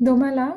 तुम्हाला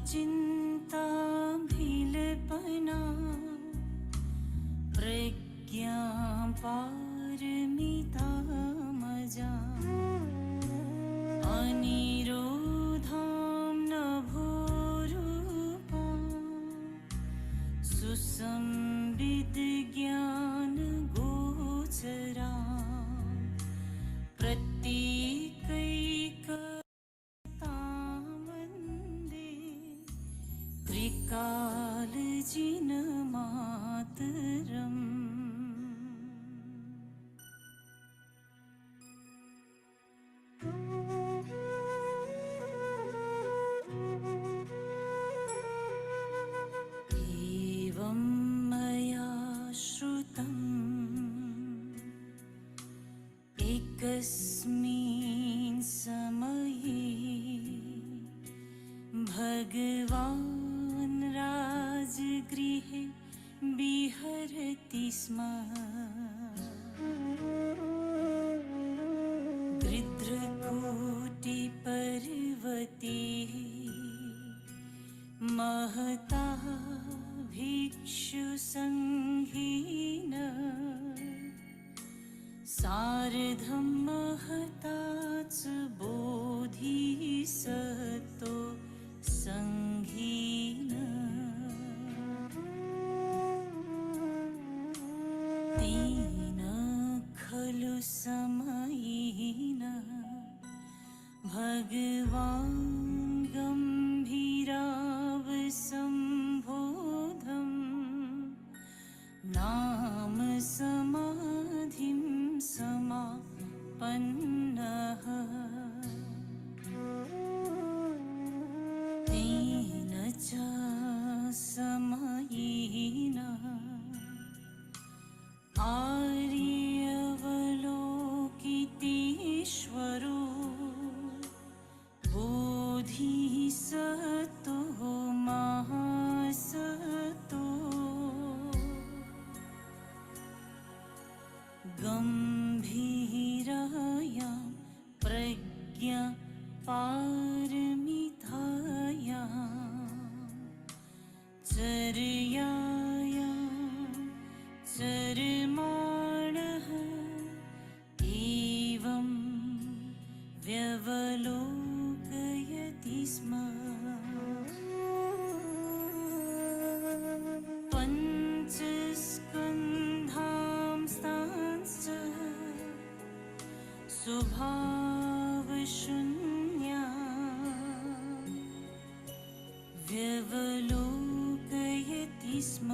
चिन्ताभिलपना प्रज्ञां पारमितामजा अनिरोधां नभोरूपां सुसंविद्ज्ञानगोचरा प्रत्येकैकतां वन्दे त्रिकालजिनमातरम्। एवं मया श्रुतम् एकस्मिन् समये भगवान् राजगृहे विहरति स्म। गृध्रकूटिपर्वते महता भिक्षुसङ्घेन सार्धं महता च बोधिसत्तो सङ्घेन तेन खलु समयेन भगवान् गम्भीरावसम्बोधम् नाम समाधिं समापन्नः। तेन च समयेन आर्यावलोकितेश्वरो बोधिसत्तो महासत्तो गम्भीरायां प्रज्ञा पारमितायां चर्यायां चर्माणः एवं व्यवलोकयति स्म। पञ्चस्कन्धांस्तांश्च स्वभावशून्या व्यवलोकयति स्म।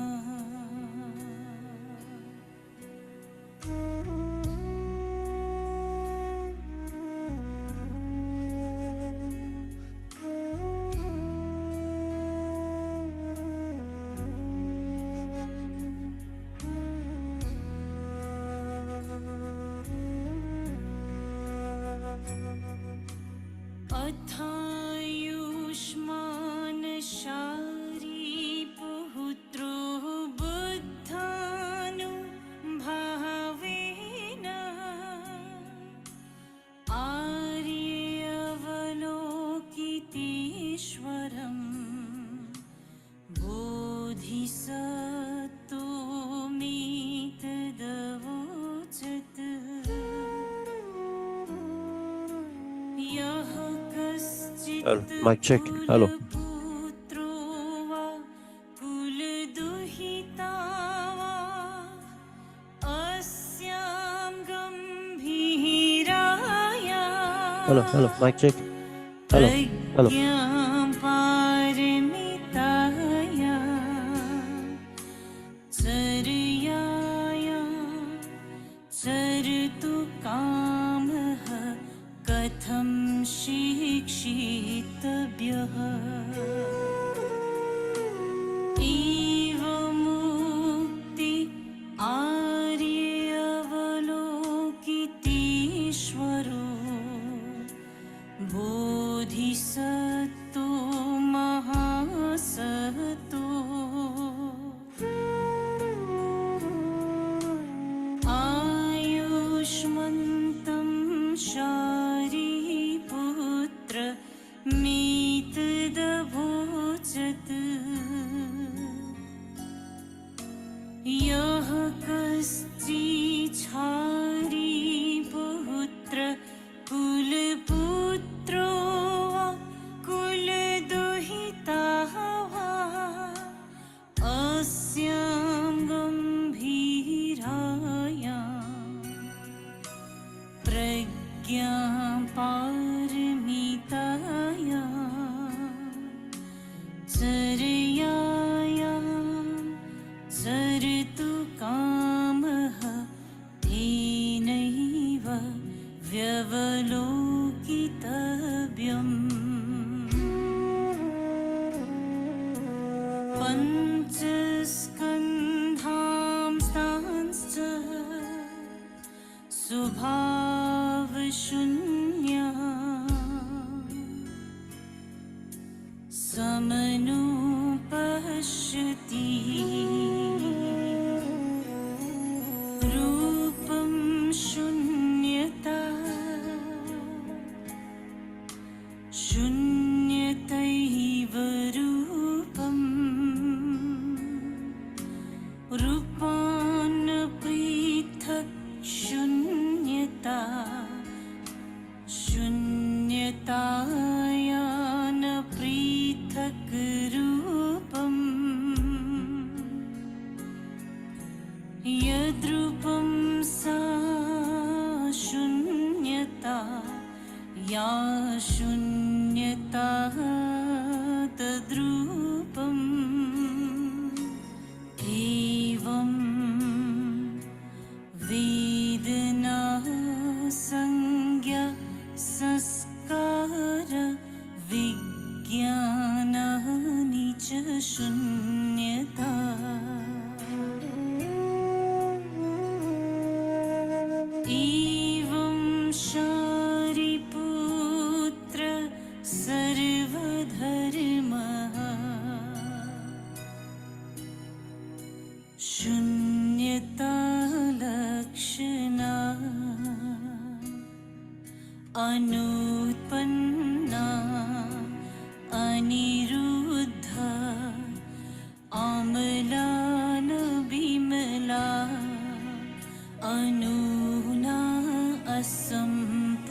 अथायुष्मान शारीपुत्रो बुद्धानुभावेन आर्यावलोकितेश्वरं बोधिसत्तो मेतदवोचत्। यः Mic check. Hello. पुत्रो वा कुलदुहिता वा अस्यां गम्भीरायां Hello. Mic check. Hello. प्रज्ञां पारमितायां चर्यायां चरतु कामः कथं शिक्षितव्यः। एवमुक्ति आर्यावलोकितेश्वरो बोधिसत्तो महासत्तो आयुष्मन्तं शारीपुत्र मेतदभोच सत् यः कश्चिच्छारी पुत्र कुलपुत्रो वा कुलदुहितः वा अस्यां गम्भीरायां प्रज्ञां पारमितायां चर्यायां चरतु कामः तेनैव व्यवलोकितव्यम् पञ्चस्कन्धांस्तांश्च स्वभावशून्या समनुपश्यति रूपं शून्यता शून्यतैव रूपम् रूपान् पृथक् शून्यता शून्यतायान पृथक् रूपम् यद्रूपं सा शून्यता या शून्यता तद्रूपम् एवं वेदना संज्ञा संस्कार विज्ञानानि च शून्यता एवं शारिपुत्र सर्वधर्मः शून्यता लक्षणा अनुत्पन्ना अनिरुद्धा आमलान विमला अनूना असम्पूर्णः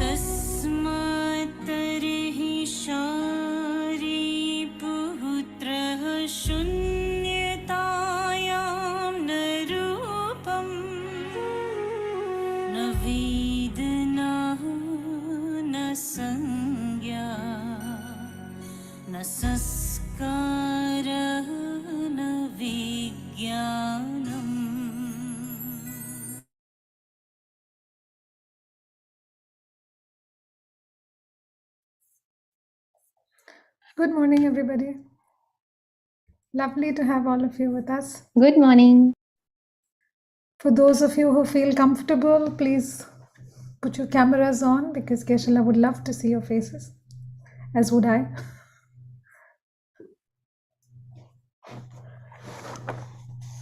तस्मात् तर्हि शारिपुत्रः शून्यतायां न रूपम् न वेदना न संज्ञा न संस्कारः न विज्ञानम्. Good morning, everybody. Lovely to have all of you with us. Good morning. For those of you who feel comfortable, please put your cameras on because Geshe would love to see your faces, as would I.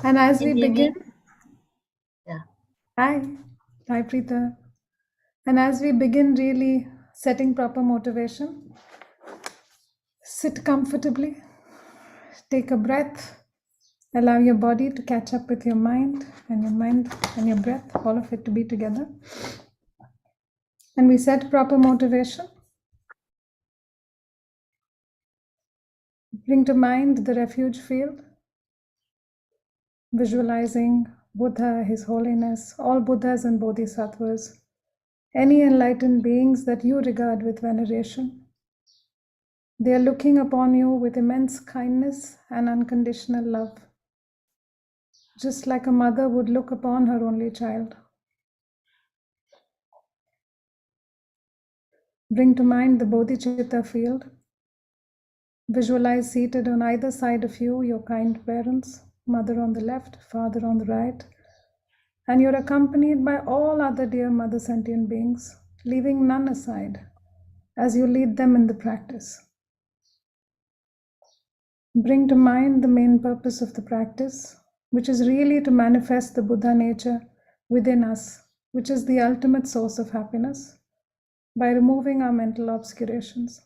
And as we begin, Yeah. hi Preeta. And as we begin really setting proper motivation, sit comfortably, take a breath, allow your body to catch up with your mind and your breath, all of it to be together. And we set proper motivation. Bring to mind the refuge field, visualizing Buddha, His Holiness, all Buddhas and Bodhisattvas, any enlightened beings that you regard with veneration. They are looking upon you with immense kindness and unconditional love, just like a mother would look upon her only child. Bring to mind the Bodhicitta field. Visualize seated on either side of you, your kind parents, mother on the left, father on the right, and you're accompanied by all other dear mother sentient beings, leaving none aside as you lead them in the practice. Bring to mind the main purpose of the practice, which is really to manifest the Buddha nature within us, which is the ultimate source of happiness, by removing our mental obscurations.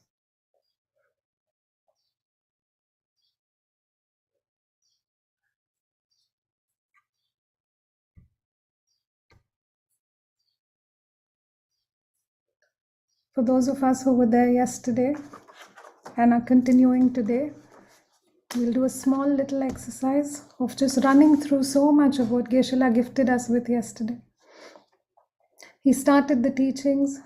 For those of us who were there yesterday and are continuing today, we'll do a small little exercise of just running through so much of what Geshe gifted us with yesterday. He started the teachings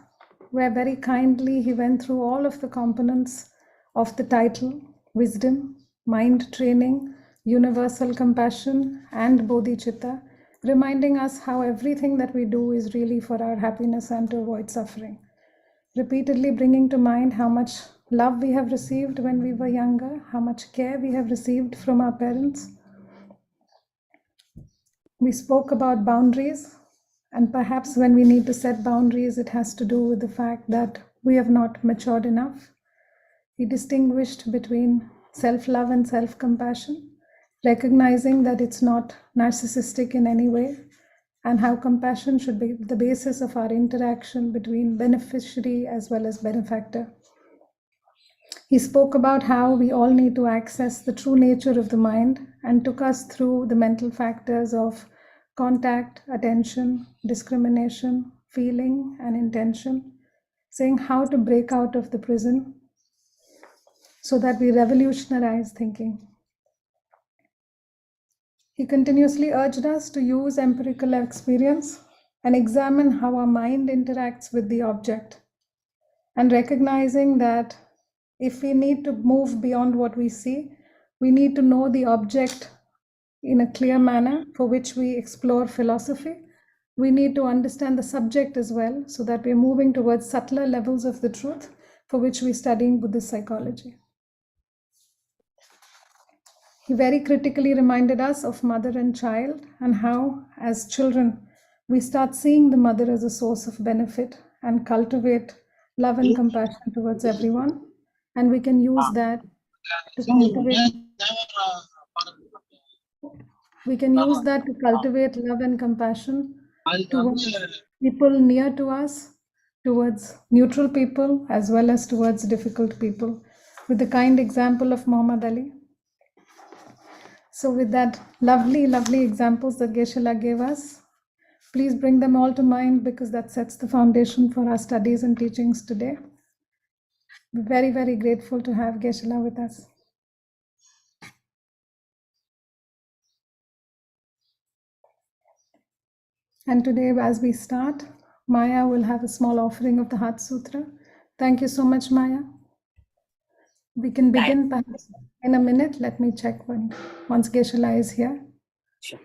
where very kindly he went through all of the components of the title, wisdom, mind training, universal compassion, and Bodhicitta, reminding us how everything that we do is really for our happiness and to avoid suffering. Repeatedly bringing to mind how much love we have received when we were younger, how much care we have received from our parents. We spoke about boundaries, and perhaps when we need to set boundaries, it has to do with the fact that we have not matured enough. He distinguished between self-love and self-compassion, recognizing that it's not narcissistic in any way, and how compassion should be the basis of our interaction between beneficiary as well as benefactor. He spoke about how we all need to access the true nature of the mind and took us through the mental factors of contact, attention, discrimination, feeling, and intention, saying how to break out of the prison so that we revolutionize thinking. He continuously urged us to use empirical experience and examine how our mind interacts with the object, and recognizing that if we need to move beyond what we see, we need to know the object in a clear manner, for which we explore philosophy. We need to understand the subject as well, so that we're moving towards subtler levels of the truth, for which we're studying Buddhist psychology. He very critically reminded us of mother and child, and how, as children, we start seeing the mother as a source of benefit and cultivate love and compassion towards everyone. And we can use that to cultivate love and compassion towards people near to us, towards neutral people, as well as towards difficult people, with the kind example of Muhammad Ali. So with that lovely examples that Geshe gave us, please bring them all to mind, because that sets the foundation for our studies and teachings today. We're very, very grateful to have Geshe with us. And today, as we start, Maya will have a small offering of the Heart Sutra. Thank you so much, Maya. We can begin perhaps in a minute. Let me check once Geshe is here. Sure.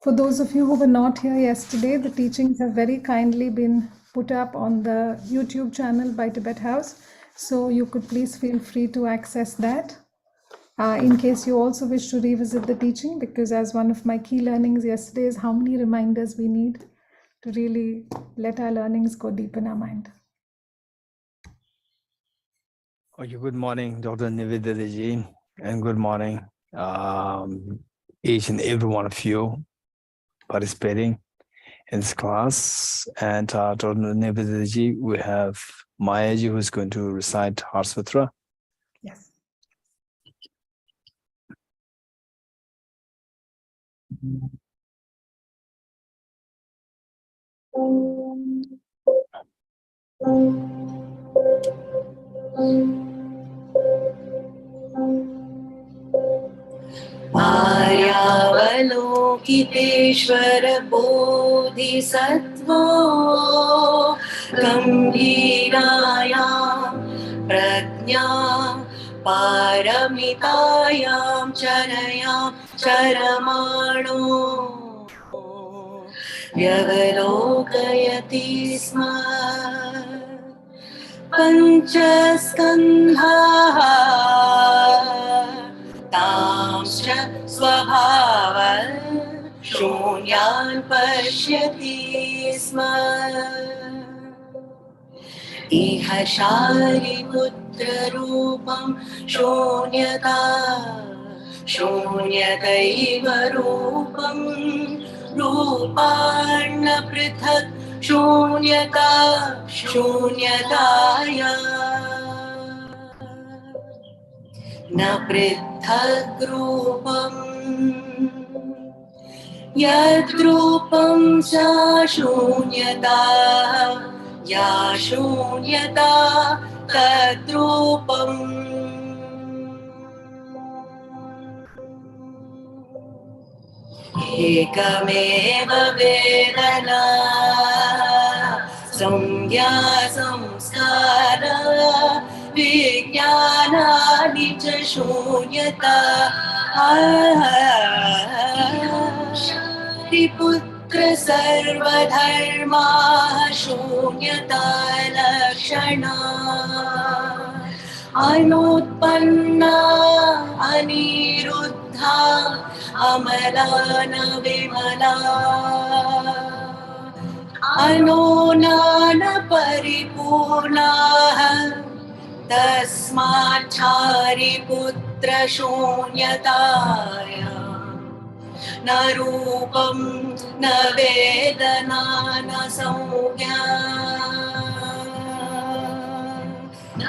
For those of you who were not here yesterday, the teachings have very kindly been put up on the YouTube channel by Tibet House. So you could please feel free to access that. In case you also wish to revisit the teaching, because as one of my key learnings yesterday is how many reminders we need to really let our learnings go deep in our mind. Okay, good morning, Dr. Niveditaji, and good morning, each and every one of you participating in this class. And Dr. Niveditaji, we have Mayaji, who's going to recite Heart Sutra. Yes. आर्यावलोकितेश्वर बोधिसत्त्वो गम्भीरायां प्रज्ञा पारमितायां चरयां चरमाणो व्यवलोकयति स्म पञ्चस्कन्धाः तांश्च स्वभावं शून्यान् पश्यति स्म इह शारिपुत्ररूपं शून्यता शून्यतैव रूपम् रूपान्न पृथक् शून्यता शून्यताया न पृथक् रूपम् यद्रूपं सा शून्यता या शून्यता तद्रूपम् एकमेव वेदना संज्ञा संस्कार विज्ञानानि च शून्यता पुत्र सर्वधर्माः शून्यता लक्षणा अनुत्पन्ना अनिरुद्धा अमला न विमला अनोना परिपूर्णाः तस्माच्छारिपुत्र शून्यताया न रूपं न वेदना न संज्ञा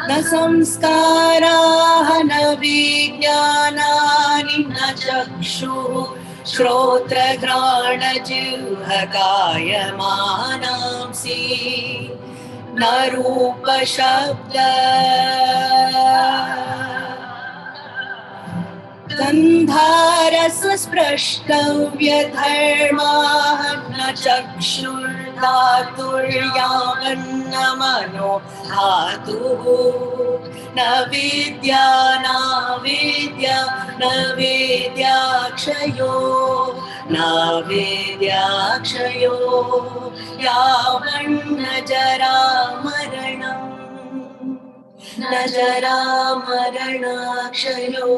न संस्काराः न विज्ञानानि न चक्षुः श्रोत्रघ्राणजिह्वकायमानांसि न रूपशब्द गन्धारसस्पृष्टव्यधर्माः न चक्षुर्धातुर्यावन्न मनो धातुः न विद्या न विद्या न विद्याक्षयो न विद्याक्षयो यावन्न जरा मरणम् न जरा मरणाक्षयो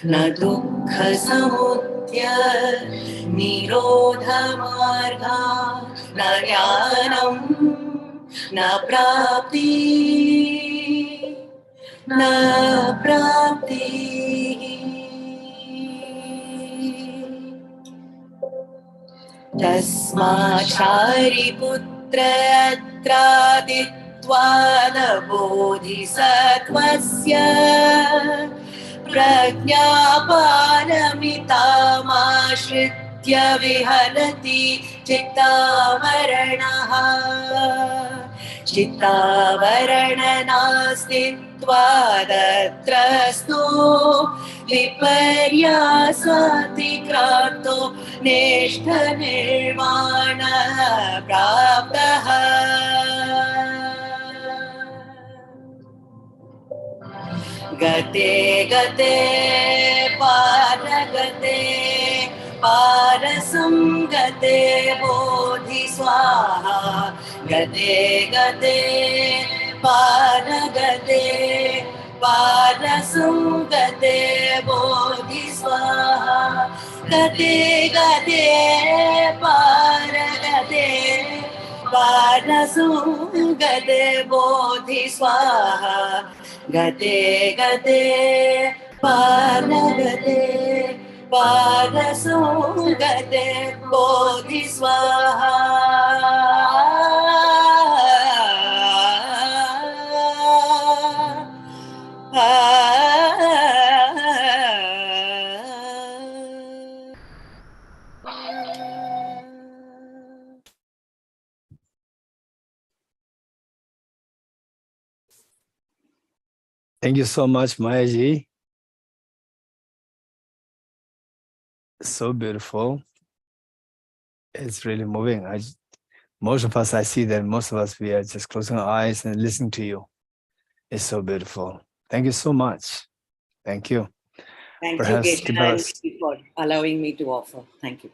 न दुःख समुदय निरोधमार्गा न ज्ञानम् न प्राप्ति न प्राप्ति तस्माच्छारिपुत्र बोधिसत्त्वस्य प्रज्ञापारमितामाश्रित्य विहरति चित्तावरणः चित्तावरणनास्तित्वादत्रस्तो विपर्यासातिक्रान्तो नेष्ठनिर्वाणः प्राप्तः गते गते पारगते पारसंगते बोधि स्वाहा गते गते पारगते पारसंगते बोधि स्वाहा गते गते पारगते पारसंगते बोधि स्वाहा गते गते पारगते पारसंगते बोधि स्वाहा Thank you so much, Mayaji. So beautiful. It's really moving. Most of us, I see that most of us, we are just closing our eyes and listening to you. It's so beautiful. Thank you so much. Thank you. Thank Perhaps you, Geshe, for allowing me to offer. Thank you.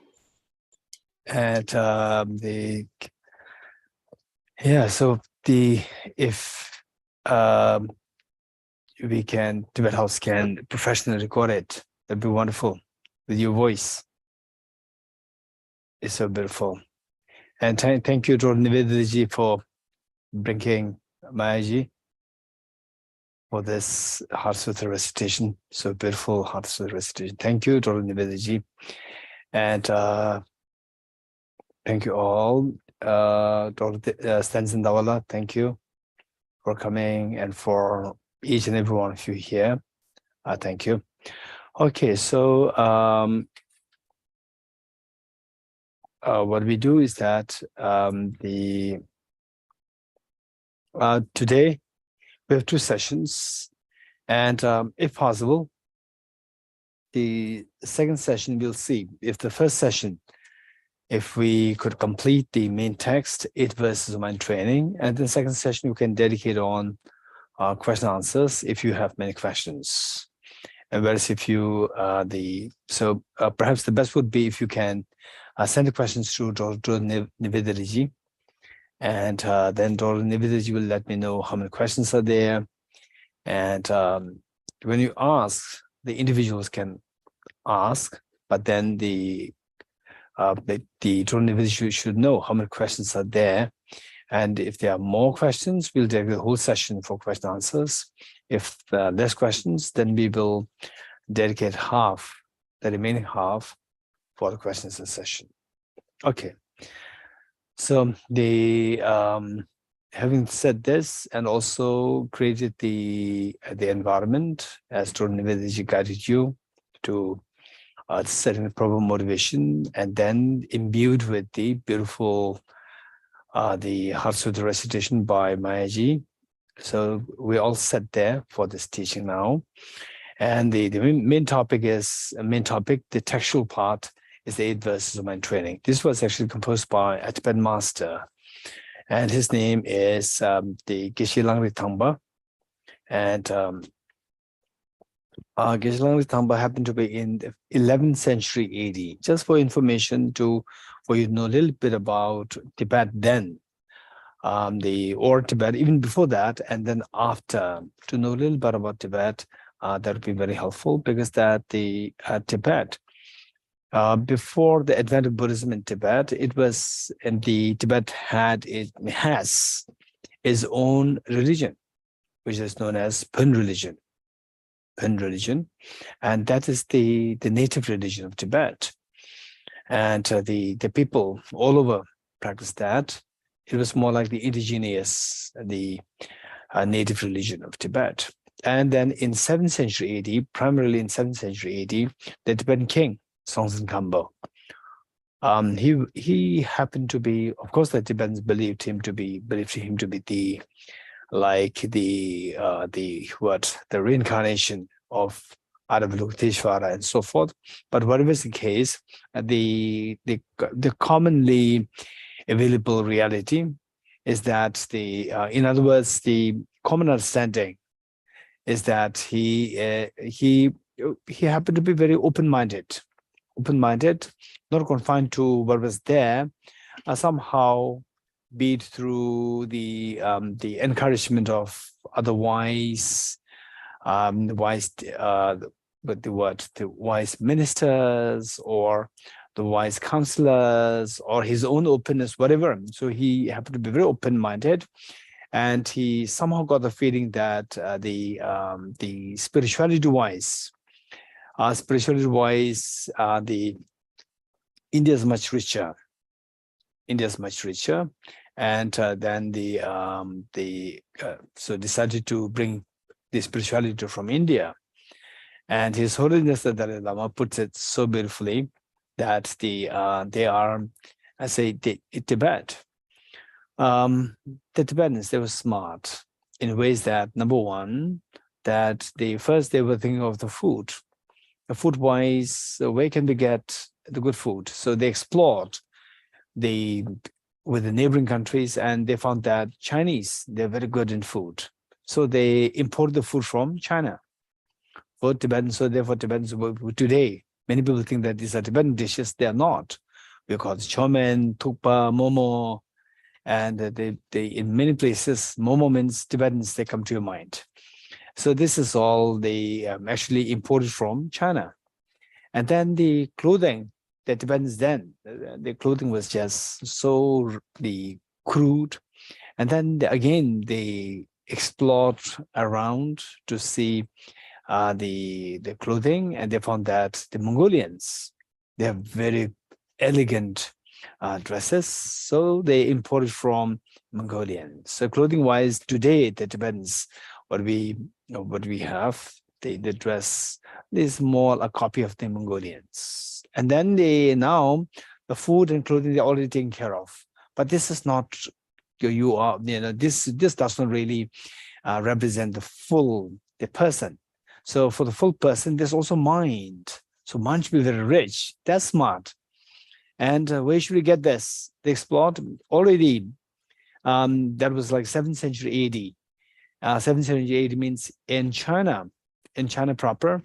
And if we can, Tibet House can professionally record it, that'd be wonderful with your voice. It's so beautiful. And thank you to Niveditaji for bringing Mayaji for this Heart Sutra recitation. So beautiful Heart Sutra recitation. Thank you, Dr. Nivedaji. And thank you all. Dr. Stanson Dawala, thank you for coming, and for each and every one of you here. Thank you. Okay, so what we do is that today we have 2 sessions, and if possible, the second session we'll see if the first session, if we could complete the main text, 8 verses of mind training, and the second session we can dedicate on question answers if you have many questions. And whereas if you perhaps the best would be if you can send the questions to Dr. Nivedaji, and then Dr. Nivedaji will let me know how many questions are there. And when you ask, the individuals can ask, but then the Dr. Nivedaji should know how many questions are there. And if there are more questions, we'll take the whole session for question answers. If there are less questions, then we will dedicate half, the remaining half, for the questions and session. Okay. So the having said this, and also created the environment as Dr. Nivedaji guided you to setting the proper motivation, and then imbued with the beautiful the Heart Sutra recitation by Mayaji. So we all set there for this teaching now. And the main topic, the textual part, is the 8 verses of mind training. This was actually composed by a Tibetan master, and his name is the Geshe Dorji. And Geshe Dorji Damdul happened to be in the 11th century AD. Just for information, for you to know a little bit about Tibet then, or Tibet even before that, and then after, to know a little bit about Tibet, that would be very helpful, because that the Tibet, before the advent of Buddhism in Tibet, Tibet has its own religion, which is known as Pen religion. And that is the native religion of Tibet. And the people all over practice that. It was more like the indigenous, the native religion of Tibet. And then in 7th century AD, primarily in 7th century AD, the Tibetan king, Songtsen Gampo, he happened to be, of course, the Tibetans believed him to be the reincarnation of Avalokiteshvara and so forth. But whatever is the case, the commonly available reality is that in other words, the common understanding is that he happened to be very open-minded, not confined to what was there, somehow, be it through the encouragement of other wise ministers, or the wise counselors, or his own openness, whatever. So he happened to be very open-minded, and he somehow got the feeling that the spirituality-wise, India is much richer. And then so decided to bring the spirituality from India. And His Holiness the Dalai Lama puts it so beautifully that they are, I say, Tibet. The Tibetans, they were smart in ways that, number one, that they were thinking of the food. The food-wise, where can we get the good food? So they explored with the neighboring countries, and they found that Chinese, they're very good in food. So they imported the food from China for Tibetans. So therefore, Tibetans today, many people think that these are Tibetan dishes. They are not. We call it chomen, tukpa, momo, and they in many places, momo means Tibetans, they come to your mind. So this is all they actually imported from China. And then the clothing, the Tibetans then, the clothing was just so crude. And then again, they explored around to see the clothing, and they found that the Mongolians, they have very elegant dresses, so they imported from Mongolians. So clothing-wise, today the Tibetans, what we have, the dress is more a copy of the Mongolians. And then now the food and clothing they're already taken care of. But this is not this does not really represent the person. So for the full person, there's also mind. So mind should be very rich. That's smart. And where should we get this? They explored already. That was like 7th century AD. 7th century AD means in China proper,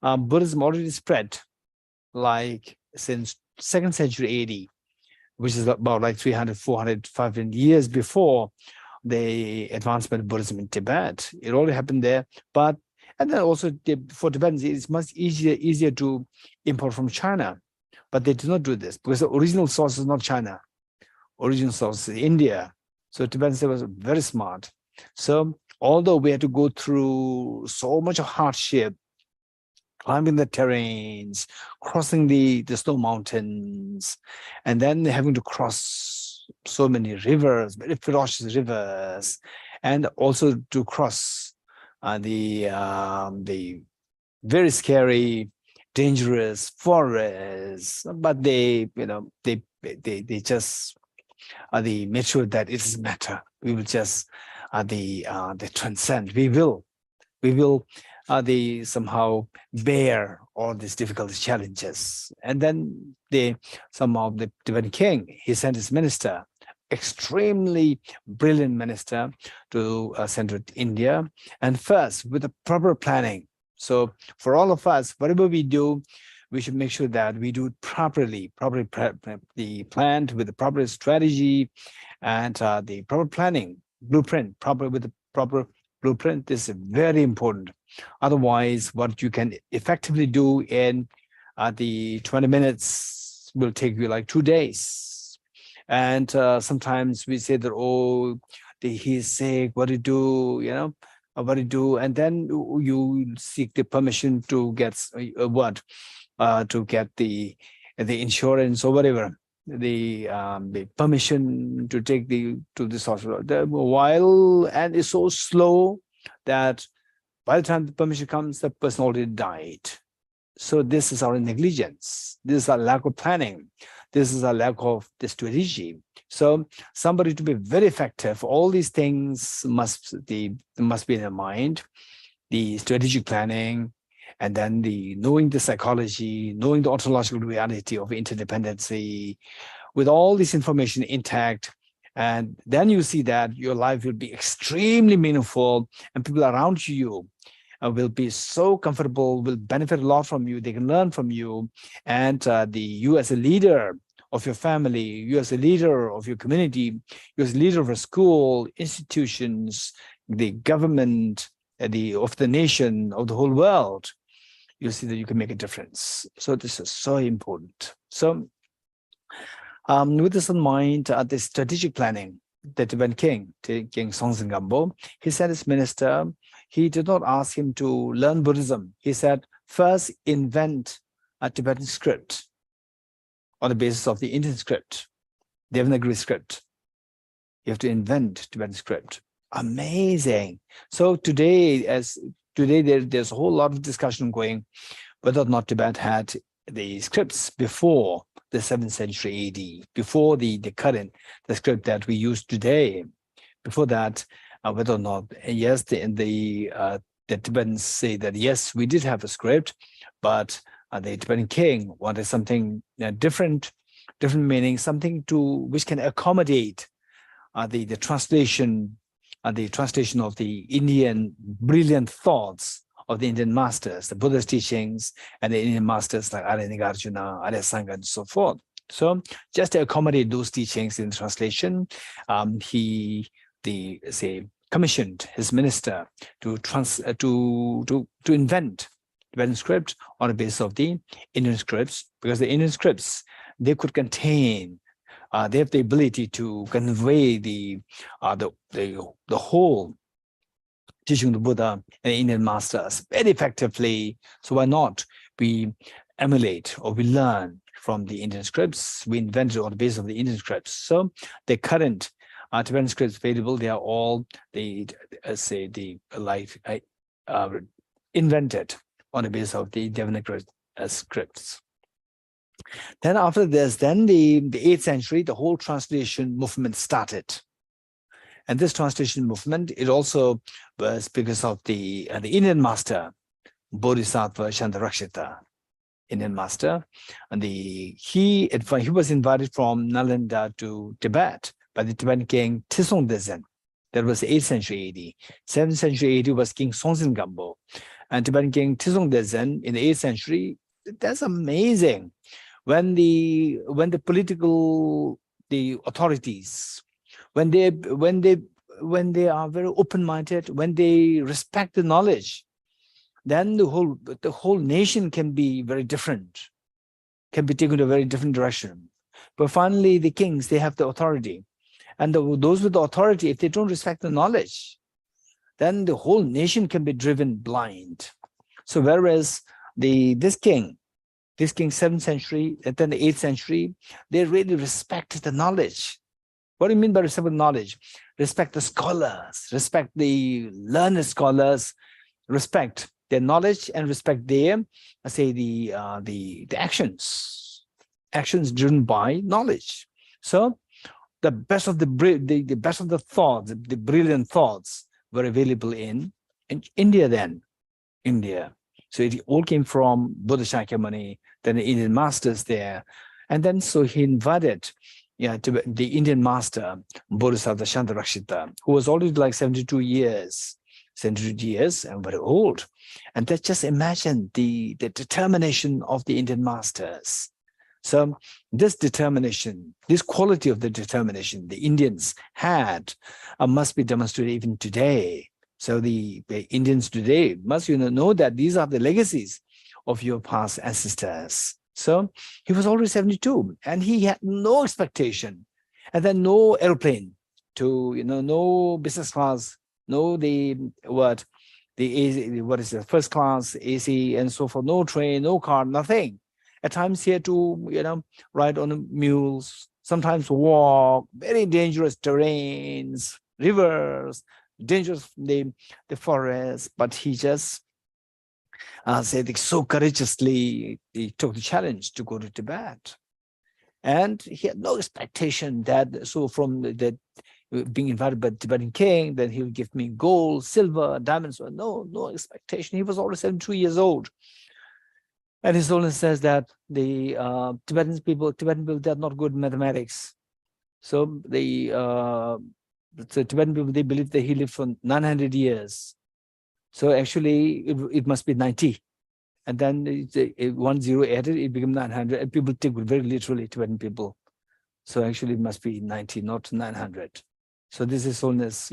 Buddhism already spread like since 2nd century AD, which is about like 300, 400, 500 years before the advancement of Buddhism in Tibet. It already happened there. And then also for Tibetans, it's much easier to import from China. But they do not do this because the original source is not China. Original source is India. So Tibetans was very smart. So although we had to go through so much of hardship, climbing the terrains, crossing the snow mountains, and then having to cross so many rivers, very ferocious rivers, and also to cross the very scary, dangerous forests. But they just they made sure that it doesn't matter. We will just they transcend. We will they somehow bear all these difficult challenges. And then somehow the Tibetan king, he sent his minister, extremely brilliant minister, to central India, and first with a proper planning. So for all of us, whatever we do, we should make sure that we do it properly the planned with the proper strategy and the proper planning, blueprint, with the proper blueprint. This is very important. Otherwise, what you can effectively do in the 20 minutes will take you like 2 days. And sometimes we say that, oh, he's sick, what do you do, what do you do? And then you seek the permission to get to get the insurance or whatever, the permission to take to this hospital. And it's so slow that by the time the permission comes, the person already died. So this is our negligence. This is our lack of planning. This is our lack of the strategy. So somebody to be very effective, all these things must be in their mind, the strategic planning, and then knowing the psychology, knowing the ontological reality of interdependency, with all this information intact. And then you see that your life will be extremely meaningful, and people around you will be so comfortable, will benefit a lot from you, they can learn from you. And you as a leader of your family, you as a leader of your community, you as a leader of a school, institutions, the government, of the nation, of the whole world, you see that you can make a difference. So this is so important. So with this in mind, the strategic planning, the Tibetan king, King Songtsen Gampo, he sent his minister, he did not ask him to learn Buddhism. He said, first invent a Tibetan script on the basis of the Indian script, Devanagari script. You have to invent Tibetan script. Amazing. So today, there's a whole lot of discussion going whether or not Tibet had the scripts before the 7th century AD, before the script that we use today. Before that, whether or not, yes, the Tibetans say that, yes, we did have a script, but the Tibetan king wanted something different meaning, something which can accommodate the translation of the Indian brilliant thoughts of the Indian masters, the Buddha's teachings, and the Indian masters like Arya Nagarjuna, Arya Sangha, and so forth. So just to accommodate those teachings in translation, he commissioned his minister to invent Tibetan script on the basis of the Indian scripts, because the Indian scripts, they could contain, they have the ability to convey the whole teaching the Buddha and Indian masters very effectively. So why not we emulate or we learn from the Indian scripts? We invented on the basis of the Indian scripts. So the current Tibetan scripts available, they are all invented on the basis of the Devanagari scripts. Then after this, then the 8th century, the whole translation movement started. And this translation movement, it also was because of the Indian master, Bodhisattva Chandarakshita, Indian master. And he was invited from Nalanda to Tibet by the Tibetan king Tisong Dezen. That was 8th century AD. 7th century AD was King Songtsen Gampo. And Tibetan king Tisong Dezen in the 8th century, that's amazing. When the political authorities, when they are very open-minded, when they respect the knowledge, then the whole nation can be very different, can be taken to a very different direction. But finally, the kings, they have the authority, and those with the authority, if they don't respect the knowledge, then the whole nation can be driven blind. So whereas this king, 7th century, and then the 8th century, they really respect the knowledge. What do you mean by respect the knowledge? Respect the scholars, respect the learned scholars, respect their knowledge, and respect their, the actions driven by knowledge. So the best of the thoughts, the brilliant thoughts were available in India then. So it all came from Buddha Shakyamuni, then the Indian masters there. And then so he invited to the Indian master, Bodhisattva Chandarakshita, who was already like 72 years and very old. And let's just imagine the determination of the Indian masters. So this determination, this quality of the determination the Indians had must be demonstrated even today. So the Indians today must know that these are the legacies of your past ancestors. So he was already 72 and he had no expectation, and then no airplane to, no business class, no first class AC and so forth, no train, no car, nothing. At times he had to, ride on mules, sometimes walk, very dangerous terrains, rivers, dangerous the forest, but he just so courageously he took the challenge to go to Tibet. And he had no expectation that, so from being invited by the Tibetan king, then he would give me gold, silver, diamonds. No expectation. He was already 72 years old. And His Holiness says that the Tibetan people, they are not good in mathematics. So the Tibetan people, they believe that he lived for 900 years. So actually, it must be 90. And then 1 0 added, it became 900. And people take it very literally, Tibetan people. So actually, it must be 90, not 900. So this is Holiness,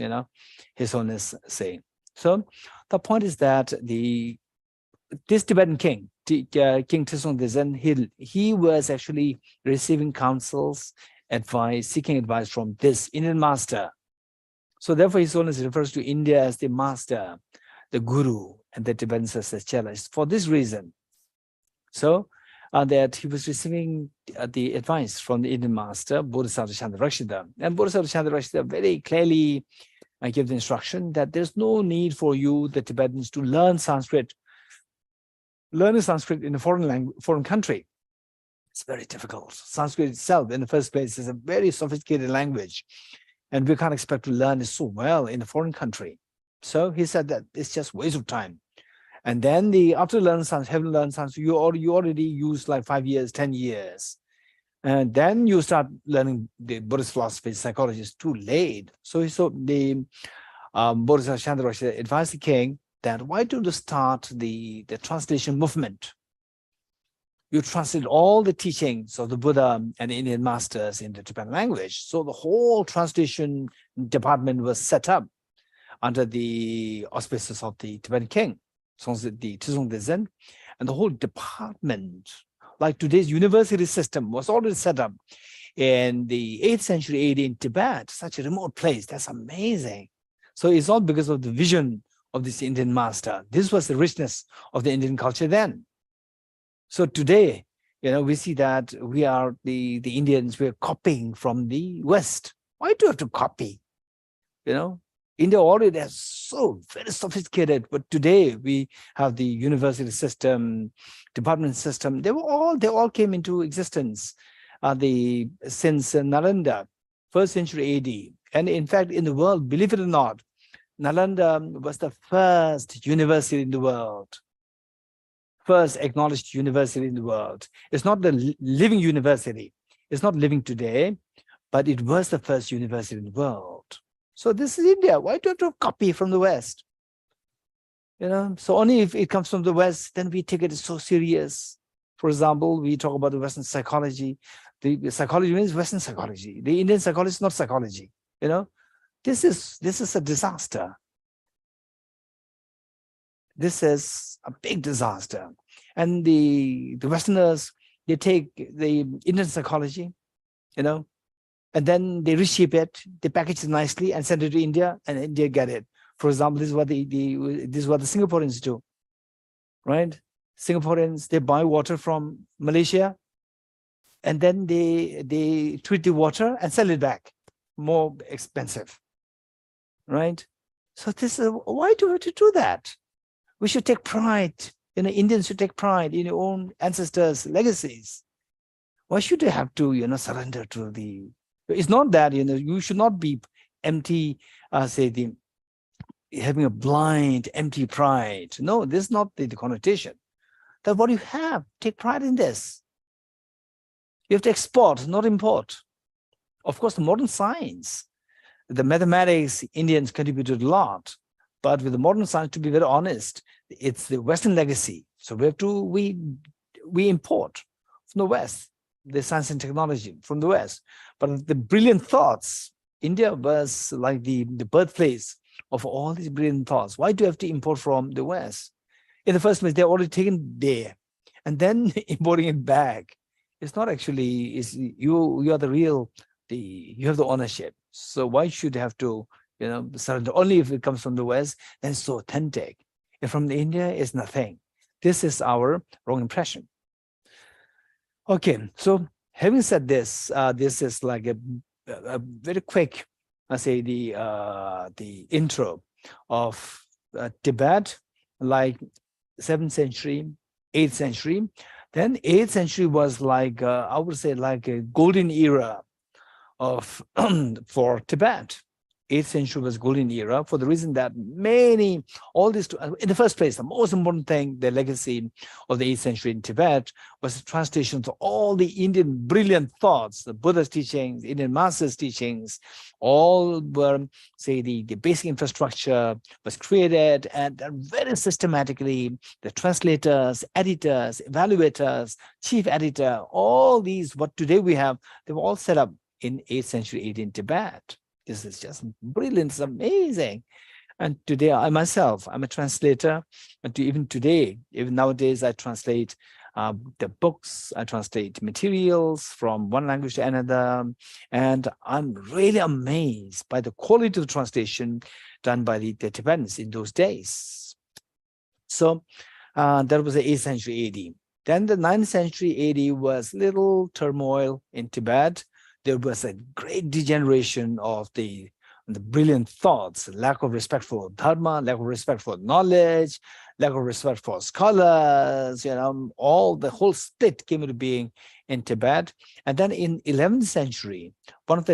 His Holiness saying. So the point is that this Tibetan king, King Tisong Dezen, he was actually receiving counsels, advice, seeking advice from this Indian master. So therefore, His Holiness refers to India as the master, the guru, and the Tibetans as the chela. For this reason, so that he was receiving the advice from the Indian master, Bodhisattva Chandarakshita. And Bodhisattva Chandarakshita very clearly gave the instruction that there's no need for you, the Tibetans, to learn Sanskrit. Learning Sanskrit in a foreign country, it's very difficult. Sanskrit itself, in the first place, is a very sophisticated language, and we can't expect to learn it so well in a foreign country. So he said that it's just waste of time. And then after learning Sanskrit, having learned Sanskrit, you already used like 5 years, 10 years, and then you start learning the Buddhist philosophy, psychology. Is too late. So the Bodhisattva Chandarakshita advised the king that why don't you start the translation movement? You translate all the teachings of the Buddha and the Indian masters in the Tibetan language. So the whole translation department was set up under the auspices of the Tibetan king, the Tisong Dezen, and the whole department, like today's university system, was already set up in the 8th century AD in Tibet, such a remote place. That's amazing. So it's all because of the vision of this Indian master. This was the richness of the Indian culture then. So today, we see that we are the Indians, we're copying from the West. Why do you have to copy? India already is so very sophisticated, but today we have the university system, department system. They all came into existence since Nalanda, 1st century AD. And in fact, in the world, believe it or not, Nalanda was the first university in the world. First acknowledged university in the world. It's not the living university. It's not living today, but it was the first university in the world. So this is India. Why do you have to copy from the West? So only if it comes from the West, then we take it so serious. For example, we talk about the Western psychology. The psychology means Western psychology. The Indian psychology is not psychology. This is a disaster. This is a big disaster. And the Westerners, they take the Indian psychology, and then they reshape it, they package it nicely and send it to India, and India get it. For example, this is what the Singaporeans do, right? Singaporeans, they buy water from Malaysia, and then they treat the water and sell it back, more expensive, right? So this is, why do we have to do that? We should take pride. Indians should take pride in their own ancestors' legacies. Why should they have to, surrender to the? It's not that you should not be empty, having a blind, empty pride. No, this is not the connotation. That what you have, take pride in this. You have to export, not import. Of course, the modern science, the mathematics, Indians contributed a lot. But with the modern science, to be very honest, it's the Western legacy. So we import from the West, the science and technology from the West. But the brilliant thoughts, India was like the birthplace of all these brilliant thoughts. Why do you have to import from the West? In the first place, they're already taken there, and then importing it back. It's not actually, you are the real, you have the ownership. So why should you have to surrender? Only if it comes from the West, then it's so authentic. If from the India, it's nothing. This is our wrong impression. Okay, so having said this, this is like a very quick, the intro of Tibet, like 7th century, 8th century. Then 8th century was like, I would say, like a golden era of for Tibet. 8th century was golden era for the reason that all this, in the first place, the most important thing, the legacy of the 8th century in Tibet was the translation of all the Indian brilliant thoughts, the Buddha's teachings, Indian masters' teachings, all were, the basic infrastructure was created, and very systematically, the translators, editors, evaluators, chief editor, all these, what today we have, they were all set up in 8th century AD in Tibet. This is just brilliant, it's amazing. And today I myself, I'm a translator. And even today, even nowadays, I translate the books, I translate materials from one language to another. And I'm really amazed by the quality of the translation done by the Tibetans in those days. So that was the 8th century AD. Then the 9th century AD was little turmoil in Tibet. There was a great degeneration of the brilliant thoughts, lack of respect for dharma, lack of respect for knowledge, lack of respect for scholars, all the whole split came into being in Tibet. And then in 11th century, one of the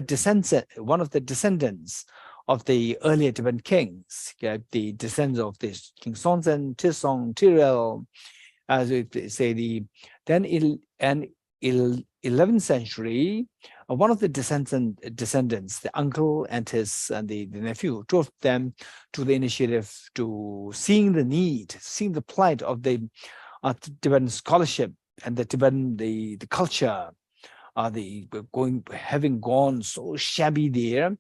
descendants of the earlier Tibetan kings, the descendants of this King Songtsen, Tisong, Tirel, as we say, then in 11th century, one of the descendants, the uncle and the nephew, drove them to the initiative to seeing the need, seeing the plight of the Tibetan scholarship and the Tibetan the culture, having gone so shabby there.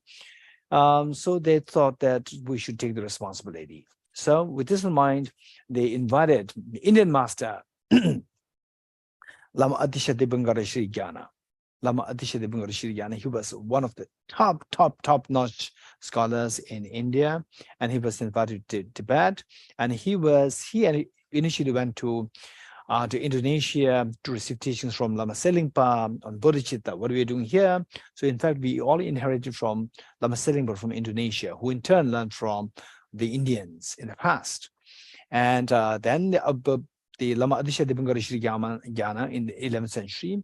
So they thought that we should take the responsibility. So with this in mind, they invited the Indian master, Lama Adishati Bangara Sri Gyana. Lama Adisha Dorji, he was one of the top-notch scholars in India, and he was invited to Tibet. And he initially went to Indonesia to receive teachings from Lama Selingpa on Bodhicitta. What are we doing here? So in fact, we all inherited from Lama Selingpa from Indonesia, who in turn learned from the Indians in the past. And then the Lama Adisha Dorji Gyana in the 11th century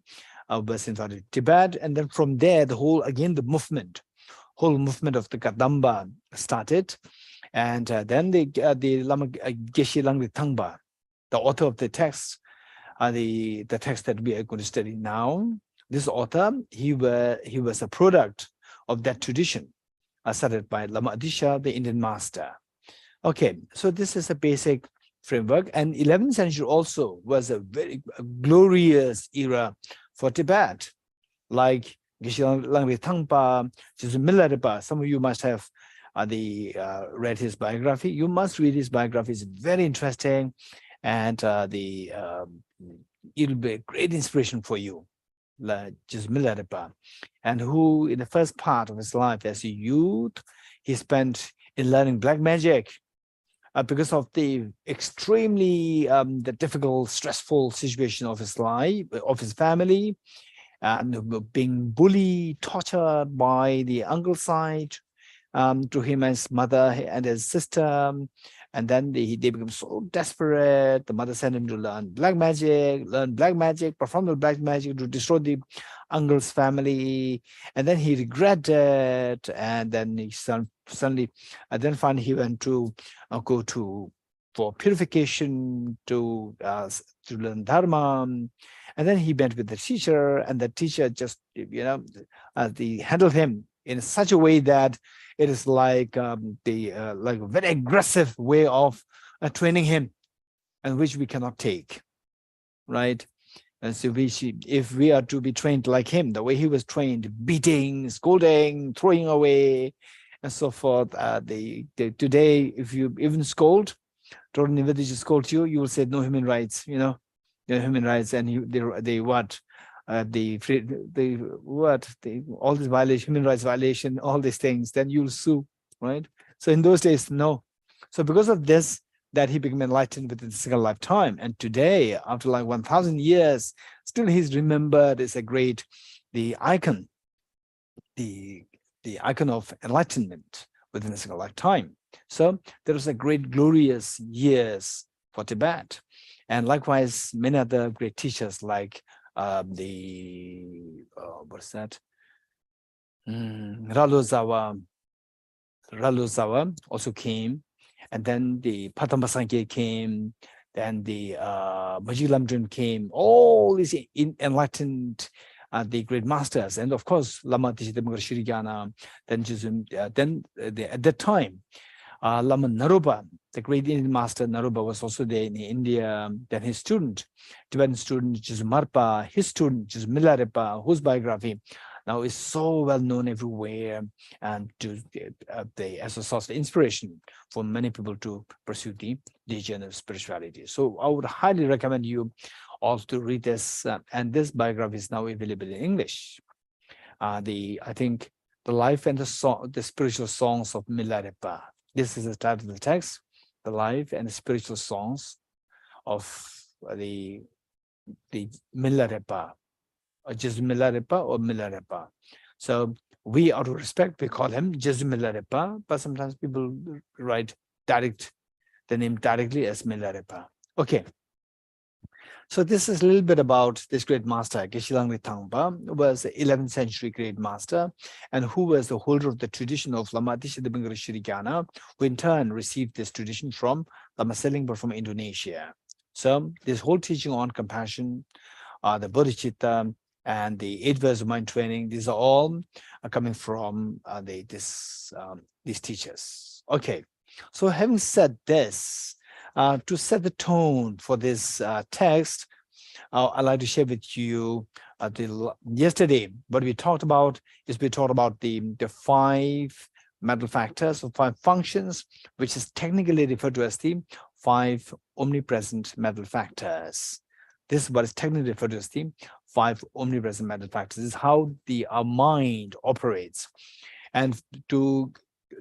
was invited to Tibet, and then from there the whole movement of the Kadamba started, and then the Lama Geshe Dorji, the author of the text, the text that we are going to study now. This author, he was a product of that tradition started by Lama Adisha, the Indian master. Okay, so this is a basic framework, and 11th century also was a very glorious era for Tibet, like Geshe Dorji Damdul. Some of you must have read his biography. You must read his biography. It's very interesting, and it'll be a great inspiration for you. And who, in the first part of his life as a youth, he spent in learning black magic. Because of the extremely the difficult, stressful situation of his life, of his family, and being bullied, tortured by the uncle side, to him and his mother and his sister. And then they become so desperate. The mother sent him to learn black magic, perform the black magic to destroy the uncle's family. And then he regretted, and then he suddenly, and then finally he went to go for purification to learn dharma. And then he met with the teacher, and the teacher just, they handled him in such a way that it is like like a very aggressive way of training him, and which we cannot take, right? And so if we are to be trained like him, the way he was trained, beating, scolding, throwing away, and so forth. Today, if you even scold, Dorji Nivediji scold you, you will say no human rights, no human rights, and they what? All this violation, human rights violation, all these things, then you'll sue, right? So in those days, no. So because of this, that he became enlightened within a single lifetime. And today, after like 1,000 years, still he's remembered as the icon of enlightenment within a single lifetime. So there was a great glorious years for Tibet. And likewise, many other great teachers like Raluzawa also came, and then the Patamasanke came, then the Majilamdrin came, all these enlightened the great masters, and of course Lama Adisha then at that time Lama Naropa, the great Indian master Naropa, was also there in India. Then his student, Tibetan student Marpa, his student Milarepa, whose biography now is so well known everywhere, and as a source of inspiration for many people to pursue the journey of spirituality. So I would highly recommend you all to read this, and this biography is now available in English. I think the life and the spiritual songs of Milarepa. This is the title of the text: the life and the spiritual songs of the Milarepa, or just Milarepa or Milarepa. So we, out of respect, we call him just Milarepa, but sometimes people write the name directly as Milarepa. Okay. So this is a little bit about this great master. Geshe Dorji Damdul was an 11th century great master, and who was the holder of the tradition of Lama Adisha Damdul, who in turn received this tradition from Lama Selingpa from Indonesia. So this whole teaching on compassion, the Bodhicitta, and the 8 verses of mind training, these are all coming from these teachers. Okay, so having said this, to set the tone for this text, I'd like to share with you yesterday what we talked about is the 5 mental factors or 5 functions, which is technically referred to as the 5 omnipresent mental factors. This is what is technically referred to as the 5 omnipresent mental factors. This is how our mind operates. And to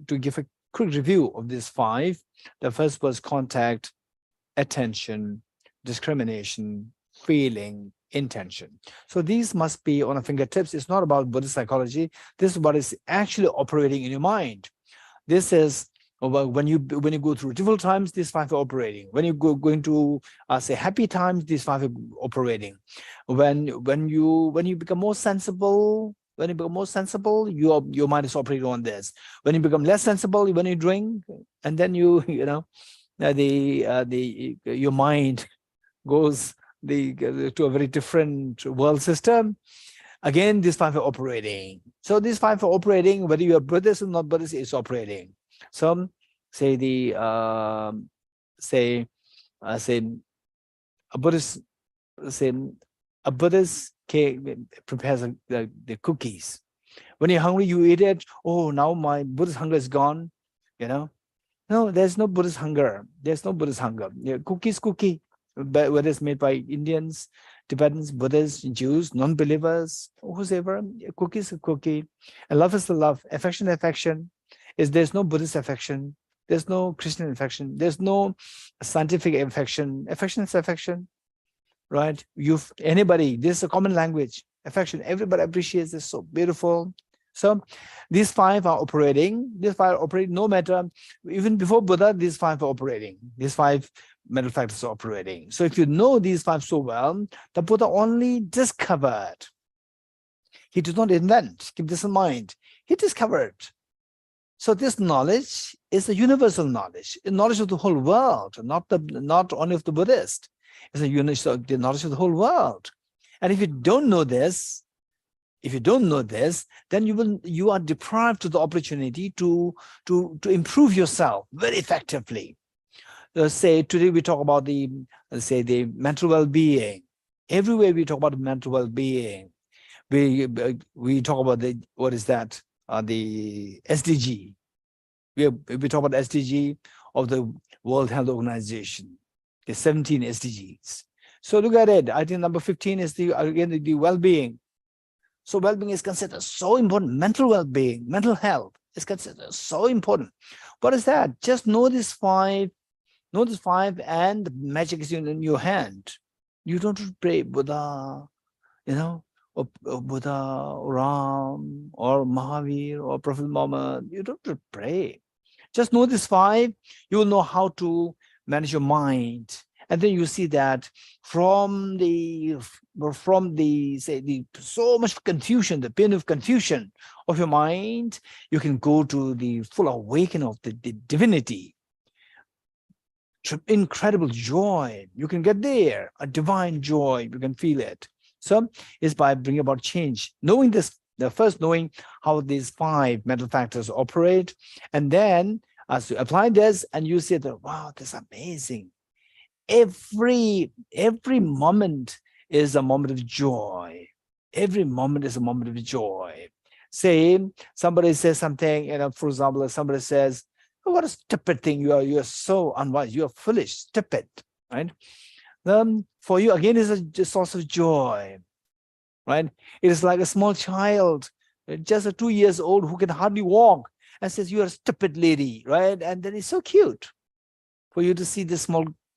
give a quick review of these 5, the first was contact, attention, discrimination, feeling, intention. So these must be on our fingertips. It's not about Buddhist psychology. This is what is actually operating in your mind. This is when you go through difficult times, these 5 are operating. When you going to say happy times, these 5 are operating. When you become more sensible, your mind is operating on this. When you become less sensible, when you drink, and then your mind goes to a very different world system. Again, these 5 are operating. So these 5 are operating, whether you are Buddhist or not Buddhist, it's operating. Some say a Buddhist prepares the cookies. When you're hungry, you eat it. Oh, now my Buddhist hunger is gone. No, there's no Buddhist hunger. There's no Buddhist hunger. Yeah, cookie. But whether it's made by Indians, Tibetans, Buddhists, Jews, non-believers, whoever, cookie is a cookie. And love is the love. Affection, affection. There's no Buddhist affection. There's no Christian affection. There's no scientific affection. Affection is affection, right? Anybody, this is a common language. Affection, everybody appreciates this. So beautiful. So these 5 are operating. These 5 are operating no matter, even before Buddha, these 5 are operating. These 5 mental factors are operating. So if you know these 5 so well, the Buddha only discovered. He did not invent. Keep this in mind. He discovered. So this knowledge is a universal knowledge, a knowledge of the whole world, not only of the Buddhist. It's the knowledge of the whole world. And if you don't know this, then you are deprived of the opportunity to improve yourself very effectively. Say today we talk about the mental well-being. Everywhere we talk about mental well-being. We talk about the SDG. We talk about SDG of the World Health Organization. There's 17 SDGs. So look at it. I think number 15 is the well-being. So well-being is considered so important. Mental well-being, mental health is considered so important. What is that? Just know these 5. Know these 5, and the magic is in your hand. You don't pray Buddha, or Buddha, or Ram, or Mahavir, or Prophet Muhammad. You don't pray. Just know these 5. You will know how to manage your mind. And then you see that from the so much confusion, the pain of confusion of your mind, you can go to the full awakening of the divinity. Incredible joy. You can get there, a divine joy. You can feel it. So it's by bringing about change. Knowing this, first knowing how these 5 mental factors operate, and then as you apply this, and you say that, wow, this is amazing. Every moment is a moment of joy. Every moment is a moment of joy. Say somebody says something, for example, somebody says, oh, what a stupid thing you are so unwise, you are foolish, stupid, right? For you again is a source of joy, right? It is like a small child, just a 2 years old who can hardly walk, and says, you are a stupid lady, right? And then it's so cute for you to see this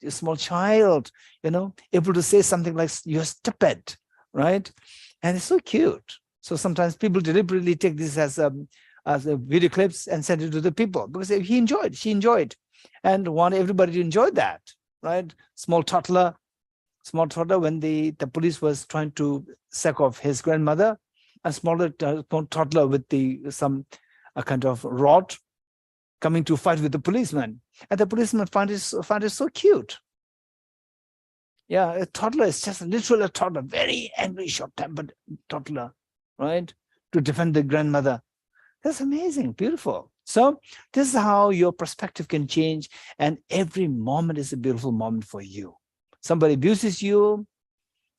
small child, able to say something like, you're stupid, right? And it's so cute. So sometimes people deliberately take this as a video clips and send it to the people because she enjoyed, and want everybody to enjoy that, right? Small toddler, when the police was trying to sack off his grandmother, a small toddler with a kind of rod coming to fight with the policeman, and the policeman find it so cute. Yeah, a toddler is just literally a toddler, very angry, short-tempered toddler, right? To defend the grandmother. That's amazing, beautiful. So this is how your perspective can change, and every moment is a beautiful moment for you. Somebody abuses you,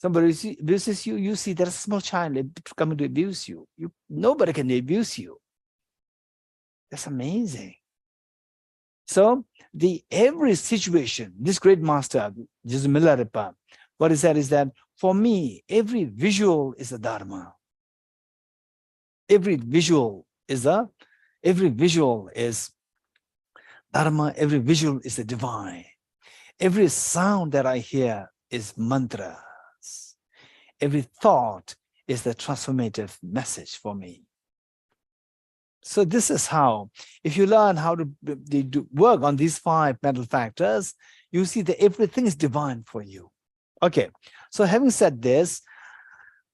you see there's a small child coming to abuse you. Nobody can abuse you. That's amazing. So every situation, this great master, Jesus Milarepa, what he said is that for me, every visual is a dharma. Every visual is dharma, every visual is the divine. Every sound that I hear is mantras. Every thought is the transformative message for me. So this is how, if you learn how to work on these 5 mental factors, you see that everything is divine for you. Okay, so having said this,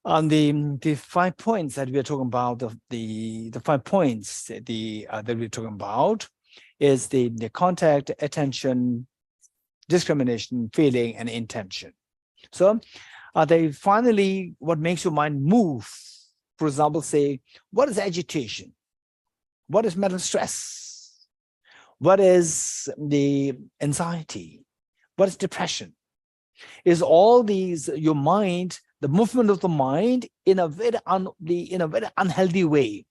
on the 5 points that we are talking about, the 5 points that we're talking about is the contact, attention, discrimination, feeling, and intention. So they finally, what makes your mind move? For example, say, what is agitation? What is mental stress? What is the anxiety? What is depression? Is all these your mind, the movement of the mind in a very unhealthy way?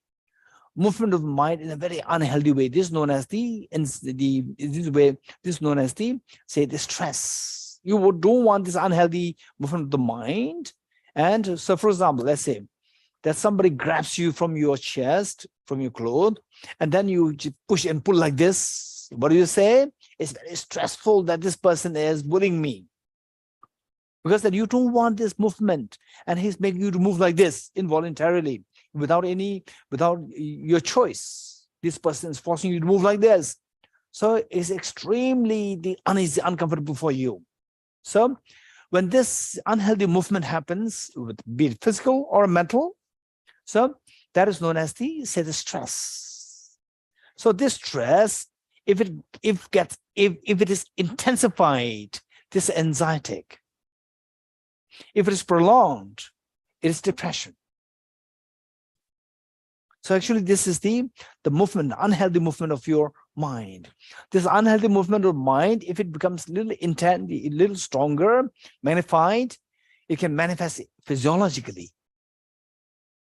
Movement of the mind in a very unhealthy way. This is known as the stress. You don't want this unhealthy movement of the mind. And so, for example, let's say that somebody grabs you from your chest, from your clothes, and then you push and pull like this. What do you say? It's very stressful that this person is bullying me. Because that you don't want this movement, and he's making you to move like this involuntarily, without your choice. This person is forcing you to move like this. So it's extremely uneasy, uncomfortable for you. So when this unhealthy movement happens, be it physical or mental, so that is known as the stress. So this stress, if it is intensified, this is anxiety. If it is prolonged, it is depression. So actually, this is the movement, the unhealthy movement of your mind. This unhealthy movement of mind, if it becomes a little intense, a little stronger, magnified, it can manifest physiologically.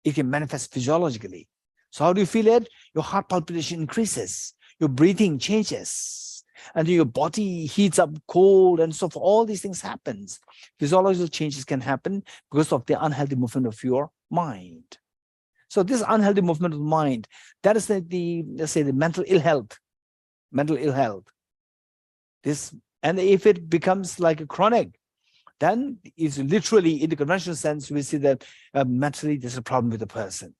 It can manifest physiologically. So how do you feel it? Your heart palpitation increases, your breathing changes, and your body heats up cold, and so forth. All these things happens. Physiological changes can happen because of the unhealthy movement of your mind. So this unhealthy movement of the mind, that is let's say the mental ill health. Mental ill health. This, and if it becomes like a chronic, then it's literally, in the conventional sense, we see that mentally there's a problem with the person.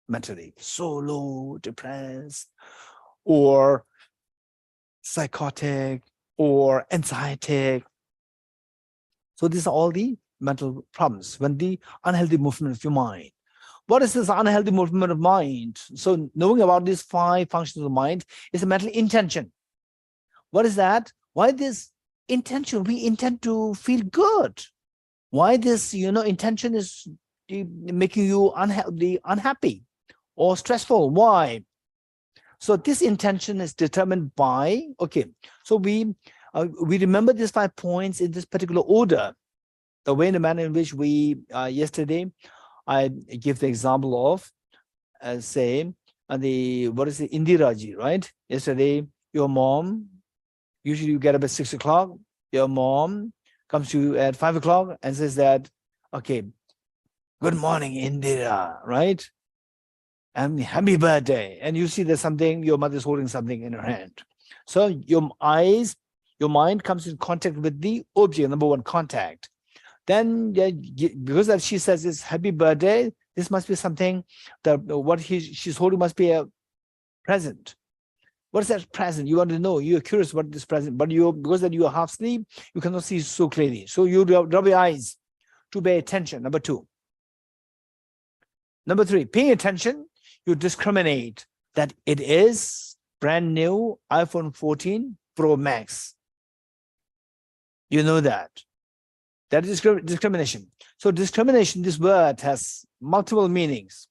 Mentally, so low, depressed, or psychotic, or anxiety. So these are all the mental problems when the unhealthy movement of your mind. What is this unhealthy movement of mind? So knowing about these 5 functions of the mind is a mental intention. What is that? Why this intention? We intend to feel good. Why this, intention is making you unhappy or stressful? Why? So this intention is determined by, okay, so we remember these 5 points in this particular order. The way, in the manner in which we, yesterday, I give the example of, say, Indiraji, right? Yesterday, your mom, usually you get up at 6 o'clock, your mom comes to you at 5 o'clock and says that, okay, good morning, Indira, right? And happy birthday. And you see there's something, your mother is holding something in her hand. So your mind comes in contact with the object, number 1, contact. Then because that she says it's happy birthday, this must be something that what she's holding must be a present. What is that present? You want to know, you're curious what this present, but because that you are half asleep, you cannot see so clearly. So you rub your eyes to pay attention, number 2. Number 3, paying attention, you discriminate that it is brand new iPhone 14 Pro Max. You know that. That is discrimination. So discrimination, this word has multiple meanings.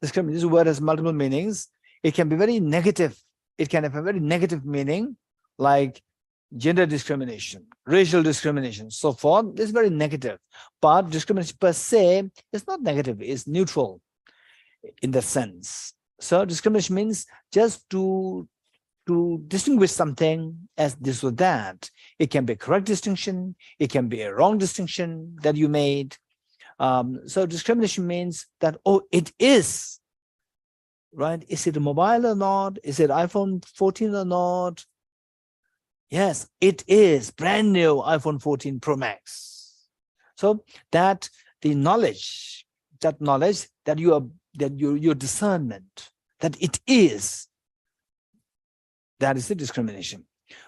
This word has multiple meanings. It can be very negative. It can have a very negative meaning, like gender discrimination, racial discrimination, so forth. This is very negative. But discrimination per se is not negative, it's neutral in that sense. So discrimination means just to to distinguish something as this or that. It can be a correct distinction. It can be a wrong distinction that you made. So discrimination means that, oh, it is, right? Is it a mobile or not? Is it iPhone 14 or not? Yes, it is brand new iPhone 14 Pro Max. So that the knowledge, that your discernment, that it is, that is the discrimination.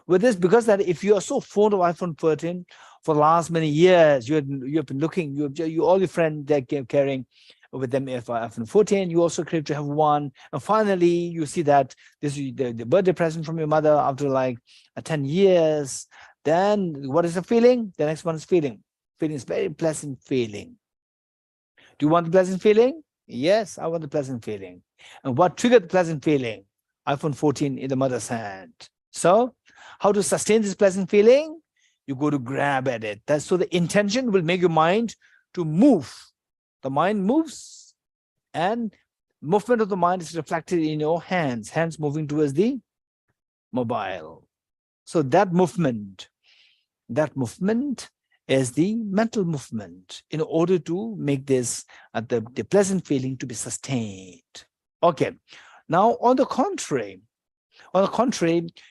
With this, because that if you are so fond of iPhone 13 for the last many years, you have been looking, all your friends that kept carrying with them iPhone 14, you also crave to have one, and finally you see that this is the birthday present from your mother after like 10 years. Then what is the feeling? The next one is feeling. Feeling is very pleasant feeling. Do you want the pleasant feeling? Yes, I want the pleasant feeling. And what triggered the pleasant feeling? iPhone 14 in the mother's hand. So how to sustain this pleasant feeling? You go to grab at it. So the intention will make your mind to move. The mind moves, and movement of the mind is reflected in your hands moving towards the mobile. So that movement is the mental movement in order to make this the pleasant feeling to be sustained. Okay. Now, on the contrary,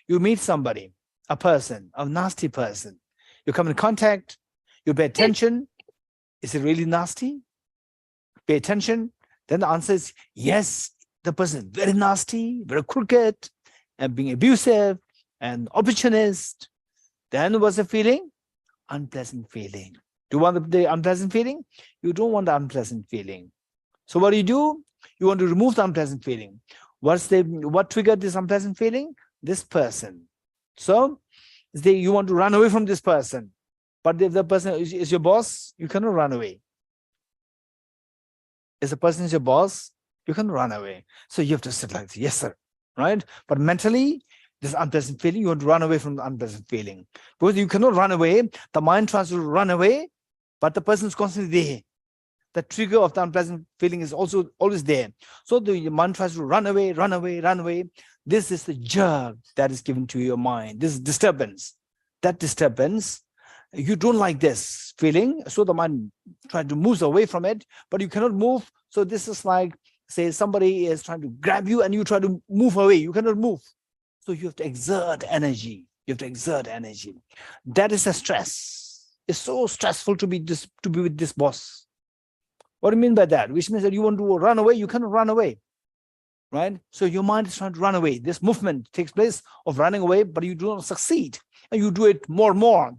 you meet somebody, a person, a nasty person. You come in contact, you pay attention. Is it really nasty? Pay attention. Then the answer is yes, the person is very nasty, very crooked, and being abusive and opportunist. Then what's the feeling? Unpleasant feeling. Do you want the unpleasant feeling? You don't want the unpleasant feeling. So what do? You want to remove the unpleasant feeling. What triggered this unpleasant feeling? This person. So you want to run away from this person. But if the person is your boss, you cannot run away. If the person is your boss, you can run away. So you have to sit like this. Yes, sir. Right? But mentally, this unpleasant feeling, you want to run away from the unpleasant feeling. Because you cannot run away. The mind tries to run away, but the person is constantly there. The trigger of the unpleasant feeling is also always there. So the mind tries to run away, run away, run away. This is the jerk that is given to your mind. This is disturbance. That disturbance, you don't like this feeling. So the mind tries to move away from it, but you cannot move. So this is like, say, somebody is trying to grab you and you try to move away. You cannot move. So you have to exert energy. You have to exert energy. That is a stress. It's so stressful to be with this boss. What do you mean by that? Which means that you want to run away, you cannot run away, right? So your mind is trying to run away. This movement takes place of running away, but you do not succeed. And you do it more and more.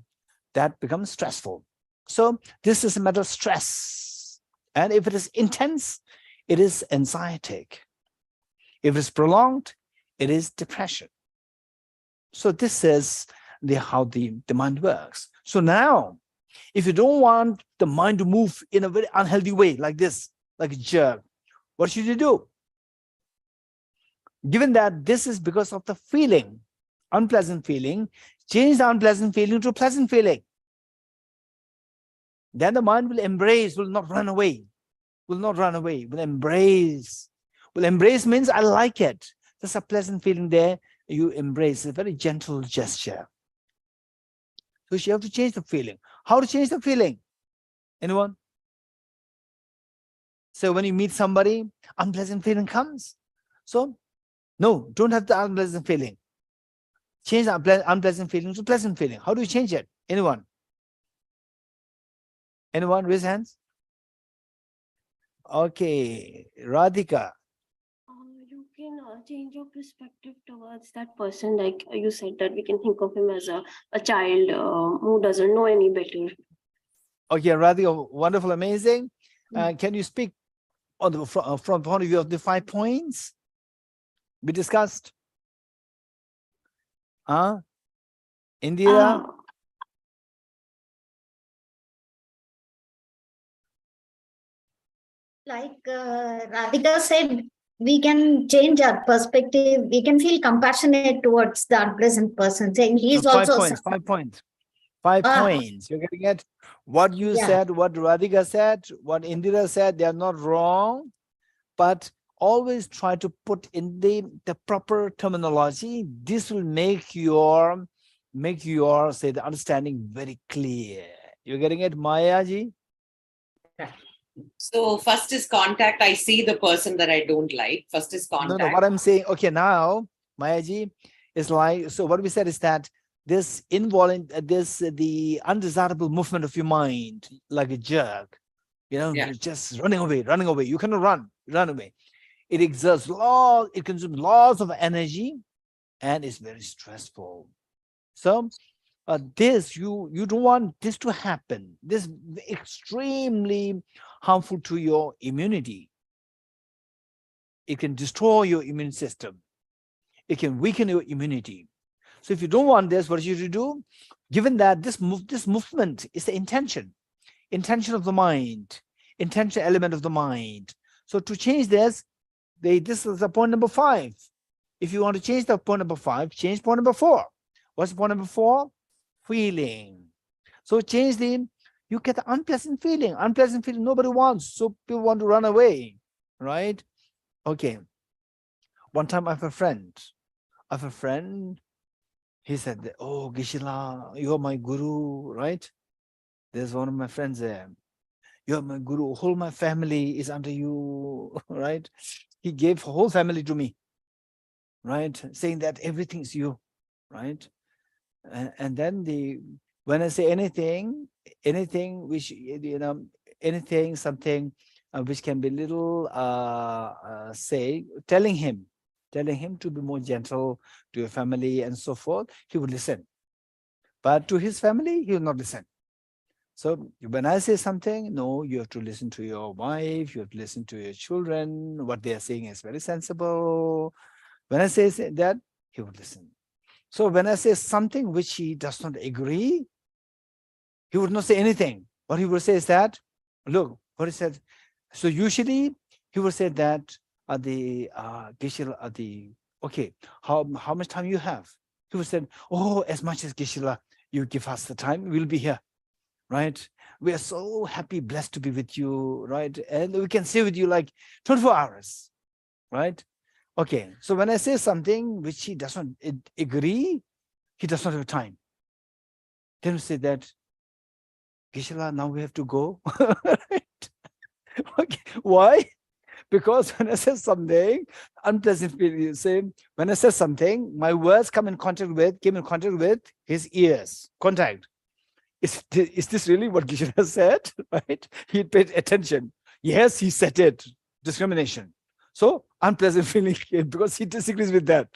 That becomes stressful. So this is a matter of stress. And if it is intense, it is anxietic. If it's prolonged, it is depression. So this is how the mind works. So now, if you don't want the mind to move in a very unhealthy way, like this, like a jerk, what should you do? Given that this is because of the feeling, unpleasant feeling, change the unpleasant feeling to a pleasant feeling. Then the mind will embrace, will not run away, will not run away, will embrace. Will embrace means I like it. There's a pleasant feeling there, you embrace. It's a very gentle gesture. So you have to change the feeling. How to change the feeling? Anyone? So when you meet somebody, unpleasant feeling comes. So no, don't have the unpleasant feeling. Change the unpleasant feeling to pleasant feeling. How do you change it? Anyone? Anyone? Raise hands. Okay, Radhika. You can change your perspective towards that person. Like you said that we can think of him as a child who doesn't know any better. Okay, Radhika, wonderful, amazing. Can you speak on the, from the point of view of the 5 points we discussed? Indira? Like Radhika said, we can change our perspective. We can feel compassionate towards the unpleasant person, saying he's also 5 points. 5 points. You're getting it? What you said, what Radhika said, what Indira said, they are not wrong. But always try to put in the proper terminology. This will make your say the understanding very clear. You're getting it, Maya ji? So first is contact. I see the person that I don't like. First is contact. No, what I'm saying, okay, now, Maya ji, is like, so what we said is that this the undesirable movement of your mind, like a jerk, just running away. You cannot run away. It exerts it consumes lots of energy and it's very stressful. So this, you don't want this to happen. This is extremely harmful to your immunity. It can destroy your immune system. It can weaken your immunity. So if you don't want this, what you should do, given that this movement is the intention of the mind, intention element of the mind. So to change this, this is the point number 5. If you want to change the point number 5, change point number 4. What's point number 4? Feeling. So change you get the unpleasant feeling. Unpleasant feeling nobody wants. So people want to run away, right? Okay. One time I have a friend. He said, oh, Geshe-la, you are my guru, right? There's one of my friends there. You are my guru. Whole my family is under you, right? He gave whole family to me, right? Saying that everything is you, right? And then when I say anything which, something which can be little, telling him to be more gentle to your family and so forth, he would listen. But to his family, he will not listen. So when I say something, no, you have to listen to your wife, you have to listen to your children. What they are saying is very sensible. When I say that, he would listen. So when I say something which he does not agree, he would not say anything. What he would say is that, look, what he said. So usually he would say that okay, how much time you have? He would say, oh, as much as Geshe-la, you give us the time, we'll be here, right? We are so happy, blessed to be with you, right? And we can stay with you like 24 hours, right? Okay, so when I say something which he does not agree, he does not have time. Then we say that, Geshe-la, now we have to go. Right? Okay, why? Because when I say something, unpleasant feeling, when I say something, my words came in contact with his ears. Contact. Is this really what Geshe-la said? Right? He paid attention. Yes, he said it. Discrimination. So unpleasant feeling because he disagrees with that.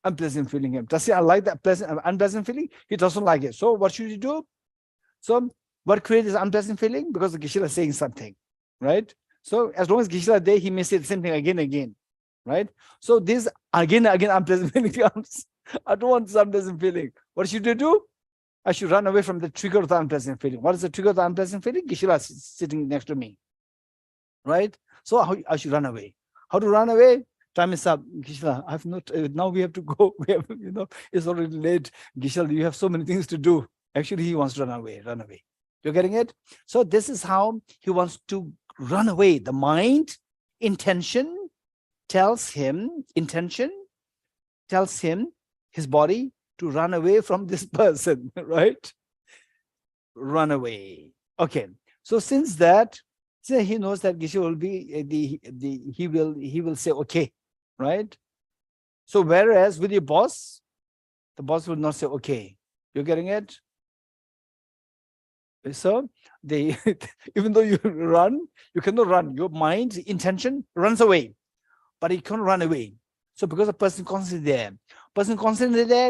Unpleasant feeling him. Does he like that unpleasant feeling? He doesn't like it. So what should he do? So what creates unpleasant feeling? Because the Geshe-la is saying something, right? So as long as Geshe-la is there, he may say the same thing again and again, right? So this again unpleasant feeling comes. I don't want this unpleasant feeling. What should I do? I should run away from the trigger of the unpleasant feeling. What is the trigger of the unpleasant feeling? Geshe-la is sitting next to me, right? So I should run away. How to run away? Time is up. Geshe-la, I have not. Now we have to go. We have, it's already late. Geshe-la, you have so many things to do. Actually, he wants to run away. Run away. You're getting it? So this is how he wants to run away. The mind, intention tells him, his body, to run away from this person, right? Run away. Okay. So since that, he knows that Geshe will be he will say okay, right? So whereas with your boss, the boss will not say okay. You're getting it? So even though you run, you cannot run. Your mind's intention runs away, but it can't run away. So because a person constantly there,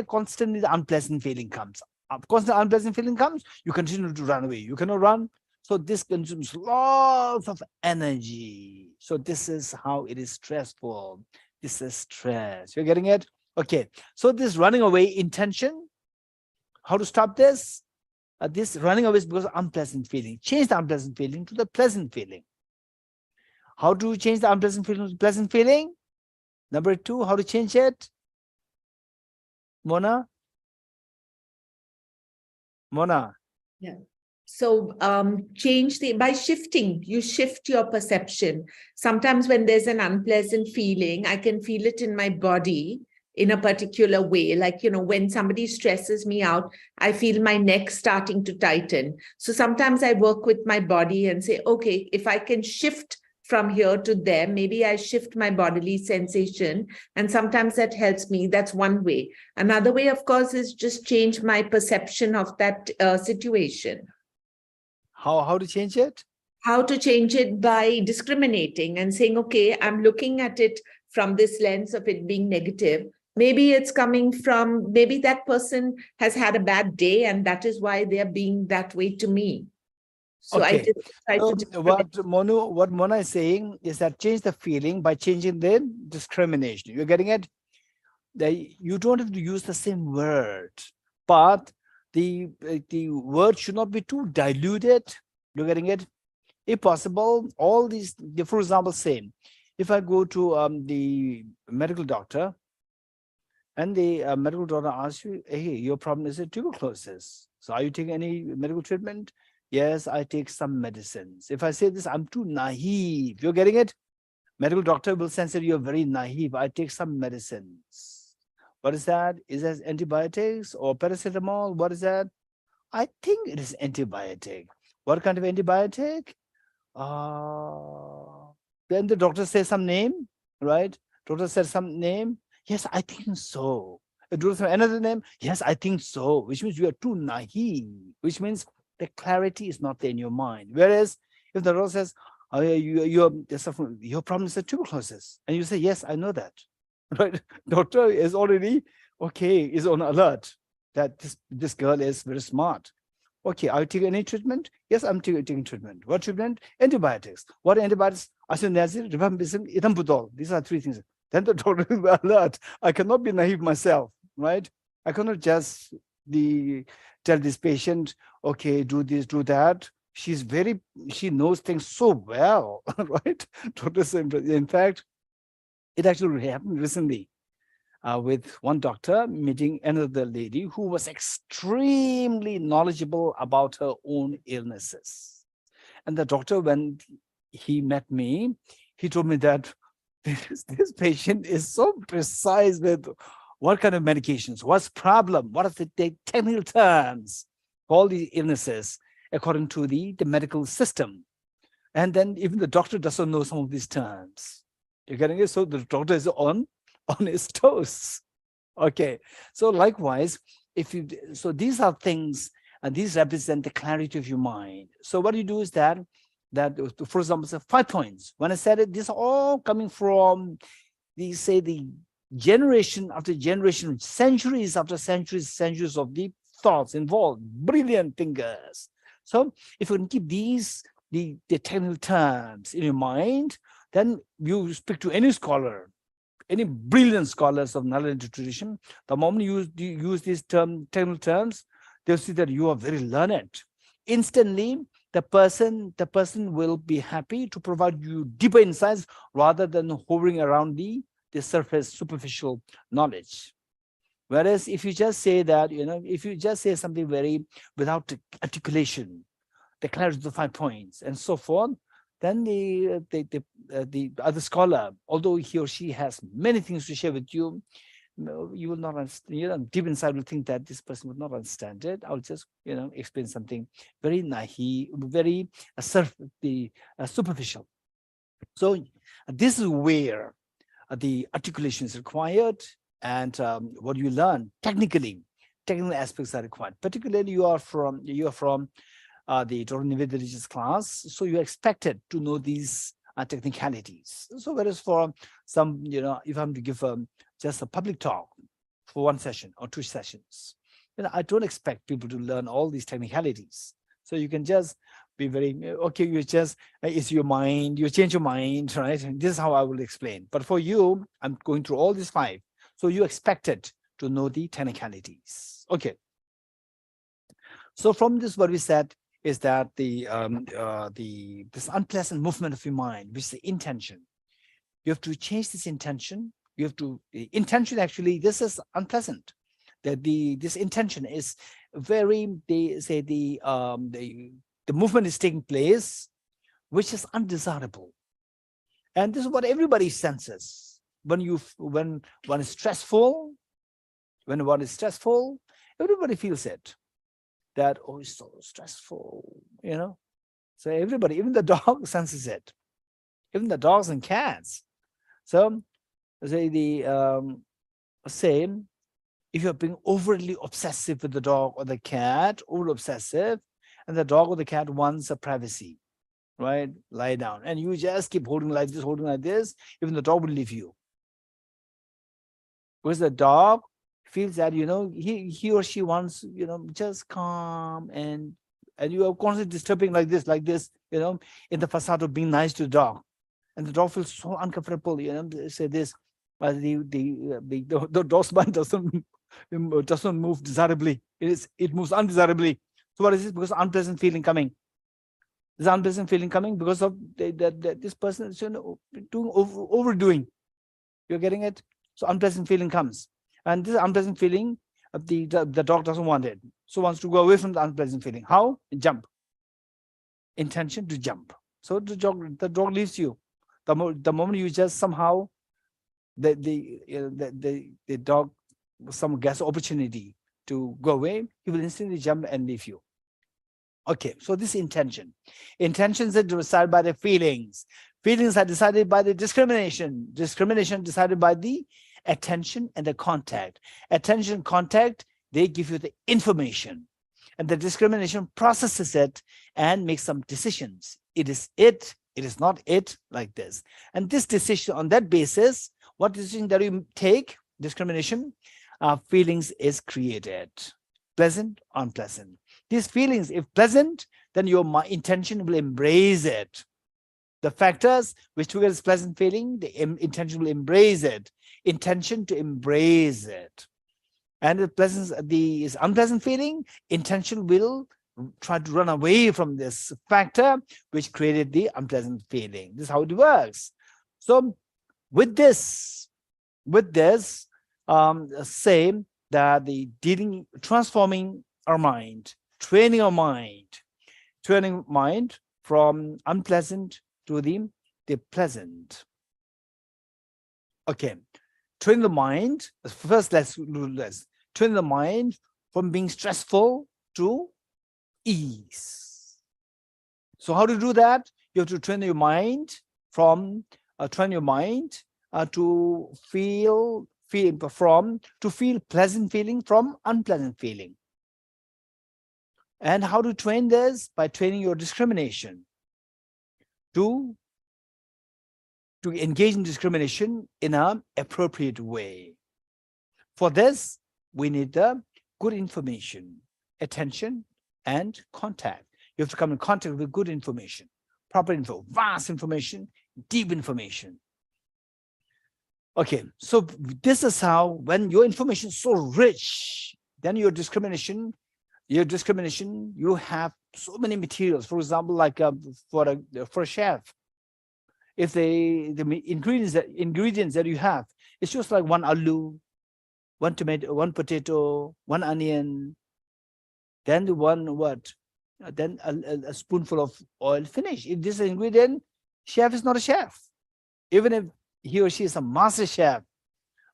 constantly the unpleasant feeling comes. Constant unpleasant feeling comes, you continue to run away. You cannot run. So this consumes lots of energy. So this is how it is stressful. This is stress. You're getting it? Okay. So this running away intention, how to stop this? This running away is because of unpleasant feeling. Change the unpleasant feeling to the pleasant feeling. How to change the unpleasant feeling to pleasant feeling? Number 2, how to change it? Mona? Yeah. So by shifting, you shift your perception. Sometimes when there's an unpleasant feeling, I can feel it in my body in a particular way. Like, when somebody stresses me out, I feel my neck starting to tighten. So sometimes I work with my body and say, okay, if I can shift from here to there, maybe I shift my bodily sensation. And sometimes that helps me. That's one way. Another way, of course, is just change my perception of that situation. How to change it? How to change it? By discriminating and saying, okay, I'm looking at it from this lens of it being negative. Maybe it's coming from, maybe that person has had a bad day and that is why they're being that way to me. So I just try to what Mona is saying is that change the feeling by changing the discrimination. You're getting it? You don't have to use the same word, but the word should not be too diluted. You're getting it? If possible, all these, for example, same. If I go to the medical doctor, and the medical doctor asks you, hey, your problem is a tuberculosis. So are you taking any medical treatment? Yes, I take some medicines. If I say this, I'm too naive. You're getting it? Medical doctor will sense that you're very naive. I take some medicines. What is that? Is that antibiotics or paracetamol? What is that? I think it is antibiotic. What kind of antibiotic? Then the doctor says some name, right? Doctor says some name. Yes, I think so. The doctor says another name. Yes, I think so. Which means you are too naive. Which means the clarity is not there in your mind. Whereas if the doctor says, oh, your problem is a tuberculosis, and you say, yes, I know that, right? Doctor is already is on alert that this girl is very smart. Okay, are you taking any treatment? Yes, I'm taking treatment. What treatment? Antibiotics. What antibiotics? Isoniazid, rifampicin, ethambutol. These are three things. Then the doctor is alert. I cannot be naive myself, right? I cannot just tell this patient, okay, do this, do that. She knows things so well, right? In fact, it actually happened recently with one doctor meeting another lady who was extremely knowledgeable about her own illnesses. And the doctor, when he met me, he told me that this patient is so precise with what kind of medications, what's problem, what are the technical terms, all these illnesses according to the medical system. And then even the doctor doesn't know some of these terms. You're getting it? So the doctor is on his toes. Okay. So likewise, so these are things, and these represent the clarity of your mind. So what you do is that for example, 5 points. When I said it, these are all coming from the generation after generation, centuries after centuries of deep thoughts involved, brilliant thinkers. So if you can keep the technical terms in your mind, then you speak to any scholar, any brilliant scholars of knowledge tradition. The moment you use these technical terms, they'll see that you are very learned. Instantly, the person will be happy to provide you deeper insights rather than hovering around the surface, superficial knowledge. Whereas if you just say that, if you just say something very without articulation, the clarity of the 5 points and so forth, then the other scholar, although he or she has many things to share with you, you will not understand. Deep inside will think that this person would not understand it. I'll just explain something very naive, very superficial. So this is where the articulation is required, and what you learn technical aspects are required. Particularly, you are from the Dr. Nivedita Dorji's class, so you're expected to know these technicalities. So whereas for some, if I'm to give just a public talk for 1 session or 2 sessions, I don't expect people to learn all these technicalities. So you can just be very, okay, it's your mind, you change your mind, right? And this is how I will explain. But for you, I'm going through all these 5. So you expected to know the technicalities. Okay. So from this, what we said is that this unpleasant movement of your mind, which is the intention, you have to change this intention. The intention actually, this is unpleasant. That this intention is they say the movement is taking place, which is undesirable. And this is what everybody senses. When one is stressful, everybody feels it. That, oh, it's so stressful, So everybody, even the dog senses it. Even the dogs and cats. So say if you're being overly obsessive with the dog or the cat, over obsessive, and the dog or the cat wants a privacy, right? Lie down. And you just keep holding like this, even the dog will leave you. Because the dog feels that, he or she wants, just calm, and you are constantly disturbing like this, in the facade of being nice to the dog. And the dog feels so uncomfortable, they say this, but the dog's mind doesn't move desirably. It moves undesirably. So what is this? Because unpleasant feeling coming. This unpleasant feeling coming because of this person is overdoing. You're getting it? So unpleasant feeling comes. And this unpleasant feeling, the dog doesn't want it. So wants to go away from the unpleasant feeling. How? Jump. Intention to jump. So the dog leaves you. The moment you just somehow, the dog gets opportunity to go away, he will instantly jump and leave you. Okay, so this intention. Intentions are decided by the feelings. Feelings are decided by the discrimination. Discrimination decided by the attention and the contact. Attention, contact, they give you the information. And the discrimination processes it and makes some decisions. It is not it, like this. And this decision, on that basis, what decision that you take, discrimination, feelings is created. Pleasant, unpleasant. These feelings, if pleasant, then your intention will embrace it. The factors which trigger this pleasant feeling, the intention will embrace it. Intention to embrace it. And the unpleasant feeling, intention will try to run away from this factor which created the unpleasant feeling. This is how it works. So with this, say that transforming our mind, training mind from unpleasant to the pleasant. Okay, train the mind. First, let's do this. Train the mind from being stressful to ease. So how to do that? You have to train your mind to feel pleasant feeling from unpleasant feeling. And how to train this? By training your discrimination to engage in discrimination in an appropriate way. For this, we need the good information, attention, and contact. You have to come in contact with good information, proper info, vast information, deep information. Okay, so this is how, when your information is so rich, then your discrimination, you have so many materials. For example, like for a chef, if the ingredients that you have, it's just like one aloo, one tomato, one potato, one onion, then then a spoonful of oil, finish. If this is an ingredient, chef is not a chef. Even if he or she is a master chef,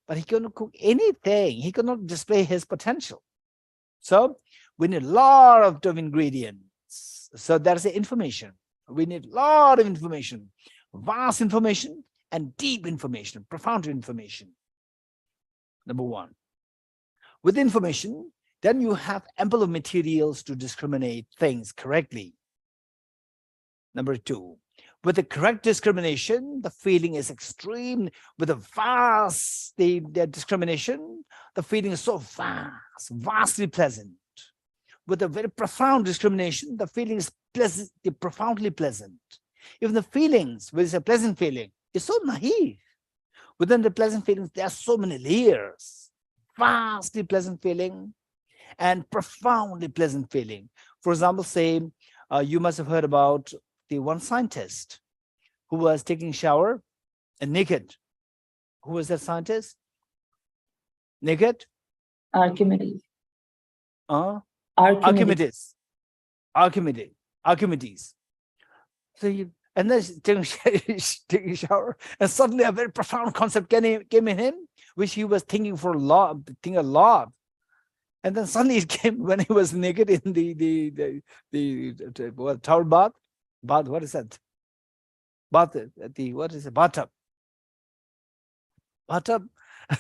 but he cannot cook anything. He cannot display his potential. So we need a lot of ingredients. So there's the information. We need a lot of information, vast information and deep information, profound information. Number one. With information, then you have ample of materials to discriminate things correctly. Number two, with the correct discrimination, the feeling is extreme. With the vast the discrimination, the feeling is so vast, vastly pleasant. With a very profound discrimination, the feeling is pleasant, profoundly pleasant. Even the feelings, when it's a pleasant feeling, is so naive. Within the pleasant feelings, there are so many layers. Vastly pleasant feeling and profoundly pleasant feeling. For example, say you must have heard about the one scientist who was taking a shower and naked. Who was that scientist? Naked? Archimedes. Archimedes. Archimedes. So and then taking a shower, and suddenly a very profound concept came in him, which he was thinking a lot. And then suddenly it came when he was naked in the towel bath. What is that? Bathtub.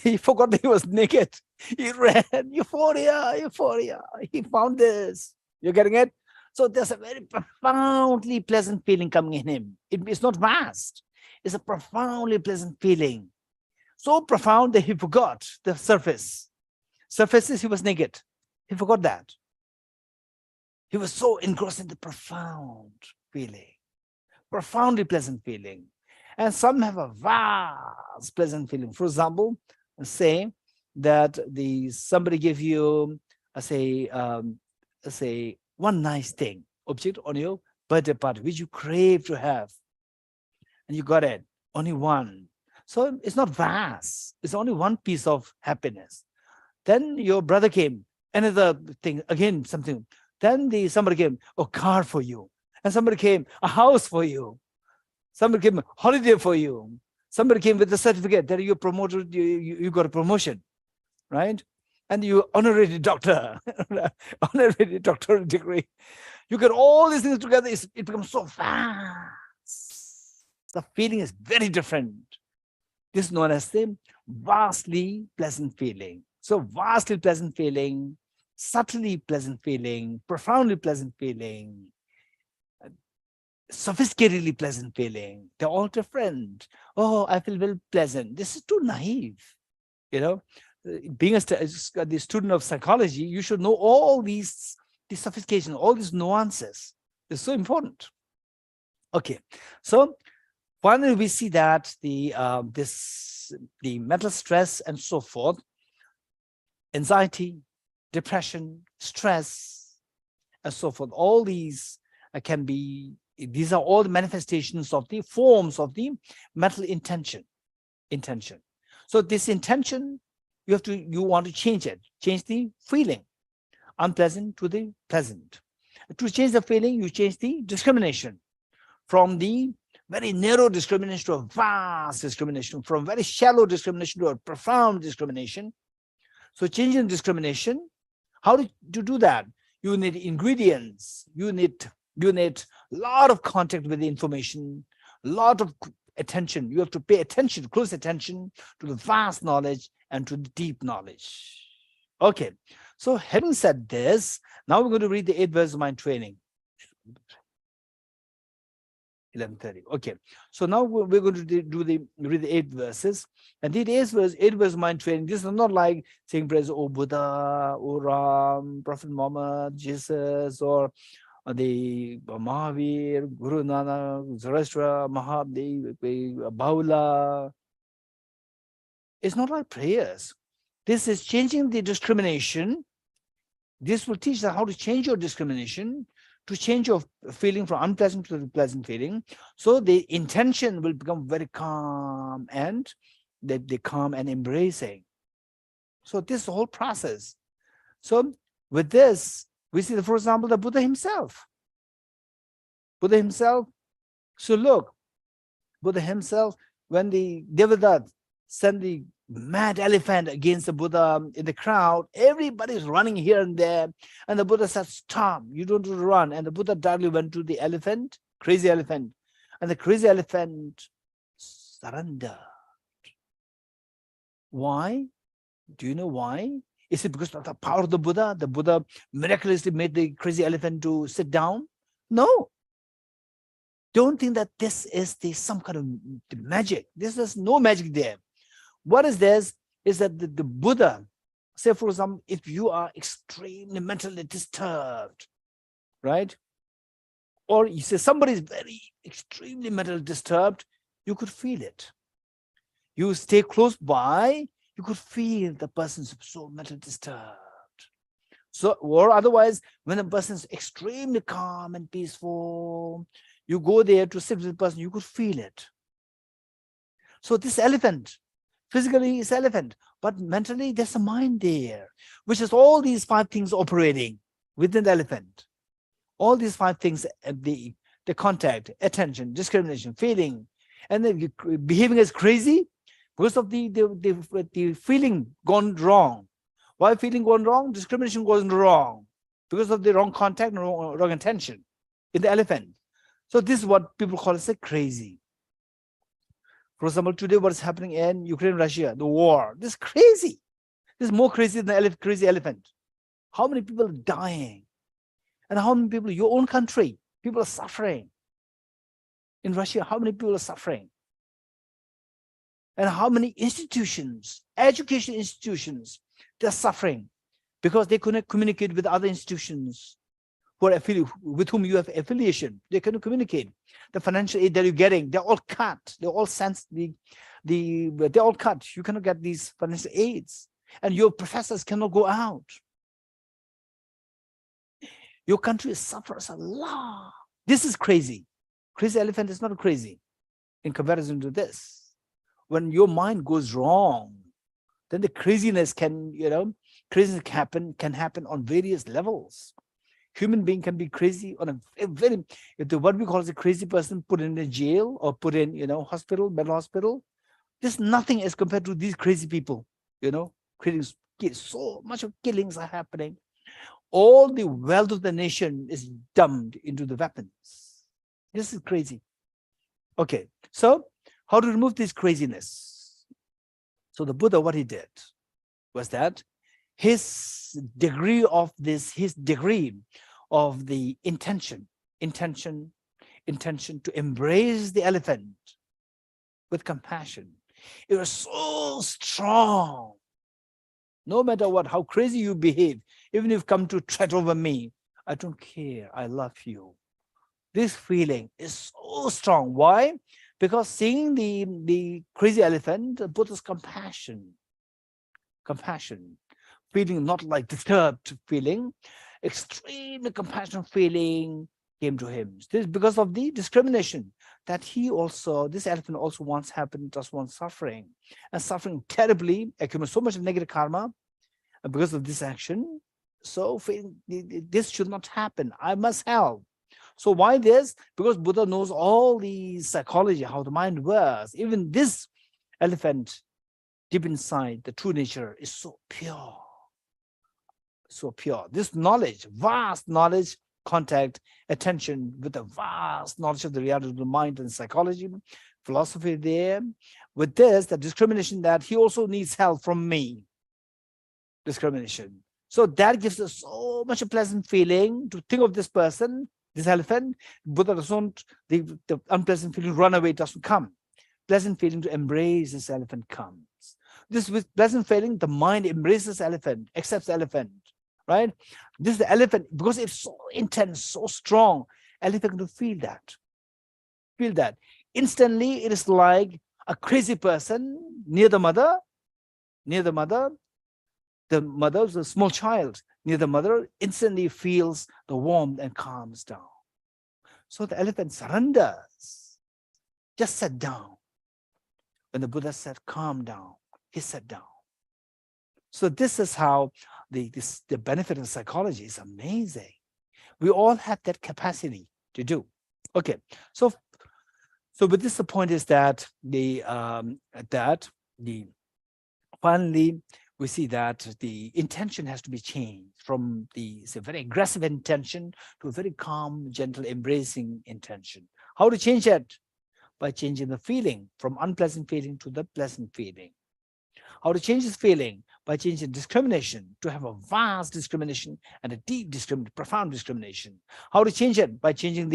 He forgot that he was naked. He ran, euphoria. He found this. You're getting it? So there's a very profoundly pleasant feeling coming in him. It's not vast. It's a profoundly pleasant feeling. So profound that he forgot the surface. Surfaces, he was naked. He forgot that. He was so engrossed in the profound feeling. Profoundly pleasant feeling. And some have a vast pleasant feeling. For example, say that somebody give you, say one nice thing, object on your birthday party, which you crave to have, and you got it, only one. So it's not vast. It's only one piece of happiness. Then your brother came, another thing, again something. Then somebody came, a car for you, and somebody came, a house for you. Somebody came, holiday for you. Somebody came with a certificate that you're promoted, you got a promotion, right? And you honorary doctor, honorary doctoral degree. You get all these things together, it becomes so vast. The feeling is very different. This is known as the vastly pleasant feeling. So vastly pleasant feeling, subtly pleasant feeling, profoundly pleasant feeling, sophisticatedly pleasant feeling. They're all different. Oh, I feel very pleasant. This is too naive. You know, being the student of psychology, you should know all these sophistication, all these nuances. It's so important. Okay, so finally we see that the mental stress and so forth, anxiety, depression, stress, and so forth, all these can be, these are all the manifestations of the forms of the mental intention. So this intention, you want to change it, change the feeling, unpleasant to the pleasant. To change the feeling, you change the discrimination from the very narrow discrimination to a vast discrimination, from very shallow discrimination to a profound discrimination. So changing discrimination, how to do that? You need ingredients, you need a lot of contact with the information, a lot of attention. You have to pay attention, close attention to the vast knowledge and to the deep knowledge. Okay, so having said this, now we're going to read the 8 verses of mind training. 11:30. Okay, so now we're going to read the 8 verses, and the 8 verses of mind training. This is not like saying praise, oh Buddha, oh Ram, Prophet Muhammad, Jesus, or the Mahavir, Guru Nanak, Zoroaster, Mahadev, Baula. It's not like prayers. This is changing the discrimination. This will teach us how to change your discrimination, to change your feeling from unpleasant to pleasant feeling. So the intention will become very calm, and they calm and embracing. So this is the whole process. So with this, we see, for example, the Buddha himself. So look, Buddha himself, when the Devadatta sent the mad elephant against the Buddha in the crowd, everybody's running here and there, and the Buddha said, stop, you don't have to run. And the Buddha directly went to the elephant, crazy elephant, and the crazy elephant surrendered. Why? Do you know why? Is it because of the power of the Buddha? The Buddha miraculously made the crazy elephant to sit down? No. Don't think that this is some kind of magic. There's no magic there. What is this? Is that the Buddha, say for example, if you are extremely mentally disturbed, right? Or you say somebody is very extremely mentally disturbed, you could feel it. You stay close by, you could feel the person's so mentally disturbed. So, or otherwise, when a person is extremely calm and peaceful, you go there to sit with the person, you could feel it. So this elephant, physically is elephant, but mentally there's a mind there, which is all these 5 things operating. within the elephant. All these 5 things, the contact, attention, discrimination, feeling, and then behaving as crazy because of the feeling gone wrong. Why feeling gone wrong? Discrimination goes wrong because of the wrong contact and wrong intention in the elephant. So this is what people call as a crazy. For example, today what is happening in Ukraine, Russia, the war. This is crazy. This is more crazy than the crazy elephant. How many people are dying? And how many people, your own country, people are suffering. In Russia, how many people are suffering? And how many institutions, education institutions, they're suffering because they couldn't communicate with other institutions who are with whom you have affiliation. They couldn't communicate. The financial aid that you're getting, they're all cut. They're all they're all cut. You cannot get these financial aids. And your professors cannot go out. Your country suffers a lot. This is crazy. Crazy elephant is not crazy in comparison to this. When your mind goes wrong, then the craziness can, craziness can happen on various levels. Human being can be crazy on a very, what we call as a crazy person put in a jail or put in, hospital, mental hospital. There's nothing as compared to these crazy people, creating so much of killings are happening. All the wealth of the nation is dumped into the weapons. This is crazy. Okay, so how to remove this craziness? So the Buddha, what he did was that his degree of the intention to embrace the elephant with compassion. It was so strong. No matter what, how crazy you behave, even if you come to tread over me, I don't care, I love you. This feeling is so strong. Why? Because seeing the crazy elephant, Buddha's compassion, feeling not like disturbed feeling, extremely compassionate feeling came to him. This is because of the discrimination that this elephant also once happened, just once suffering, and suffering terribly, accumulating so much of negative karma because of this action. So this should not happen. I must help. So why this? Because Buddha knows all the psychology, how the mind works. Even this elephant, deep inside, the true nature is so pure. So pure. This knowledge, vast knowledge, contact, attention with the vast knowledge of the reality of the mind and psychology, philosophy there. With this, the discrimination that he also needs help from me. Discrimination. So that gives us so much a pleasant feeling to think of this person, this elephant. Buddha doesn't, the unpleasant feeling run away, doesn't come. Pleasant feeling to embrace this elephant comes. This with pleasant feeling, the mind embraces elephant, accepts elephant, right? This is the elephant, because it's so intense, so strong, elephant can feel that. Feel that. Instantly, it is like a crazy person near the mother, the mother's a small child near the mother, instantly feels the warmth and calms down. So the elephant surrenders, just sat down. When the Buddha said, calm down, he sat down. So this is how the benefit of psychology is amazing. We all have that capacity to do. Okay, so with this, the point is that finally we see that the intention has to be changed from the very aggressive intention to a very calm, gentle, embracing intention. How to change it? By changing the feeling from unpleasant feeling to the pleasant feeling. How to change this feeling? By changing discrimination to have a vast discrimination and a deep discrimination, profound discrimination. How to change it? By getting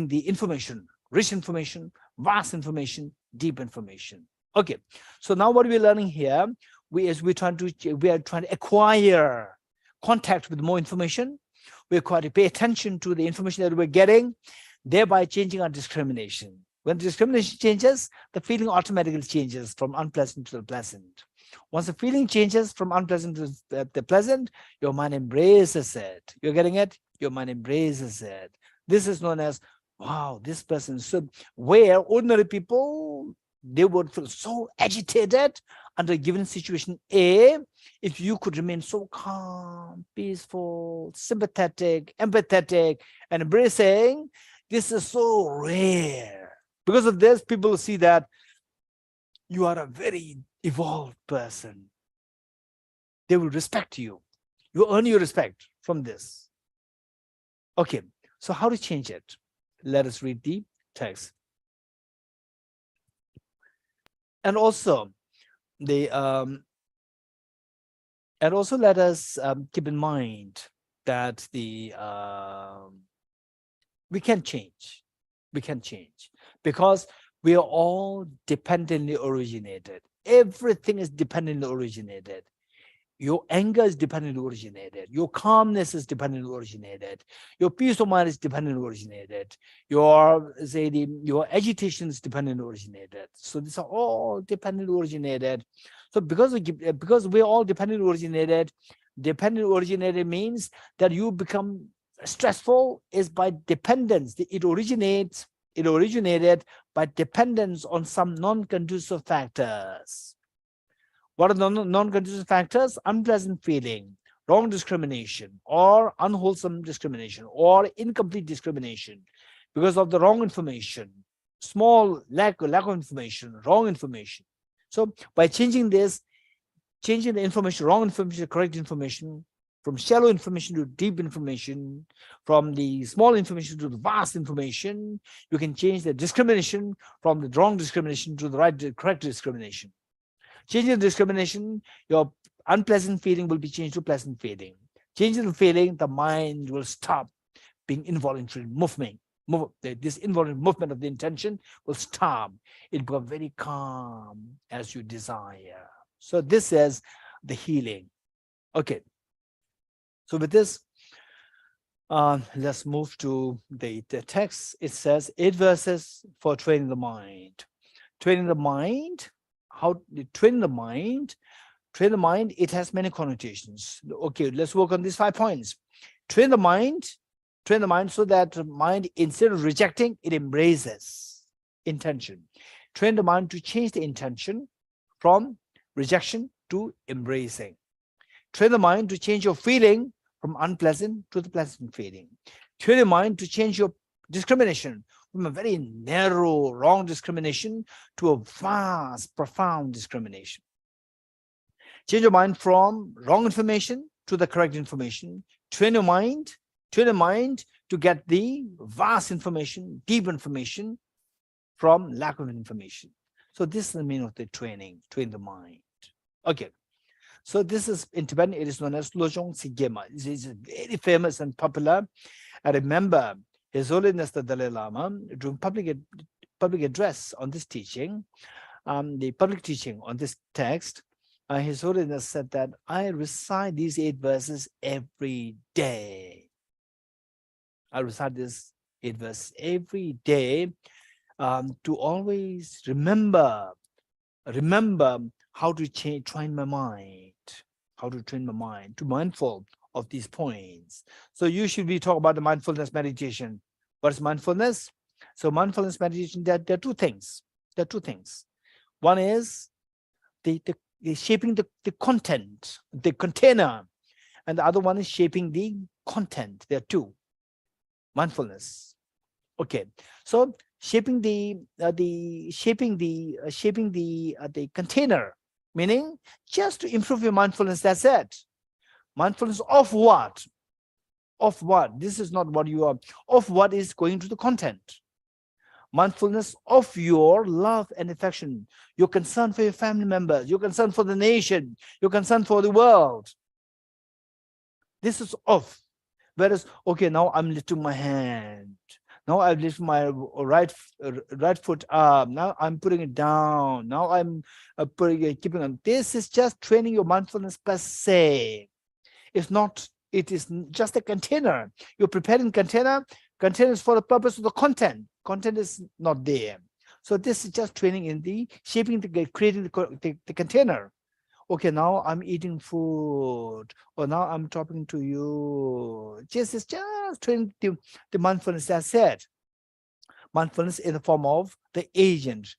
the information, rich information, vast information, deep information. Okay, so now what we're learning here, we are trying to acquire contact with more information. We're trying to pay attention to the information that we're getting, thereby changing our discrimination. When discrimination changes, the feeling automatically changes from unpleasant to the pleasant. Once the feeling changes from unpleasant to the pleasant, your mind embraces it. You're getting it? Your mind embraces it. This is known as, wow, this person. So where ordinary people, they would feel so agitated under a given situation A. If you could remain so calm, peaceful, sympathetic, empathetic, and embracing, this is so rare. Because of this, people see that you are a very evolved person. They will respect you. You earn your respect from this. Okay, so how to change it? Let us read the text. And also, let us keep in mind that we can change. We can change because we are all dependently originated. Everything is dependently originated. Your anger is dependently originated. Your calmness is dependently originated. Your peace of mind is dependently originated. Your agitation is dependently originated. So these are all dependently originated. So because we're all dependently originated means that you become stressful is by dependence. It originated by dependence on some non-conducive factors. What are the non-conducive factors? Unpleasant feeling, wrong discrimination, or unwholesome discrimination, or incomplete discrimination because of the wrong information, small lack of information, wrong information. So by changing this, changing the information, wrong information to correct information, from shallow information to deep information, from the small information to the vast information, you can change the discrimination from the wrong discrimination to the correct discrimination. Changing the discrimination, your unpleasant feeling will be changed to pleasant feeling. Changing the feeling, the mind will stop being involuntary movement. This involuntary movement of the intention will stop. It will become very calm as you desire. So this is the healing. Okay. So with this, let's move to the text. It says 8 verses for training the mind. Training the mind. How to train the mind? Train the mind, it has many connotations. Okay, let's work on these 5 points. Train the mind so that the mind, instead of rejecting, it embraces intention. Train the mind to change the intention from rejection to embracing. Train the mind to change your feeling from unpleasant to the pleasant feeling. Train the mind to change your discrimination from a very narrow, wrong discrimination to a vast, profound discrimination. Change your mind from wrong information to the correct information. Train your mind to get the vast information, deep information from lack of information. So this is the meaning of the training, train the mind. Okay. So this is, in Tibetan, it is known as Lojong Sigema. This is very famous and popular. I remember His Holiness the Dalai Lama doing public address on this teaching, the public teaching on this text. His Holiness said that I recite these 8 verses every day. I recite this 8 verses every day to always remember how to train my mind, to mindful of these points. So usually we talk about the mindfulness meditation. What is mindfulness? So mindfulness meditation, there are 2 things. There are 2 things. One is the shaping the content, the container, and the other one is shaping the content. There are 2. Mindfulness. Okay. So shaping the container, meaning just to improve your mindfulness. That's it. Mindfulness of what? Of what? This is not what you are. Of what is going to the content. Mindfulness of your love and affection, your concern for your family members, your concern for the nation, your concern for the world. This is of. Whereas, okay, now I'm lifting my hand. Now I've lifted my right foot up. Now I'm putting it down. Now I'm keeping on. This is just training your mindfulness per se. It's not. It is just a container. You're preparing container. Container is for the purpose of the content. Content is not there. So this is just training in the shaping, creating the container. Okay, now I'm eating food, or now I'm talking to you. Just training the mindfulness. That's it. Mindfulness in the form of the agent,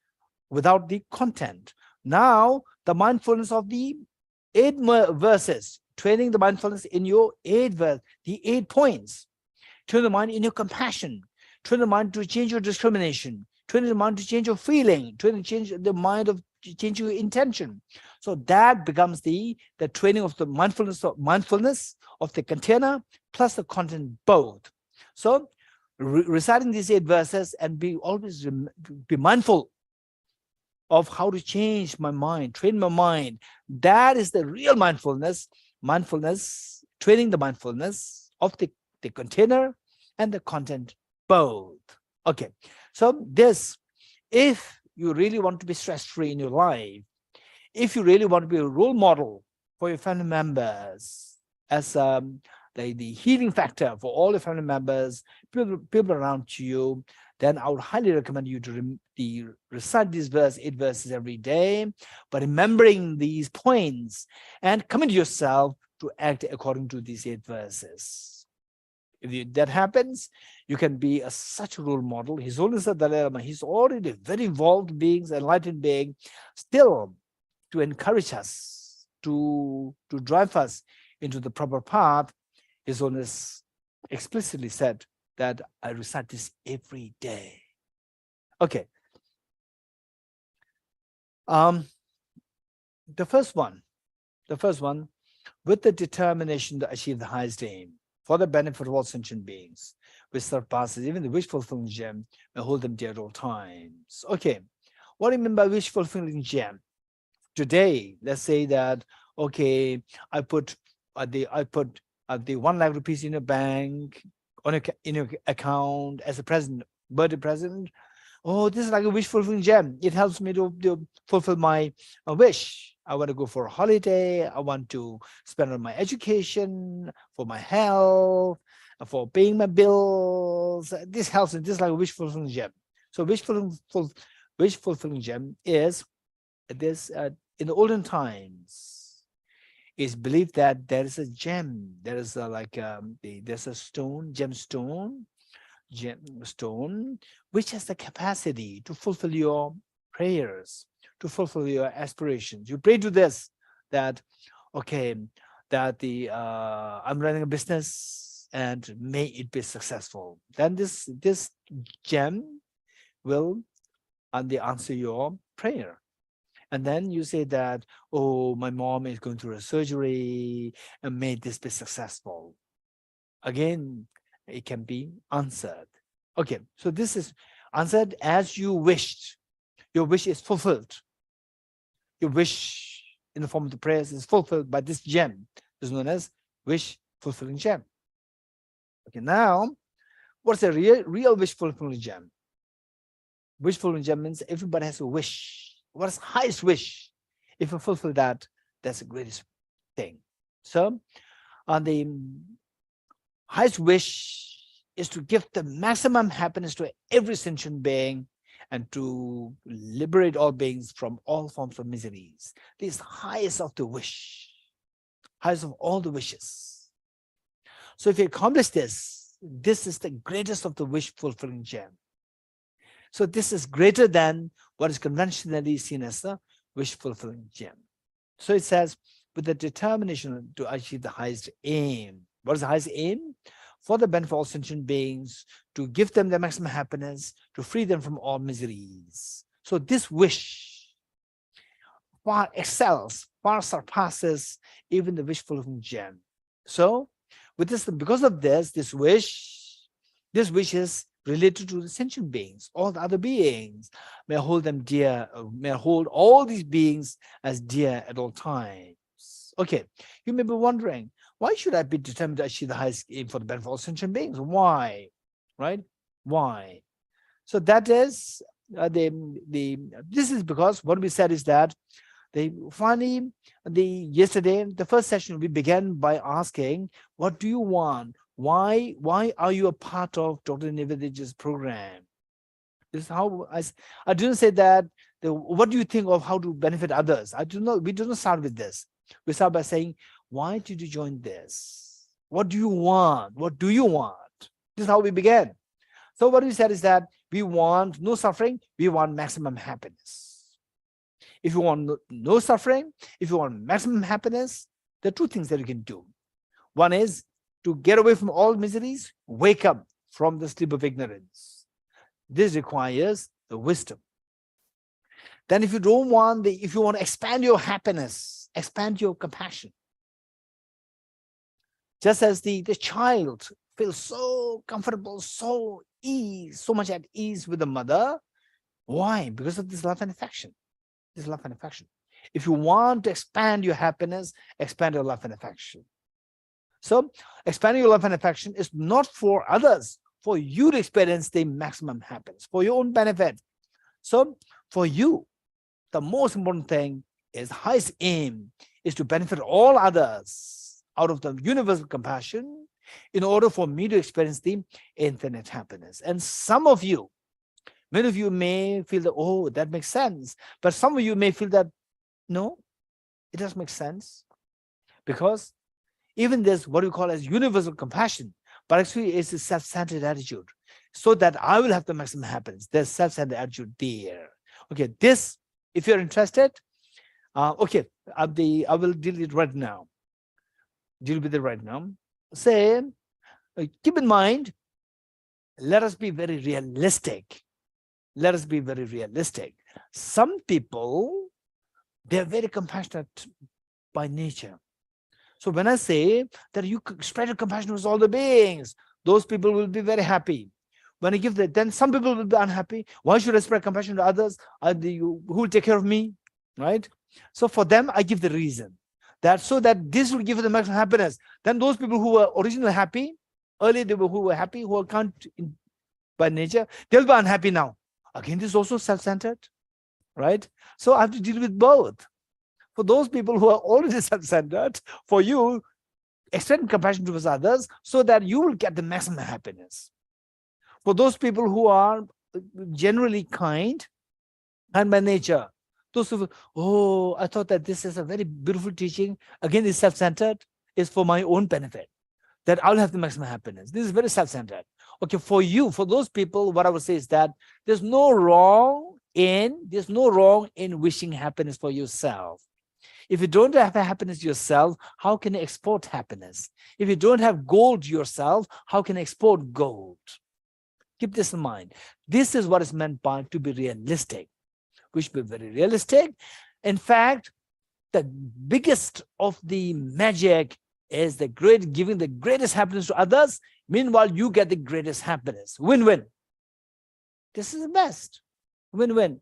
without the content. Now, the mindfulness of the 8 verses, training the mindfulness in your 8 points. Train the mind in your compassion. Train the mind to change your discrimination. Train the mind to change your feeling. Train to change the mind of change your intention. So that becomes the training of the mindfulness of the container plus the content both. So reciting these 8 verses and always be mindful of how to change my mind, train my mind. That is the real mindfulness. Training the mindfulness of the container and the content both. Okay, so this, if you really want to be stress-free in your life, if you really want to be a role model for your family members, as the healing factor for all your family members, people around you, then I would highly recommend you to recite these 8 verses every day, but remembering these points and commit yourself to act according to these 8 verses. If that happens, you can be such a role model. His Holiness the Dalai Lama, he's already a very involved being, enlightened being, still to encourage us, to drive us into the proper path. His Holiness explicitly said that I recite this every day. Okay. The first one, with the determination to achieve the highest aim for the benefit of all sentient beings, which surpasses even the wish-fulfilling gem, may hold them dear at all times. Okay, what do you mean by wish-fulfilling gem? Today, let's say that, okay, I put the 1 lakh rupees in a bank, in your account as a present, birthday present. Oh, this is like a wish-fulfilling gem. It helps me to fulfill my wish. I want to go for a holiday. I want to spend on my education, for my health, for paying my bills. This helps me. This is like a wish-fulfilling gem. So wish-fulfilling gem is this. In the olden times, it's believed that there is a gem. There is there's a gemstone, which has the capacity to fulfill your prayers, to fulfill your aspirations. You pray to this, that, okay, that I'm running a business and may it be successful. Then this gem will answer your prayer. And then you say that, oh, my mom is going through a surgery and may this be successful. Again, it can be answered. Okay, so this is answered as you wished. Your wish is fulfilled. Your wish in the form of the prayers is fulfilled by this gem. This is known as wish-fulfilling gem. Okay, now, what's a real wish-fulfilling gem? Wish-fulfilling gem means everybody has a wish. What's the highest wish? If you fulfill that, that's the greatest thing. So, the highest wish is to give the maximum happiness to every sentient being and to liberate all beings from all forms of miseries. This is the highest of the wish, highest of all the wishes. So if you accomplish this, this is the greatest of the wish-fulfilling gem. So this is greater than what is conventionally seen as the wish-fulfilling gem. So it says, with the determination to achieve the highest aim. What is the highest aim? For the benefit of all sentient beings, to give them the maximum happiness, to free them from all miseries. So this wish far excels, far surpasses even the wish-fulfilling gem. So with this, because of this wish is related to the sentient beings, all the other beings. May I hold them dear, may I hold all these beings as dear at all times. Okay, you may be wondering, why should I be determined to achieve the highest aim for the benefit of all sentient beings? Why? Right? Why? So that is this is because what we said is that yesterday, the first session, we began by asking, what do you want? Why are you a part of Dr. Nivedita's program? This is how I didn't say that. What do you think of how to benefit others? We do not start with this. We start by saying, why did you join this? What do you want? What do you want? This is how we began. So what we said is that we want no suffering. We want maximum happiness. If you want no suffering, if you want maximum happiness, there are two things that you can do. One is to get away from all miseries, wake up from the sleep of ignorance. This requires the wisdom. Then if you want to expand your happiness, expand your compassion. Just as the child feels so comfortable, so much at ease with the mother. Why? Because of this love and affection. This love and affection. If you want to expand your happiness, expand your love and affection. So expanding your love and affection is not for others, for you to experience the maximum happiness, for your own benefit. So for you, the most important thing is, the highest aim is to benefit all others out of the universal compassion in order for me to experience the infinite happiness. And some of you, many of you may feel that, oh, that makes sense. But some of you may feel that, no, it doesn't make sense. Because even this, what we call as universal compassion, but actually it's a self-centered attitude. So that I will have the maximum happiness. There's self-centered attitude there. Okay, this, if you're interested, okay, I will deal with it right now. Deal with it right now. Say, keep in mind, let us be very realistic. Let us be very realistic. Some people, they're very compassionate by nature. So when I say that you spread your compassion towards all the beings, those people will be very happy. When I give that, then some people will be unhappy. Why should I spread compassion to others? Who will take care of me? Right? So for them, I give the reason. That so that this will give them maximum happiness. Then those people who were originally happy, earlier who were happy, who are can't by nature, they'll be unhappy now. Again, this is also self-centered, right? So I have to deal with both. For those people who are already self-centered, for you, extend compassion towards others so that you will get the maximum happiness. For those people who are generally kind and by nature, those who, oh, I thought that this is a very beautiful teaching. Again, it's self-centered, it's for my own benefit, that I'll have the maximum happiness. This is very self-centered. Okay, for you, for those people, what I would say is that there's no wrong in wishing happiness for yourself. If you don't have happiness yourself, how can you export happiness? If you don't have gold yourself, how can you export gold? Keep this in mind. This is what is meant by to be realistic. We should be very realistic. In fact, the biggest of the magic is giving the greatest happiness to others. Meanwhile, you get the greatest happiness. Win-win. This is the best. Win-win.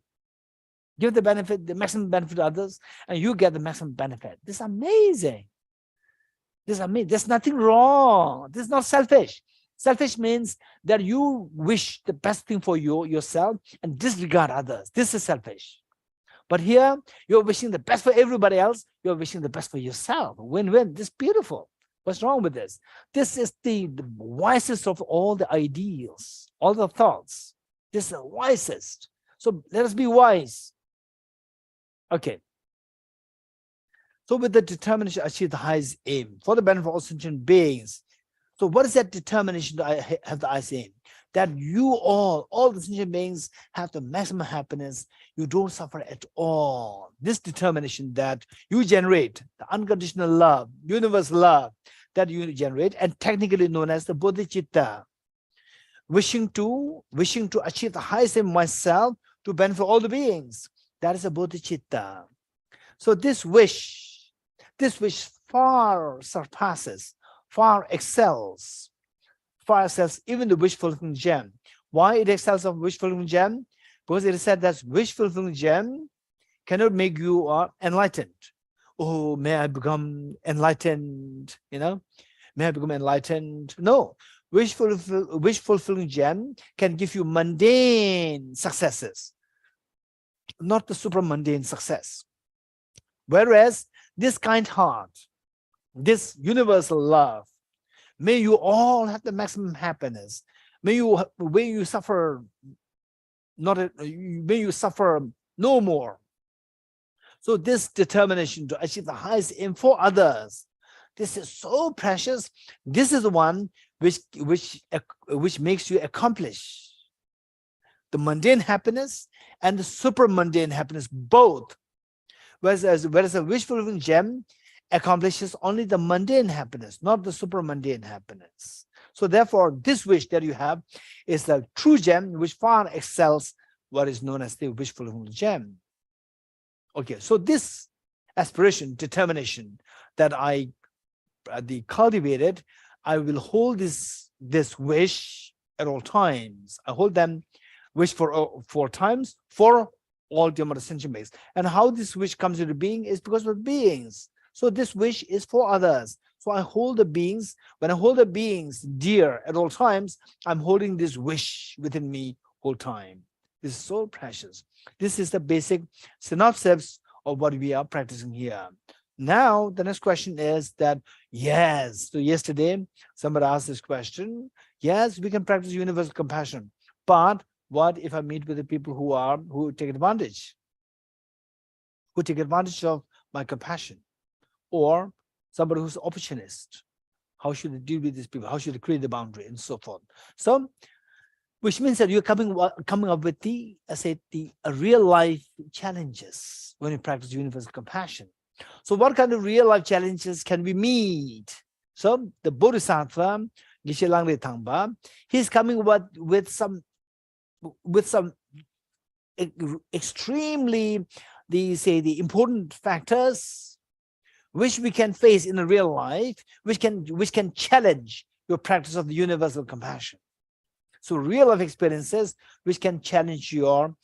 Give the maximum benefit to others, and you get the maximum benefit. This is amazing. This is amazing. There's nothing wrong. This is not selfish. Selfish means that you wish the best thing for yourself and disregard others. This is selfish. But here, you're wishing the best for everybody else. You're wishing the best for yourself. Win-win. This is beautiful. What's wrong with this? This is the wisest of all the ideals, all the thoughts. This is the wisest. So let us be wise. Okay. So with the determination to achieve the highest aim for the benefit of all sentient beings. So what is that determination to have the highest aim? That you all the sentient beings have the maximum happiness. You don't suffer at all. This determination that you generate, the unconditional love, universal love that you generate, and technically known as the Bodhicitta. Wishing to achieve the highest aim myself to benefit all the beings. That is a Bodhicitta. So this wish far surpasses, far excels even the wish fulfilling gem. Why it excels of wish fulfilling gem? Because it is said that wish fulfilling gem cannot make you enlightened. Oh, may I become enlightened? May I become enlightened? No. Wish fulfilling gem can give you mundane successes, not the super mundane success. Whereas this kind heart, this universal love, may you all have the maximum happiness. May you suffer no more. So this determination to achieve the highest aim for others, this is so precious. This is the one which makes you accomplish the mundane happiness and the super mundane happiness both Whereas a wish fulfilling gem accomplishes only the mundane happiness, not the super mundane happiness. So therefore, this wish that you have is the true gem, which far excels what is known as the wish fulfilling gem. Okay, so this aspiration, determination that I cultivated, I will hold this wish at all times. I hold them wish for times for all the sentient beings. And how this wish comes into being is because of beings. So this wish is for others. So I hold the beings. When I hold the beings dear at all times, I'm holding this wish within me whole time. This is so precious. This is the basic synopsis of what we are practicing here. Now, the next question is that, yes, so yesterday, somebody asked this question. Yes, we can practice universal compassion, but what if I meet with the people who take advantage of my compassion, or somebody who's opportunist? How should I deal with these people? How should I create the boundary and so forth? So, which means that you're coming up with the real life challenges when you practice universal compassion. So what kind of real life challenges can we meet? So the Bodhisattva, Geshe Langre Thangpa, he's coming with some extremely the important factors which we can face in a real life, which can challenge your practice of the universal compassion. So real life experiences which can challenge your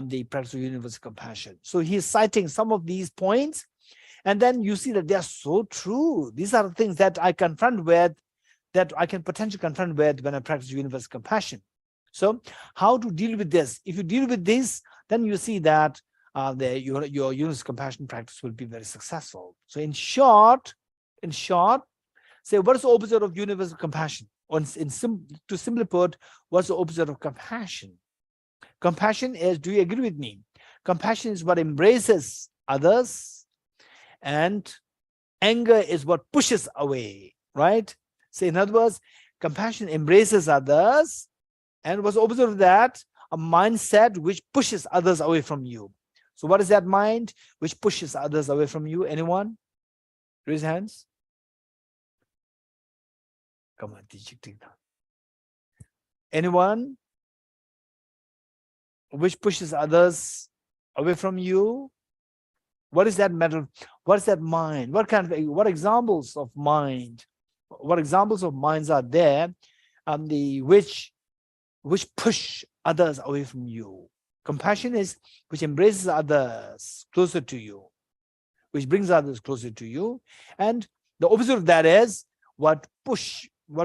the practice of universal compassion. So he's citing some of these points, and then you see that they are so true. These are the things that I confront with, that I can potentially confront with when I practice universal compassion. So how to deal with this? If you deal with this, then you see that your universal compassion practice will be very successful. So in short, say, what is the opposite of universal compassion? Or to simply put, what's the opposite of compassion? Compassion is, do you agree with me? Compassion is what embraces others, and anger is what pushes away, right? So in other words, compassion embraces others, and what's the opposite of that? A mindset which pushes others away from you. So what is that mind which pushes others away from you? Anyone? Raise hands. Come on, anyone which pushes others away from you? What is that matter? What is that mind? What examples of mind? What examples of minds are there? Which push others away from you. Compassion is which embraces others closer to you, which brings others closer to you, and the opposite of that is what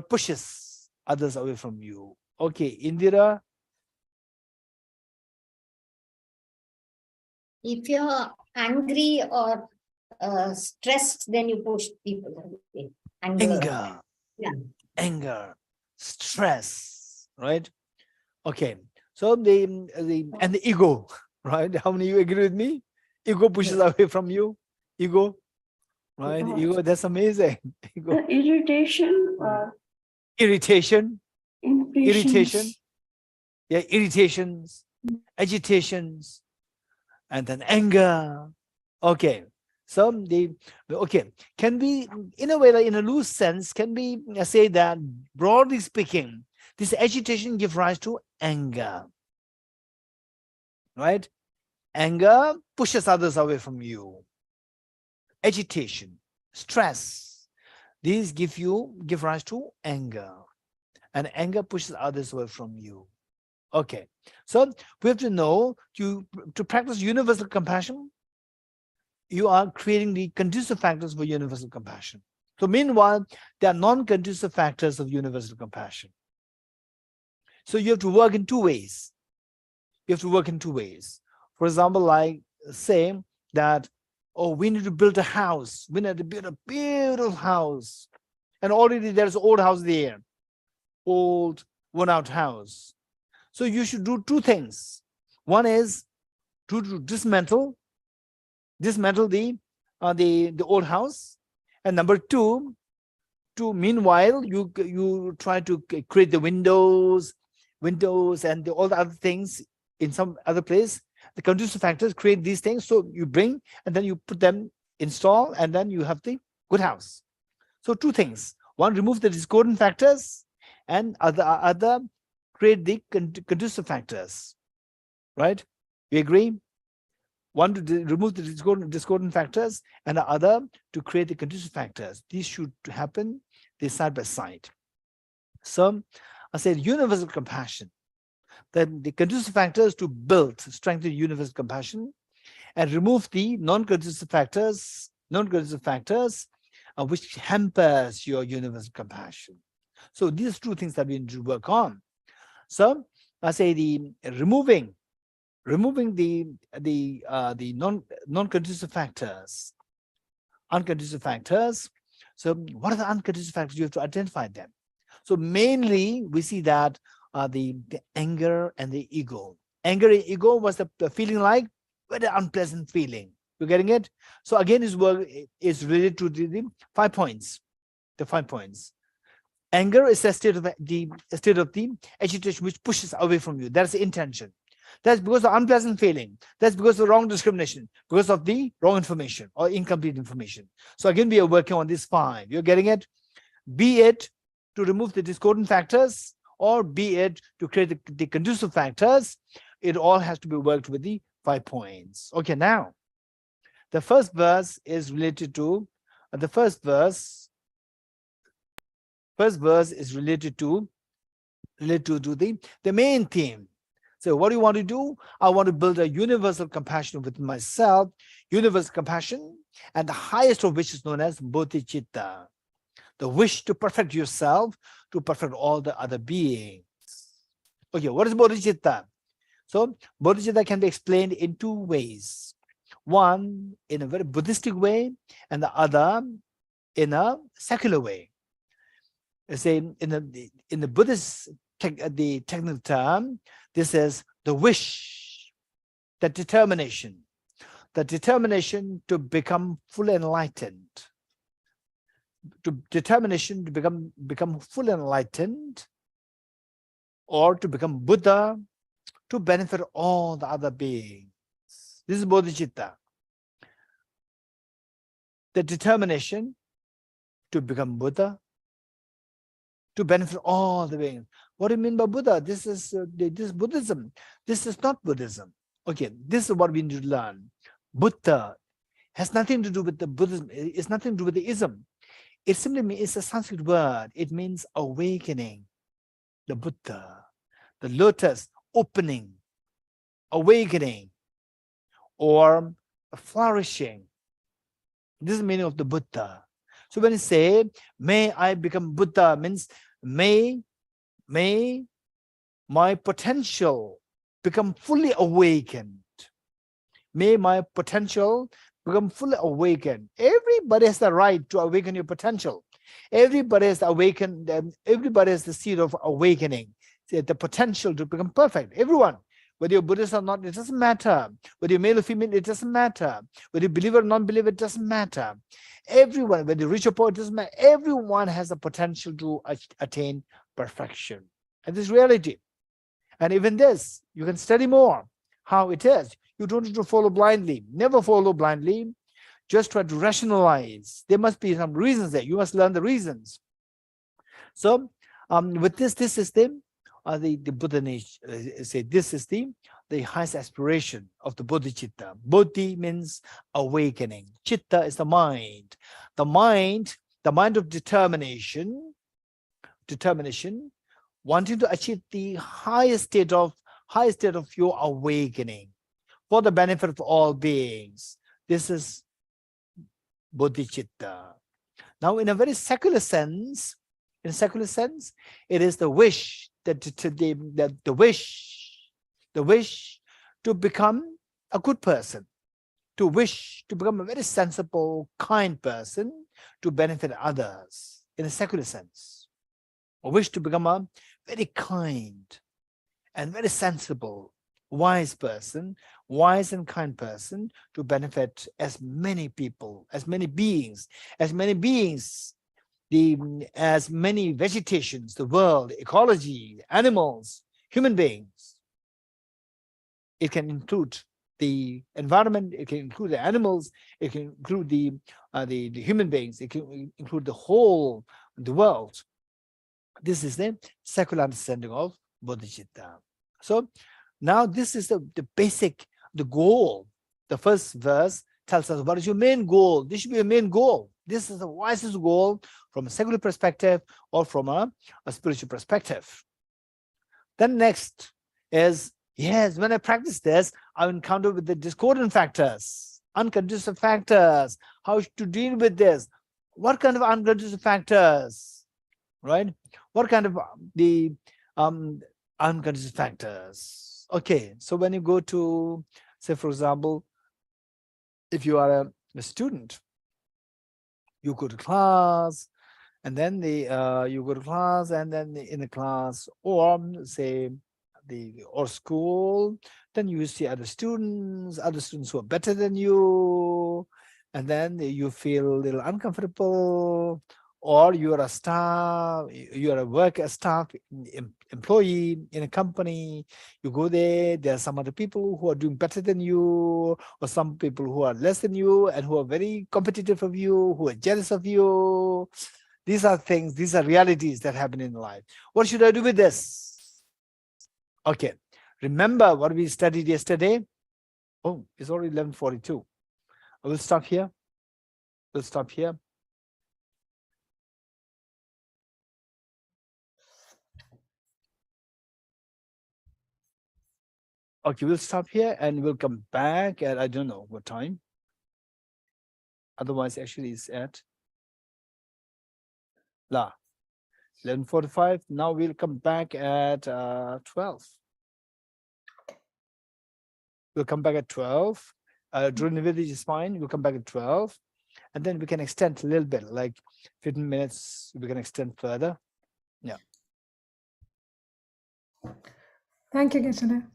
pushes others away from you. Okay, Indira. If you're angry or stressed, then you push people away. Anger. Yeah. Anger, stress, right? Okay, so the ego, right? How many of you agree with me? Ego pushes away from you. Ego, right? Ego, that's amazing. Ego. Irritation. Irritation. Impatience. Yeah, irritations, agitations, and then anger. Okay, so can we, in a way, like in a loose sense, can we say that broadly speaking, this agitation gives rise to anger, right? Anger pushes others away from you. Agitation, stress, these give rise to anger, and anger pushes others away from you. Okay, so we have to know to practice universal compassion, you are creating the conducive factors for universal compassion. So meanwhile, there are non-conducive factors of universal compassion. So you have to work in two ways. You have to work in two ways. For example, like say that, oh, we need to build a house. We need to build a beautiful house. And already there's an old house there. Old, worn-out house. So you should do two things. One is to dismantle the old house, and number two, meanwhile you try to create the windows and all the other things in some other place, the conducive factors create these things. So you bring and then you put them, install, and then you have the good house. So two things. One, remove the discordant factors, and other create the conducive factors. Right? We agree? One to remove the discordant factors, and the other to create the conducive factors. These should happen side by side. So I said universal compassion. Then the conducive factors to build, strengthen universal compassion, and remove the non-conducive factors, which hampers your universal compassion. So these two things that we need to work on. So I say the removing the non-conducive factors, unconducive factors. So what are the unconducive factors? You have to identify them. So mainly we see that the anger and the ego. Anger and ego was the feeling like very unpleasant feeling. You're getting it? So again, his work is related to the 5 points. The 5 points. Anger is a state of the agitation which pushes away from you. That's the intention. That's because of unpleasant feeling. That's because of wrong discrimination, because of the wrong information or incomplete information. So again, we are working on these 5. You're getting it? Be it to remove the discordant factors, or be it to create the conducive factors. It all has to be worked with the 5 points. Okay, now the first verse is related to the main theme. So what do you want to do? I want to build a universal compassion within myself, universal compassion, and the highest of which is known as Bodhicitta, the wish to perfect yourself, to perfect all the other beings. Okay, what is Bodhicitta? So Bodhicitta can be explained in 2 ways. One in a very Buddhistic way, and the other in a secular way. Say in the Buddhist the technical term, this is the wish, the determination to become fully enlightened, determination to become fully enlightened, or to become Buddha, to benefit all the other beings. This is Bodhicitta. The determination to become Buddha, to benefit all the beings. What do you mean by Buddha? This is Buddhism. This is not Buddhism. Okay, this is what we need to learn. Buddha has nothing to do with the Buddhism. It's nothing to do with the ism. It simply means, it's a Sanskrit word. It means awakening. The Buddha, the lotus, opening, awakening, or flourishing. This is the meaning of the Buddha. So when you say, may I become Buddha, means may my potential become fully awakened. May my potential become fully awakened. Everybody has the right to awaken your potential. Everybody has awakened, everybody has the seed of awakening, the potential to become perfect. Everyone. Whether you're Buddhist or not, it doesn't matter. Whether you're male or female, it doesn't matter. Whether you believe or non-believer, it doesn't matter. Everyone, whether you're rich or poor, it doesn't matter. Everyone has the potential to attain perfection. And this is reality. And even this, you can study more how it is. You don't need to follow blindly. Never follow blindly. Just try to rationalize. There must be some reasons there. You must learn the reasons. So with this is the Buddha say this is the highest aspiration of the Bodhicitta. Bodhi means awakening. Chitta is the mind. The mind of determination, wanting to achieve the highest state of your awakening for the benefit of all beings. This is Bodhicitta. Now, in a very secular sense, it is the wish the wish to become a good person, to wish to become a very sensible, kind person, to benefit others in a secular sense. A wish to become a very kind and very sensible, wise person, wise and kind person, to benefit as many people, as many beings, as many vegetations, the world, ecology, animals, human beings. It can include the environment, it can include the animals, it can include the human beings, it can include the world. This is the secular understanding of bodhicitta. So now this is the basic, the goal. The first verse tells us what is your main goal. This should be a main goal. This is the wisest goal from a secular perspective or from a spiritual perspective. Then next is, yes, when I practice this, I encounter with the discordant factors, unconducive factors, how to deal with this. What kind of unconducive factors, right? What kind of the unconducive factors? Okay, so when you go to, say, for example, if you are a student, you go to class, and then you go to class, and then in the class, or say or school, then you see other students who are better than you, and then you feel a little uncomfortable. Or you're a staff, you're a staff employee in a company, you go there are some other people who are doing better than you, or some people who are less than you and who are very competitive of you, who are jealous of you. These are things, these are realities that happen in life. What should I do with this? Okay, remember what we studied yesterday? Oh, it's already 11:42. I will stop here. We'll stop here. Okay, we'll stop here and we'll come back at, I don't know what time. Otherwise, actually, it's at 11:45. Now we'll come back at 12. We'll come back at 12. During the village is fine. We'll come back at 12. And then we can extend a little bit, like 15 minutes, we can extend further. Yeah. Thank you, Geshe.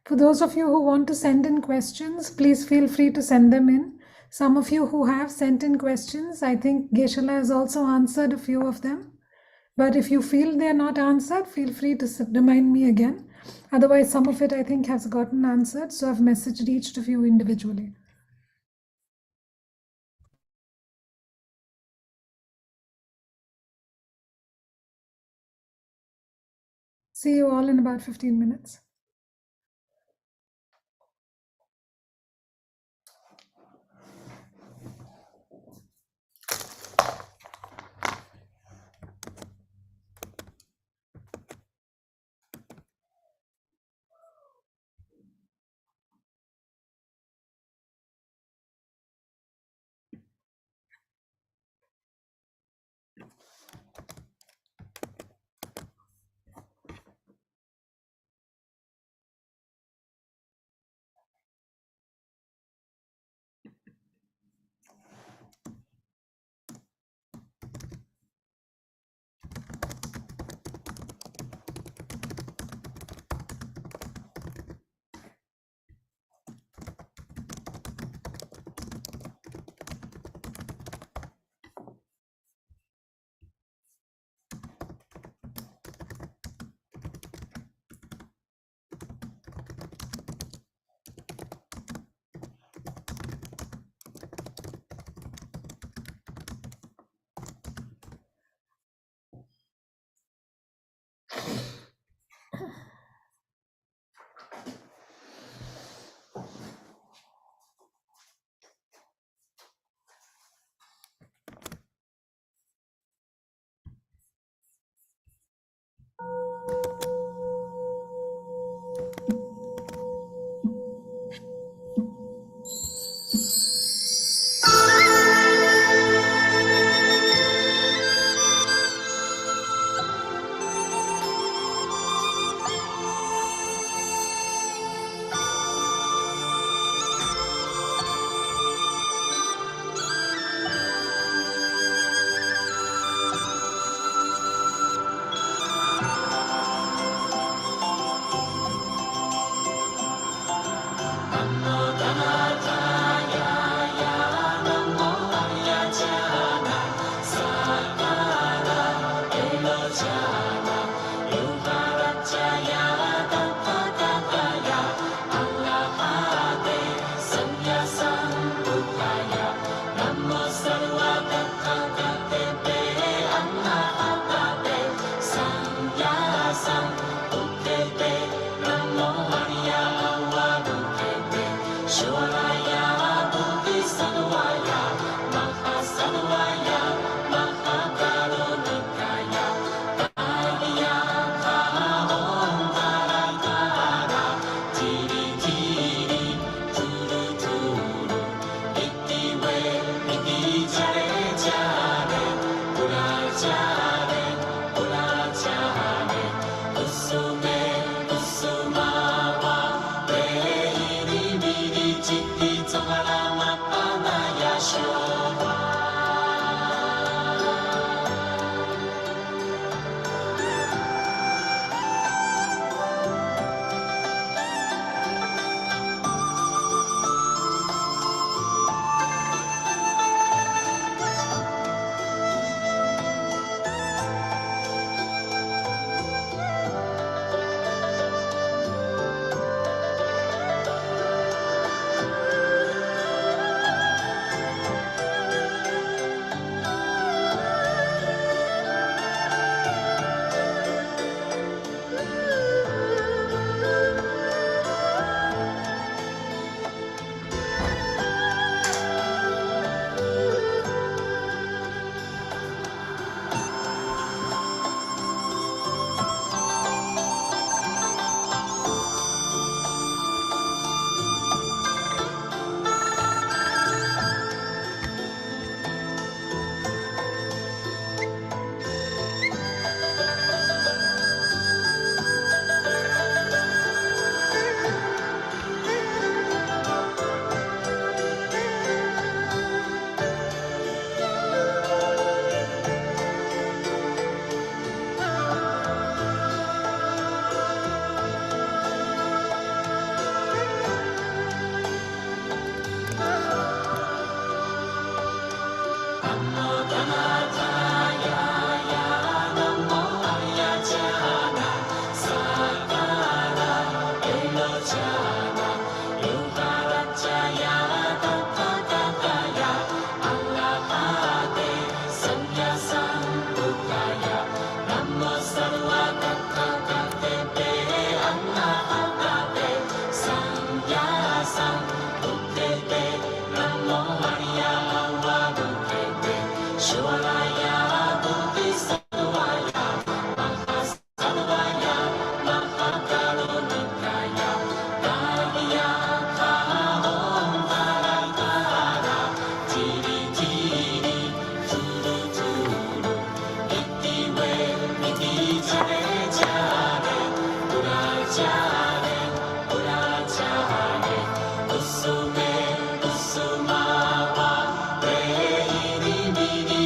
For those of you who want to send in questions, please feel free to send them in. Some of you who have sent in questions, I think Geshe has also answered a few of them. But if you feel they're not answered, feel free to remind me again. Otherwise, some of it I think has gotten answered, so I've messaged each of you individually. See you all in about 15 minutes. Kusume kusuma wa re iri miri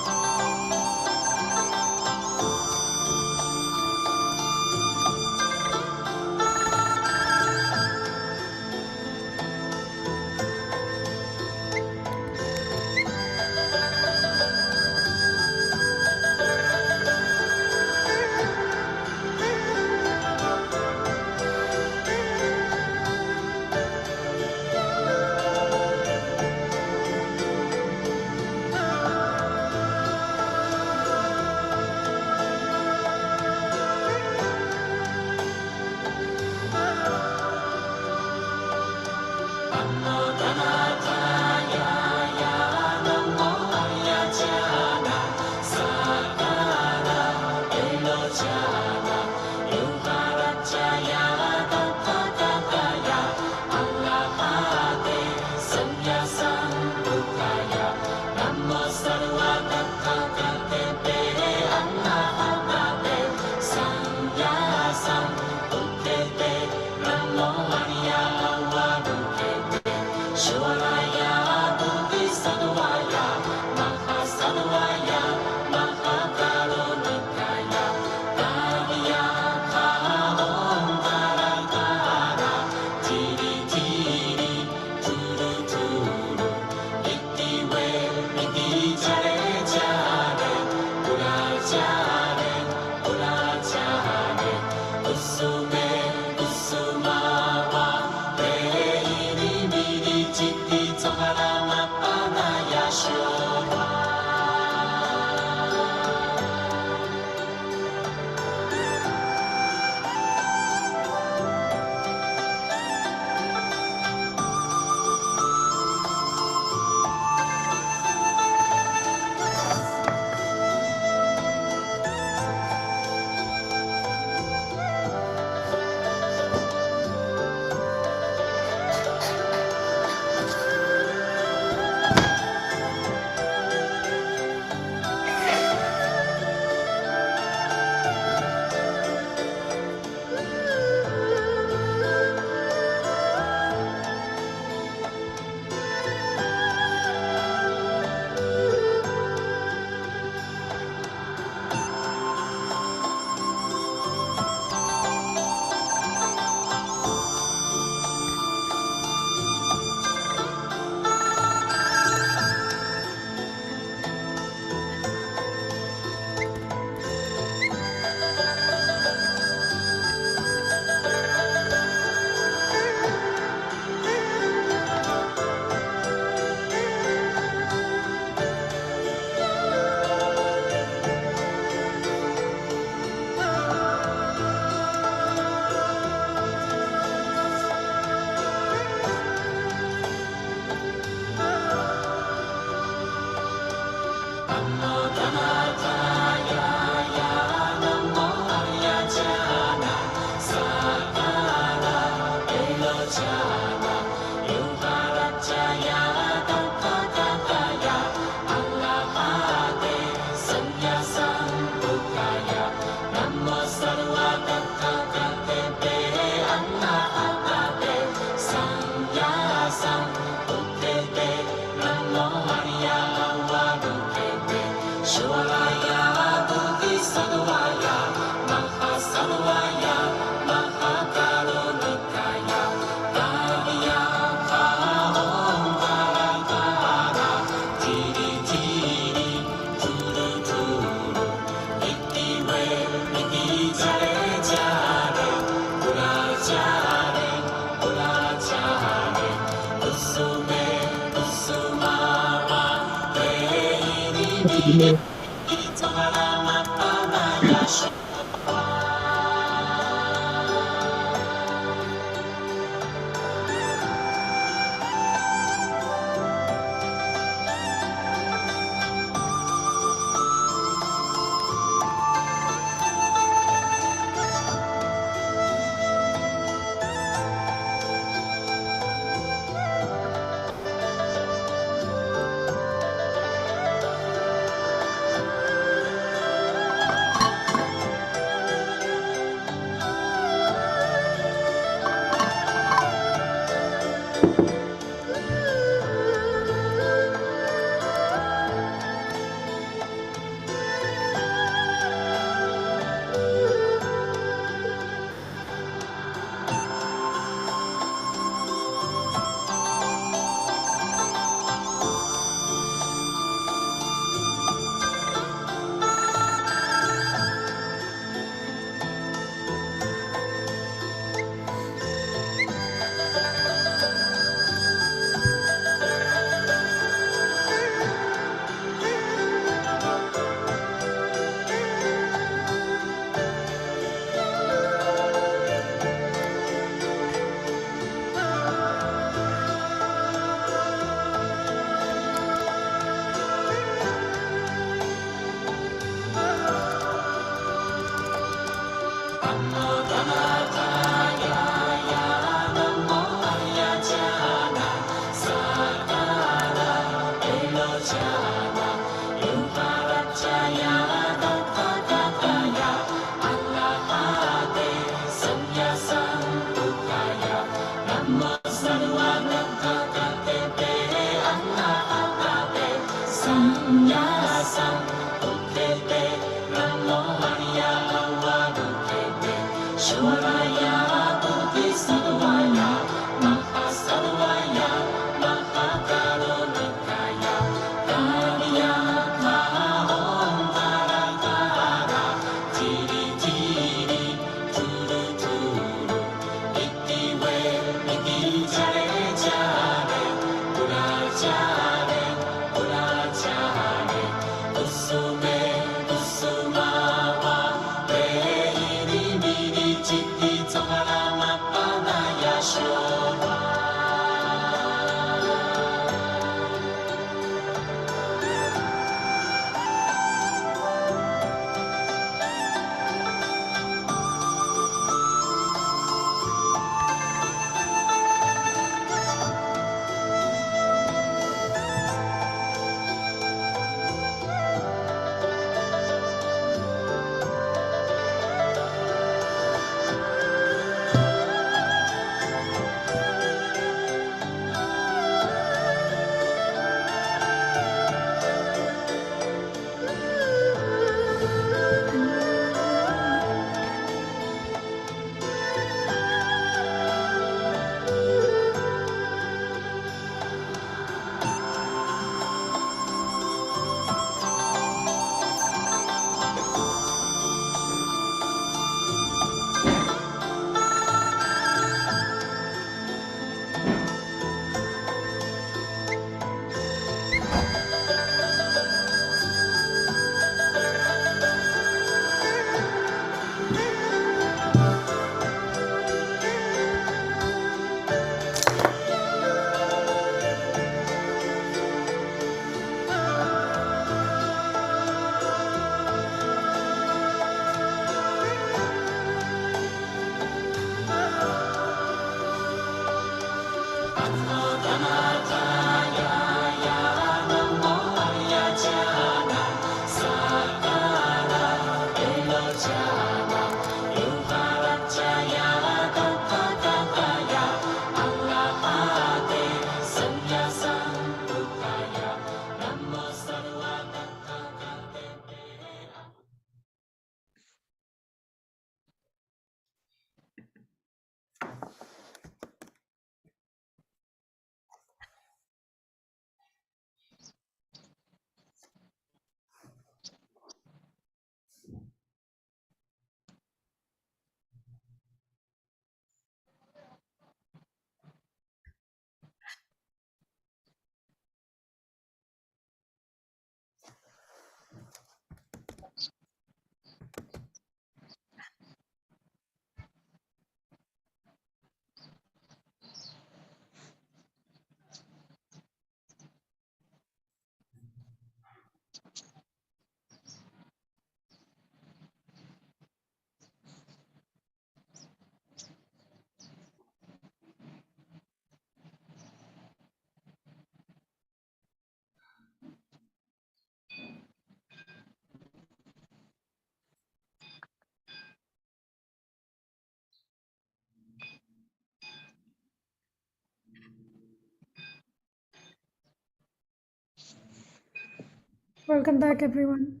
Welcome back, everyone.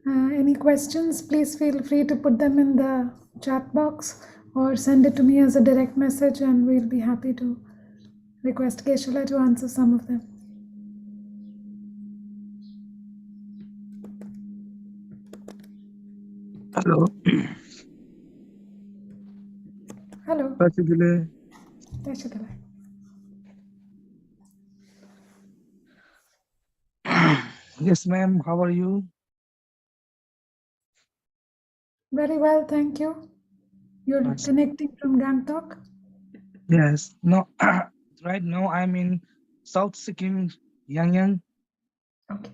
Any questions, please feel free to put them in the chat box or send it to me as a direct message, and we'll be happy to request Geshe to answer some of them. Hello. Hello. Particularly, Geshe. yes, ma'am. How are you? Very well, thank you. You're Yes. connecting from Gangtok? Yes. No. Right now, I'm in South Sikkim, Yangon. Okay.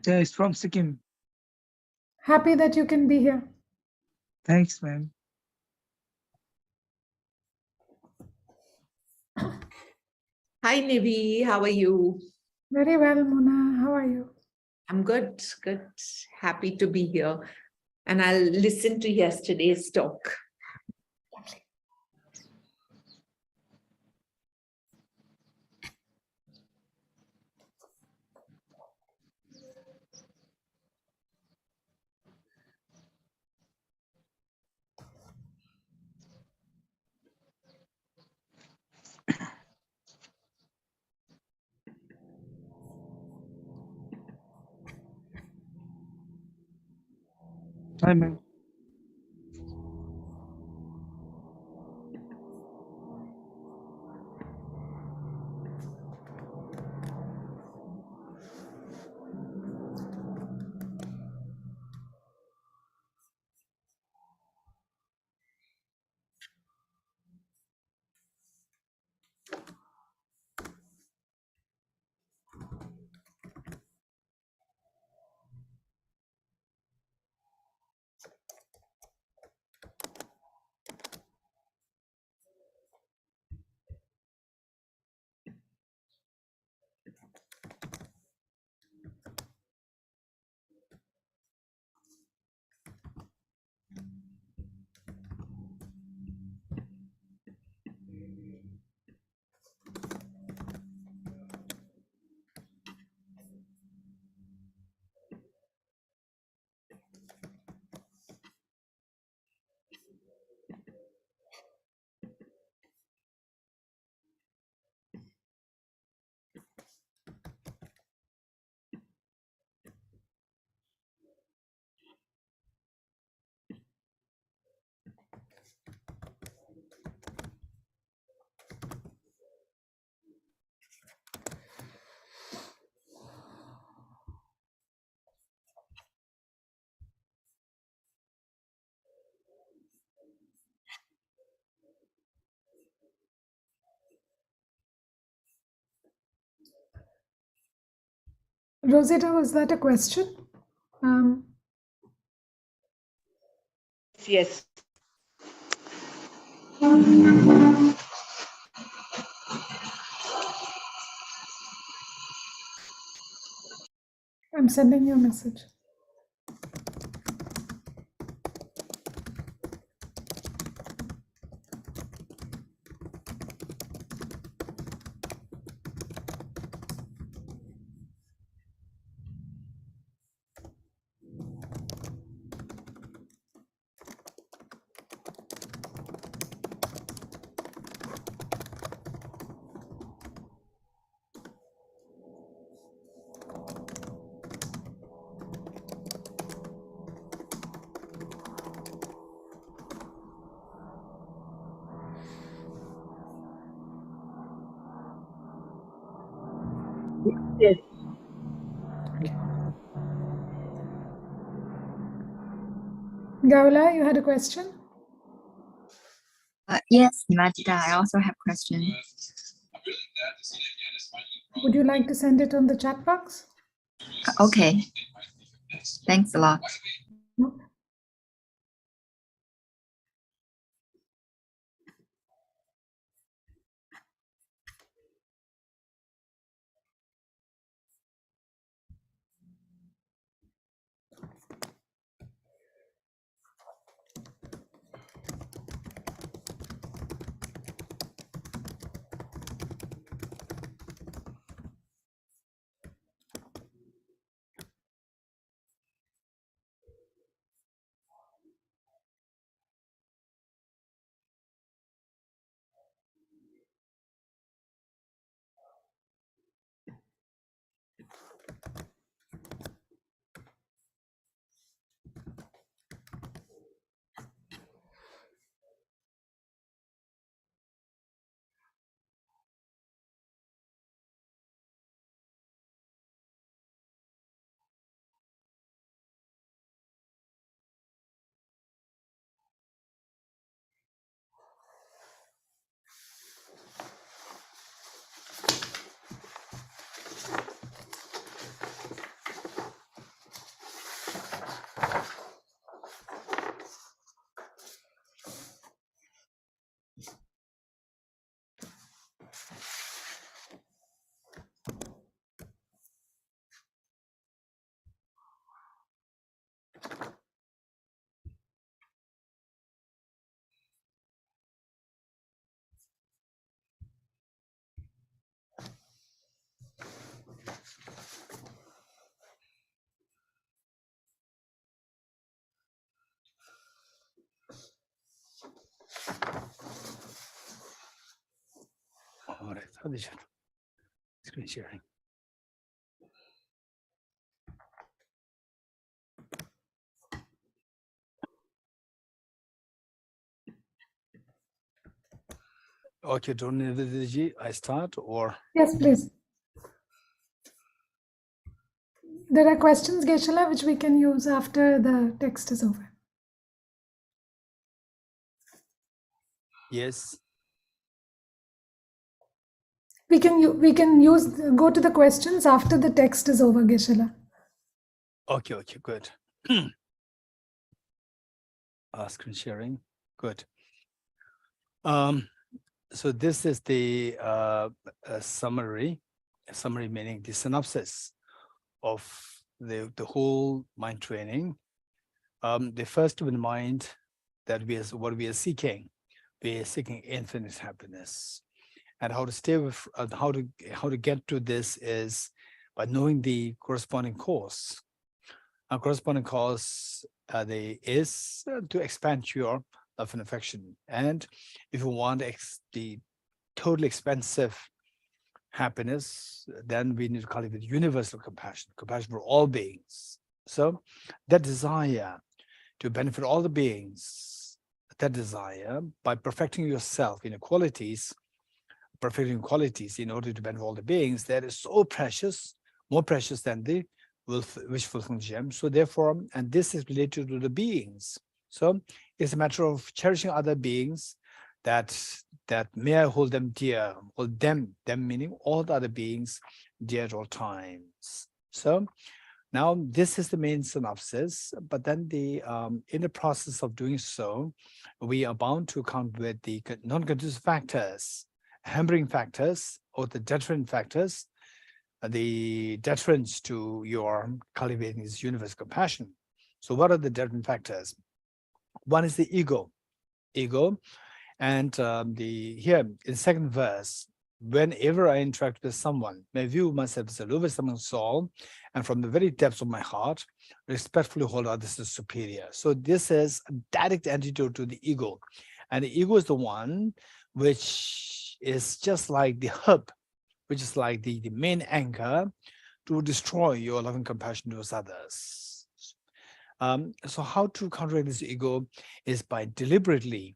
Yeah, it's from Sikkim. Happy that you can be here. Thanks, ma'am. Hi, Nivi. How are you? Very well, Mona. How are you? I'm good, good. Happy to be here. And I'll listen to yesterday's talk. Hi, ma'am. Rosita, was that a question? Yes. I'm sending you a message. Yes. Gavla, you had a question? Yes, Nivedita, I also have questions. Would you like to send it on the chat box? Okay, thanks a lot. No? Screen sharing. Okay, Dorji, I start or? Yes, please. There are questions, Geshe-la, which we can use after the text is over. Yes. We can go to the questions after the text is over, Geshe-la. Okay, good. Screen sharing, good. So this is the summary meaning the synopsis of the whole mind training. The first in mind that what we are seeking. We are seeking infinite happiness, and how to stay with how to get to this is by knowing the corresponding cause. Our corresponding cause is to expand your love and affection, and if you want the totally expansive happiness, then we need to cultivate universal compassion for all beings. So that desire to benefit all the beings, that desire by perfecting yourself in qualities, in order to benefit all the beings, that is so precious, more precious than the wish fulfilling gem. So therefore, and this is related to the beings. So it's a matter of cherishing other beings, that may I hold them dear, hold them meaning all the other beings dear at all times. So now this is the main synopsis, but then in the process of doing so, we are bound to account with the non-conducive factors, hampering factors, or the deterrent factors, the deterrents to your cultivating this universal compassion. So what are the deterrent factors? One is the ego, and here in second verse, whenever I interact with someone, may view myself as a lower someone's soul, and from the very depths of my heart, respectfully hold others as superior. So this is a direct antidote to the ego, and the ego is the one which is just like the hub, which is like the main anchor to destroy your loving compassion towards others. So how to counteract this ego is by deliberately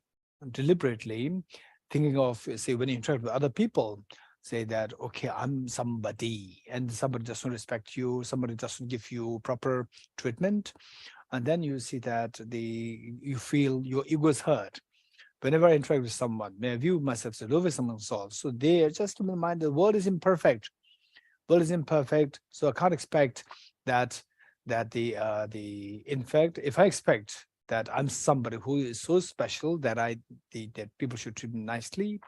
thinking of, say, when you interact with other people, say that, okay, I'm somebody, and somebody doesn't respect you, somebody doesn't give you proper treatment, and then you see that you feel your ego is hurt. Whenever I interact with someone, may I view myself as low with someone's soul. So they are just in my mind, the world is imperfect. So I can't expect that in fact, if I expect that I'm somebody who is so special that that people should treat me nicely,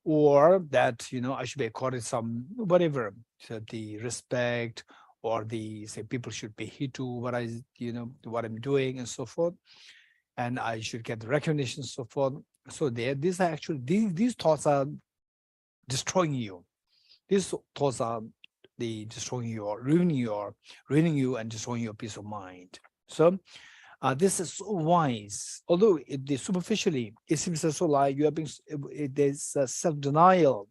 or that I should be accorded some whatever, so the respect, or say people should pay heed to what what I'm doing and so forth, and I should get the recognition and so forth. So these are actually these thoughts are destroying you. These thoughts are destroying you, or ruining you and destroying your peace of mind. So this is so wise, although superficially it seems so like you are being, there's self-denial,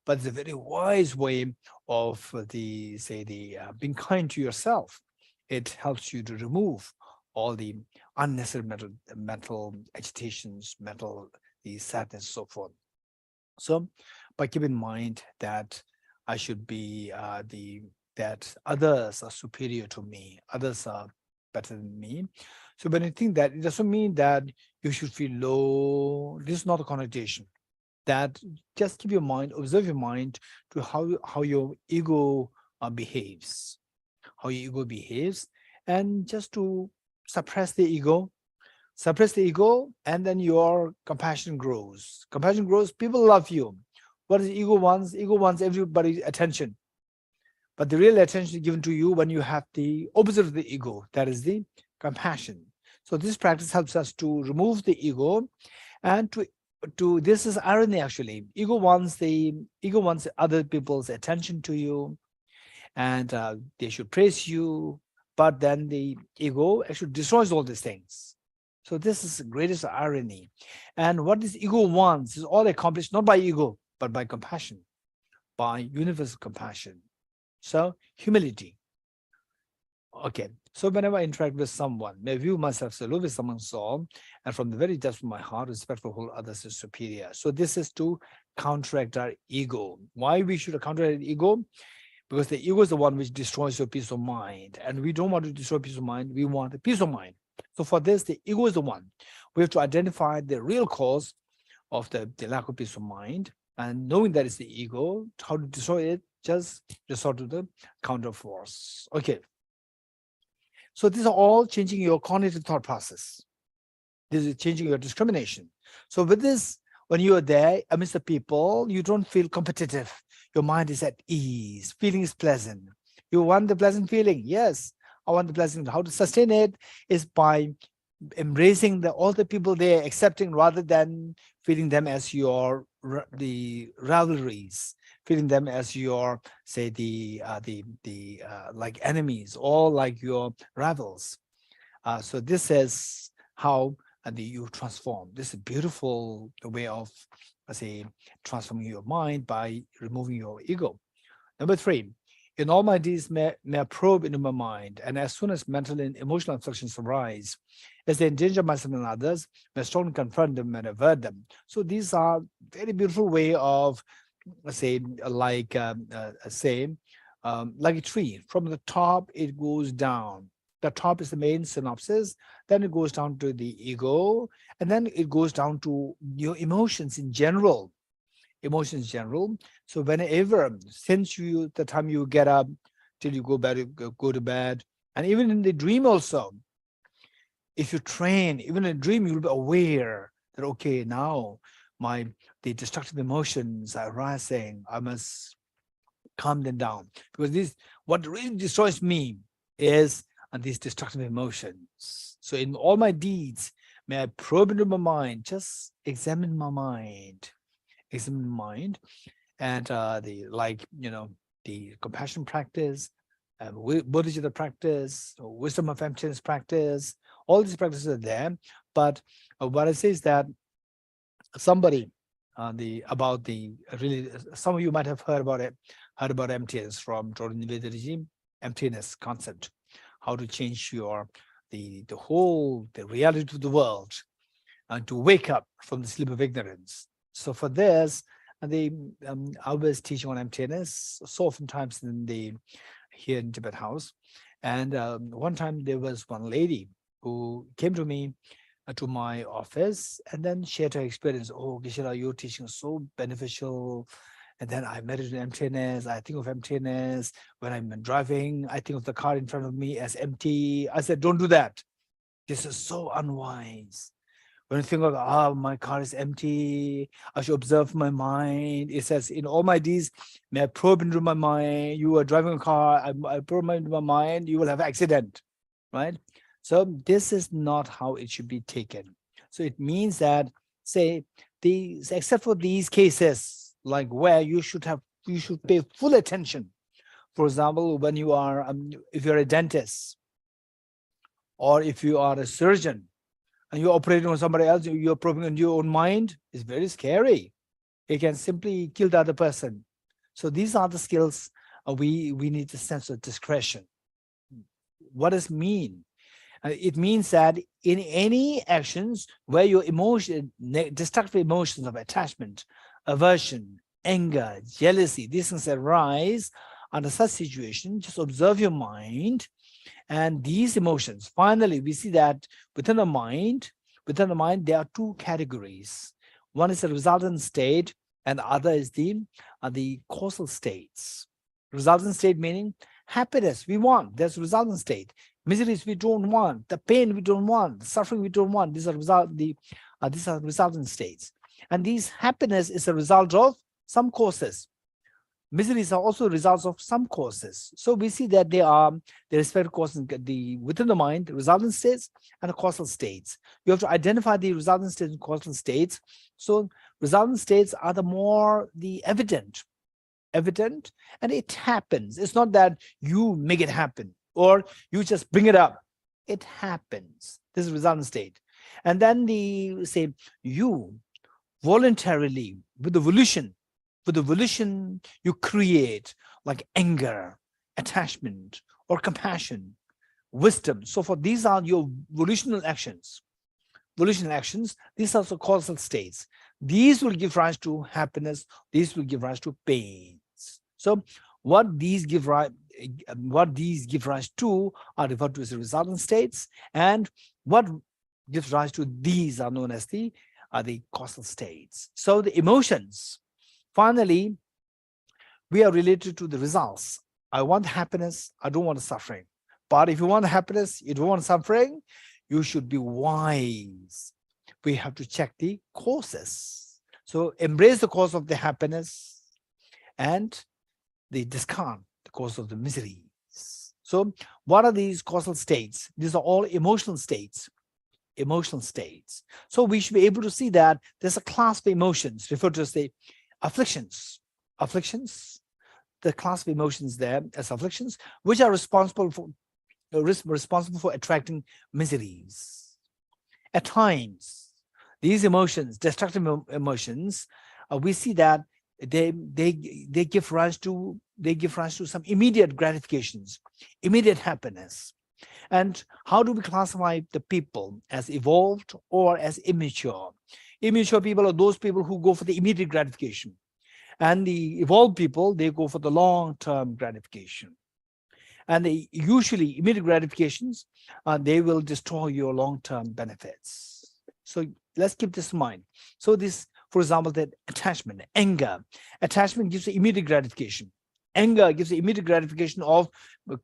but it's a very wise way of being kind to yourself. It helps you to remove all the unnecessary mental agitations, the sadness, so forth. So by keeping in mind that I should be that others are superior to me, others are better than me. So when you think that, it doesn't mean that you should feel low. This is not a connotation. That just keep your mind, observe your mind to how your ego behaves, and just to suppress the ego, and then your compassion grows. People love you. What does ego wants? Ego wants everybody's attention. But the real attention is given to you when you have the opposite of the ego, that is the compassion. So this practice helps us to remove the ego, and to this is irony actually. Ego wants other people's attention to you, and they should praise you, but then the ego actually destroys all these things. So this is the greatest irony. And what this ego wants is all accomplished not by ego, but by compassion. by universal compassion. So humility. Okay, so whenever I interact with someone, may I view myself so low with someone's soul, and from the very depths of my heart, respect for whole others is superior. So this is to counteract our ego. Why we should counteract ego? Because the ego is the one which destroys your peace of mind, and we don't want to destroy peace of mind. We want a peace of mind. So for this, the ego is the one. We have to identify the real cause of the lack of peace of mind, and knowing that it's the ego, how to destroy it, just resort to the counter force. Okay. So these are all changing your cognitive thought process. This is changing your discrimination. So with this, when you are there amidst the people, you don't feel competitive. Your mind is at ease. Feeling is pleasant. You want the pleasant feeling. Yes, I want the pleasant. How to sustain it is by embracing all the people there, accepting rather than feeling them as the rivalries, feeling them as your, say, like enemies, or like your rivals. So this is how you transform. This is a beautiful way of, say, transforming your mind by removing your ego. Number 3, in all my deeds may I probe into my mind, and as soon as mental and emotional obstructions arise, as they endanger myself and others, may I strongly confront them and avert them. So these are very beautiful way of, say, like like a tree. From the top, it goes down. The top is the main synopsis, then it goes down to the ego, and then it goes down to your emotions in general. Emotions in general. So whenever, since the time you get up till you go to bed, and even in the dream also, if you train, even in a dream, you'll be aware that, okay, now the destructive emotions are rising. I must calm them down, because what really destroys me is these destructive emotions. So in all my deeds, may I probe into my mind, just examine my mind, and the compassion practice, Bodhicitta practice, wisdom of emptiness practice. All these practices are there, but what I say is that somebody really, some of you might have heard about emptiness from Dorji Damdul, emptiness concept, how to change the reality of the world, and to wake up from the sleep of ignorance. So for this, I was teaching on emptiness so oftentimes here in Tibet House, and one time there was one lady who came to me to my office and then shared her experience. Oh, Geshe, your teaching is so beneficial. And then I meditate on emptiness. I think of emptiness. When I'm driving, I think of the car in front of me as empty. I said, don't do that. This is so unwise. When you think of, my car is empty, I should observe my mind. It says, in all my deeds, may I probe into my mind. You are driving a car, I probe into my mind, you will have an accident, right? So this is not how it should be taken. So it means that, say, except for these cases, like where you should pay full attention. For example, when you are, if you're a dentist, or if you are a surgeon, and you're operating on somebody else, you're probing on your own mind, it's very scary. It can simply kill the other person. So these are the skills we need a sense of discretion. What does it mean? It means that in any actions where your destructive emotions of attachment, aversion, anger, jealousy, these things arise under such situation, just observe your mind. And these emotions, finally, we see that within the mind, there are two categories. One is the resultant state, and the other is the causal states. Resultant state meaning happiness we want, that's resultant state. Miseries we don't want, the pain we don't want, the suffering we don't want. These are resultant states. And this happiness is a result of some causes. Miseries are also results of some causes. So we see that there are the respective causes within the mind, the resultant states and the causal states. You have to identify the resultant states and causal states. So resultant states are the evident, and it happens. It's not that you make it happen or you just bring it up. It happens. This is resultant state. And then you voluntarily, with the volition, for the volition you create, like anger, attachment, or compassion, wisdom, so forth. These are your volitional actions. Volitional actions, these are the causal states. These will give rise to happiness. These will give rise to pains. So what these give rise to are referred to as the resultant states, and what gives rise to these are known as the causal states. So the emotions, finally, we are related to the results. I want happiness, I don't want suffering. But if you want happiness, you don't want suffering, you should be wise. We have to check the causes. So embrace the cause of the happiness and the discard the cause of the miseries. So what are these causal states? These are all emotional states. Emotional states. So we should be able to see that there's a class of emotions referred to as the afflictions. Afflictions, the class of emotions there as afflictions, which are responsible for attracting miseries. At times, these emotions, destructive emotions, we see that they give rise to some immediate gratifications, immediate happiness. And how do we classify the people as evolved or as immature? Immature people are those people who go for the immediate gratification, and the evolved people, they go for the long-term gratification. And usually immediate gratifications, they will destroy your long-term benefits. So let's keep this in mind. So this, for example, that attachment, anger. Attachment gives you immediate gratification. Anger gives you immediate gratification of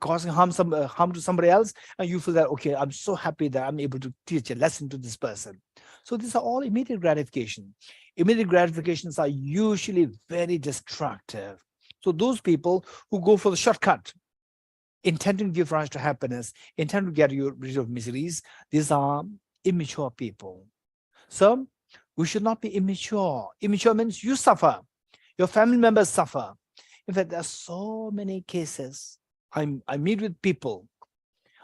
causing harm to somebody else, and you feel that, okay, I'm so happy that I'm able to teach a lesson to this person. So these are all immediate gratification. Immediate gratifications are usually very destructive. So those people who go for the shortcut, intending to give rise to happiness, intend to get you rid of miseries, these are immature people. So we should not be immature. Immature means you suffer, your family members suffer. In fact, there are so many cases. I meet with people,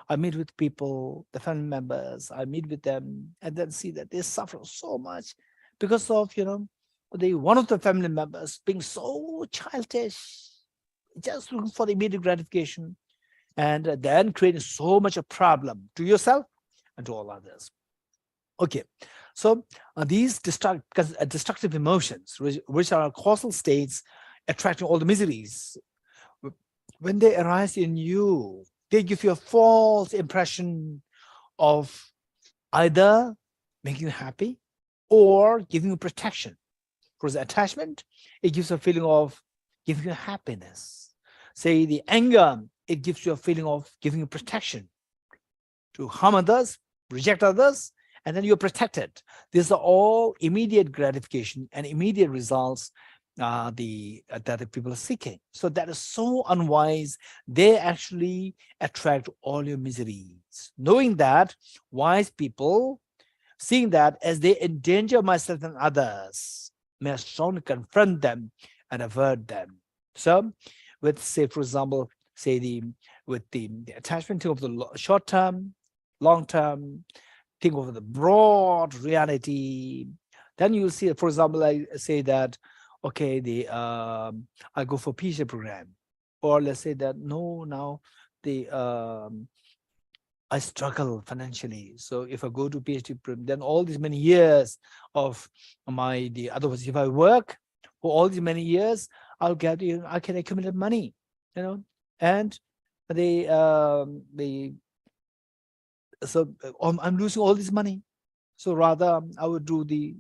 the family members, I meet with them, and then see that they suffer so much because of, one of the family members being so childish, just looking for the immediate gratification, and then creating so much a problem to yourself and to all others. Okay, so these destructive emotions, which are causal states attracting all the miseries, when they arise in you, they give you a false impression of either making you happy or giving you protection. For the attachment, it gives a feeling of giving you happiness. Say the anger, it gives you a feeling of giving you protection. To harm others, reject others, and then you're protected. These are all immediate gratification and immediate results that the people are seeking. So that is so unwise. They actually attract all your miseries. Knowing that, wise people, seeing that as they endanger myself and others, may strongly confront them and avert them. So with, say, for example, with the attachment, think of the short term, long term, think of the broad reality. Then you will see, for example, I say that, okay, I go for PhD program, or let's say that now I struggle financially. So if I go to PhD program, then all these many years of otherwise, if I work for all these many years, I can accumulate money, and so I'm losing all this money. So rather I would do the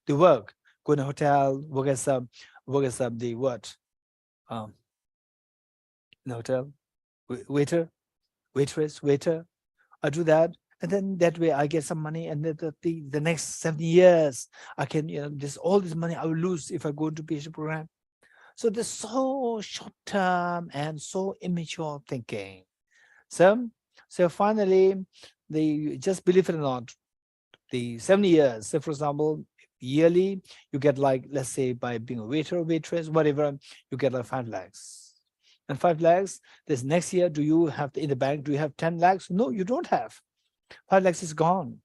work, go in a hotel, work as the what? In the hotel, waiter. I do that, and then that way I get some money, and the next 7 years I can, all this money I will lose if I go into PhD program. So there's so short term and so immature thinking. So finally, just believe it or not, the 7 years, say for example, yearly, you get, like, let's say by being a waiter or waitress, whatever, you get like 5 lakhs. And 5 lakhs, this next year, do you have in the bank, do you have 10 lakhs? No, you don't have. 5 lakhs is gone,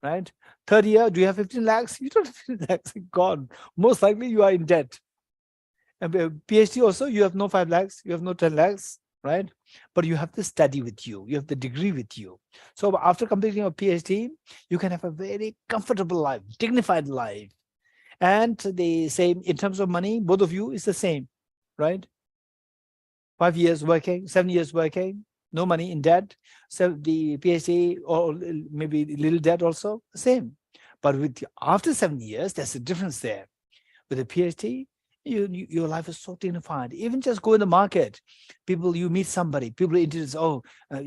right? Third year, do you have 15 lakhs? You don't have 15 lakhs, gone. Most likely you are in debt. And PhD also, you have no 5 lakhs, you have no 10 lakhs, right? But you have the study with you, you have the degree with you. So after completing your PhD, you can have a very comfortable life, dignified life. And the same in terms of money, both of you is the same, right? 5 years working, 7 years working, no money in debt. So the PhD or maybe a little debt also, the same. But with after 7 years, there's a difference there. With a PhD, your life is so dignified. Even just go in the market, people, you meet somebody, people introduce, oh,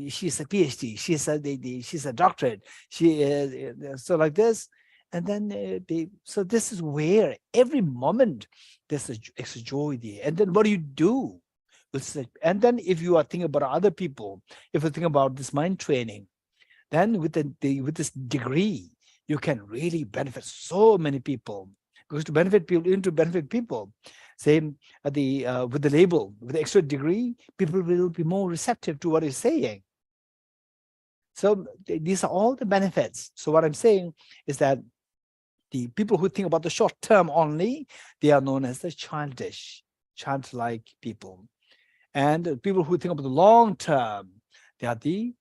she's a PhD, she's a doctorate, she is so like this. And then so this is where every moment there's extra joy there. And then what do you do? And then if you are thinking about other people, if you think about this mind training, then with with this degree, you can really benefit so many people. Because to benefit people, even to benefit people, same with the label, with the extra degree, people will be more receptive to what you're saying. So these are all the benefits. So what I'm saying is that the people who think about the short term only, they are known as the childlike people. And people who think about the long term, they are the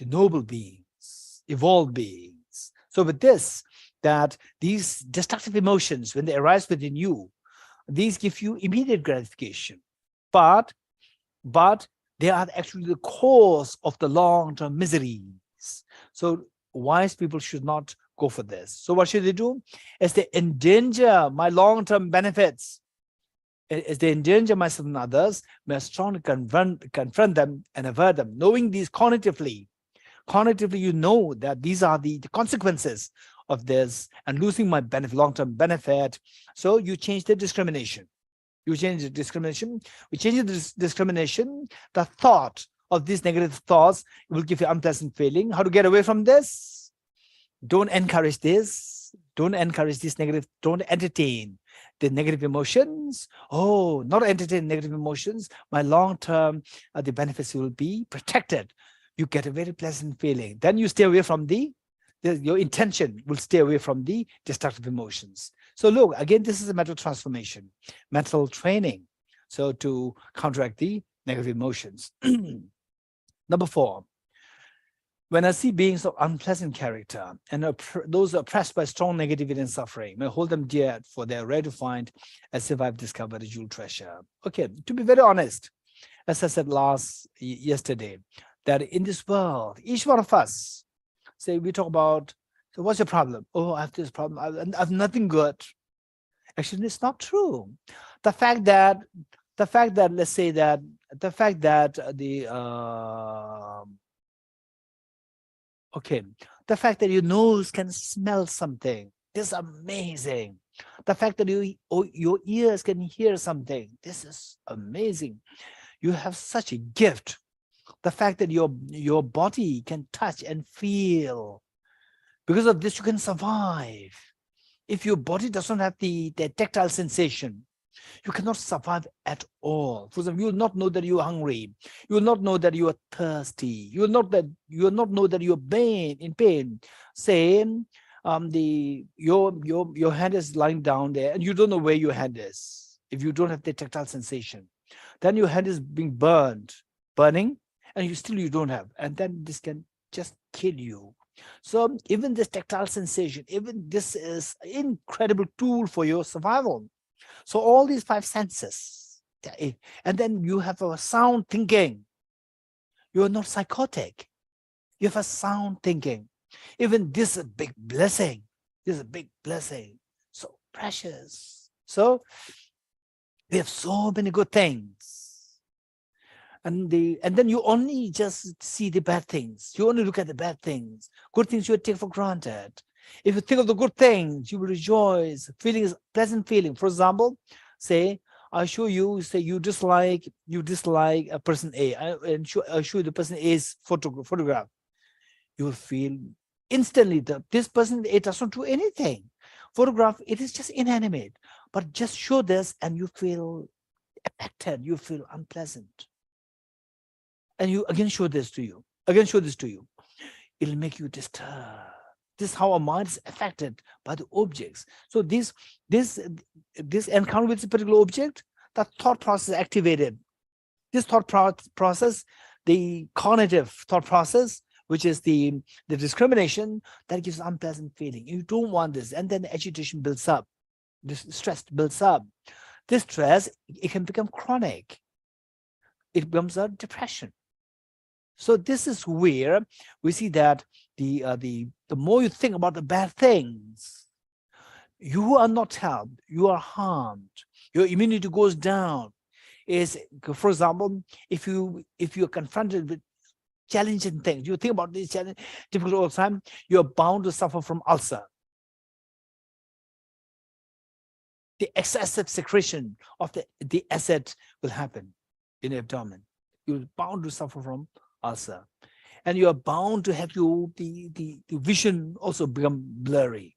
noble beings, evolved beings. So with this, that these destructive emotions, when they arise within you, these give you immediate gratification, but they are actually the cause of the long-term miseries. So wise people should not go for this. So what should they do? As they endanger my long-term benefits, as they endanger myself and others, may I strongly confront them and avert them. Knowing these cognitively, you know that these are the consequences of this and losing my benefit, long-term benefit. So you change the discrimination. You change the discrimination. We change the discrimination. The thought of these negative thoughts will give you unpleasant feeling. How to get away from this? Don't encourage this. Don't encourage this negative. Don't entertain the negative emotions. Oh, not entertain negative emotions. My long-term, the benefits will be protected. You get a very pleasant feeling. Then you stay away from your intention will stay away from the destructive emotions. So look, again, this is a mental transformation, mental training. So to counteract the negative emotions. Number 4, when I see beings of unpleasant character and those oppressed by strong negativity and suffering, may I hold them dear, for they are rare to find, as if I've discovered a jewel treasure. Okay, to be very honest, as I said yesterday, that in this world, each one of us, say we talk about, so what's your problem? Oh, I have this problem. I have nothing good. Actually, it's not true. The fact that let's say that the fact that the fact that your nose can smell something, this is amazing. The fact that your ears can hear something, this is amazing. You have such a gift. The fact that your body can touch and feel, because of this you can survive. If your body doesn't have the tactile sensation, you cannot survive at all. For example, you will not know that you are hungry. You will not know that you are thirsty. You will not know that you are in pain. Say, your hand is lying down there, and you don't know where your hand is. If you don't have the tactile sensation, then your hand is being burning, and you don't have, and then this can just kill you. So even this tactile sensation, even this is an incredible tool for your survival. So all these 5 senses, and then you have a sound thinking. You are not psychotic. You have a sound thinking. Even this is a big blessing. This is a big blessing. So precious. So we have so many good things. And then you only just see the bad things. You only look at the bad things. Good things you take for granted. If you think of the good things, you will rejoice. Feeling is pleasant feeling. For example, say I show you, say you dislike a person A, and I show you the person A's photograph. You will feel instantly that this person A doesn't do anything. Photograph, it is just inanimate. But just show this, and you feel affected. You feel unpleasant. And you again show this to you. It'll make you disturbed. This is how our mind is affected by the objects. So this encounter with a particular object, that thought process is activated. This thought process, the cognitive thought process, which is the discrimination, that gives unpleasant feeling. You don't want this, and then the agitation builds up. This stress builds up. This stress, it can become chronic. It becomes a depression. So this is where we see that the more you think about the bad things, you are not helped, you are harmed. Your immunity goes down. For example, if you're confronted with challenging things, you think about this challenge difficult all the time, you're bound to suffer from ulcer. The excessive secretion of the acid will happen in the abdomen. You're bound to suffer from ulcer, and you are bound to have the vision also become blurry,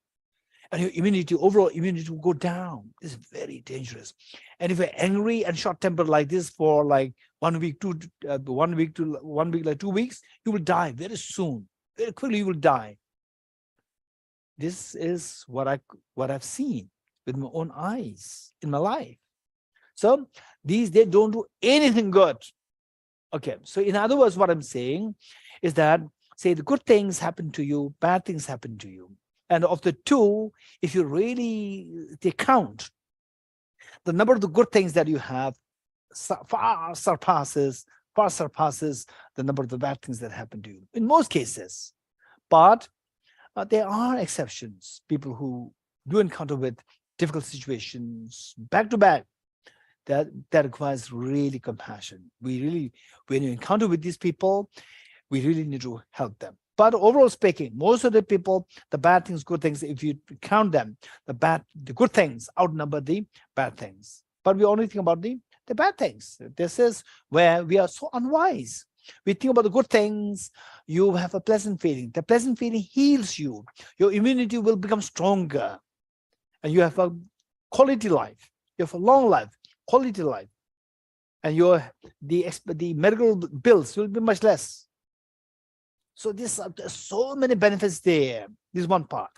and your immunity, overall immunity, will go down. It's very dangerous. And if you're angry and short-tempered like this for like 1 week, 2 like 2 weeks, you will die very soon. Very quickly you will die. This is what I've seen with my own eyes in my life. So they don't do anything good. Okay, so in other words, what I'm saying is that, say, the good things happen to you, bad things happen to you. And of the two, if you really count, the number of the good things that you have far surpasses the number of the bad things that happen to you in most cases. But there are exceptions, people who do encounter with difficult situations back to back, that requires really compassion. When you encounter with these people, we really need to help them. But overall speaking, most of the people, the bad things, good things, if you count them, the good things outnumber the bad things. But we only think about the bad things. This is where we are so unwise. We think about the good things, you have a pleasant feeling. The pleasant feeling heals you. Your immunity will become stronger. And you have a quality life. You have a long life, quality life. And the medical bills will be much less. So there's so many benefits there. This is one part.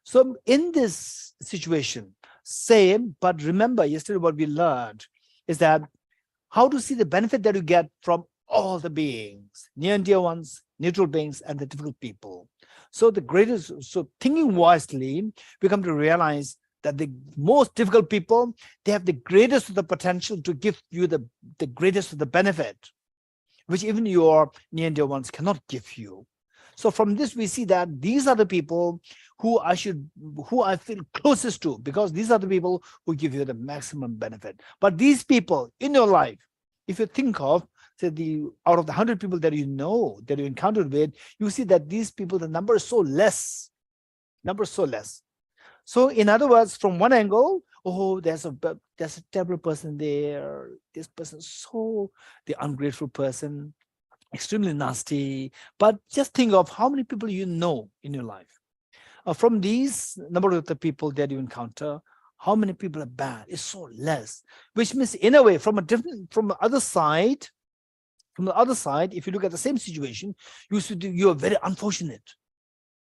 So in this situation, same, but remember yesterday what we learned is that how to see the benefit that you get from all the beings, near and dear ones, neutral beings, and the difficult people. So thinking wisely, we come to realize that the most difficult people, they have the greatest of the potential to give you the greatest of the benefit, which even your near and dear ones cannot give you. So from this, we see that these are the people who I feel closest to, because these are the people who give you the maximum benefit. But these people in your life, if you think of, say, out of the 100 people that you know, that you encountered with, you see that these people, the number is so less. So in other words, from one angle, oh, there's a terrible person there. This person is the ungrateful person, extremely nasty. But just think of how many people you know in your life. From these number of the people that you encounter, how many people are bad is so less, which means in a way, from the other side, if you look at the same situation, you are very unfortunate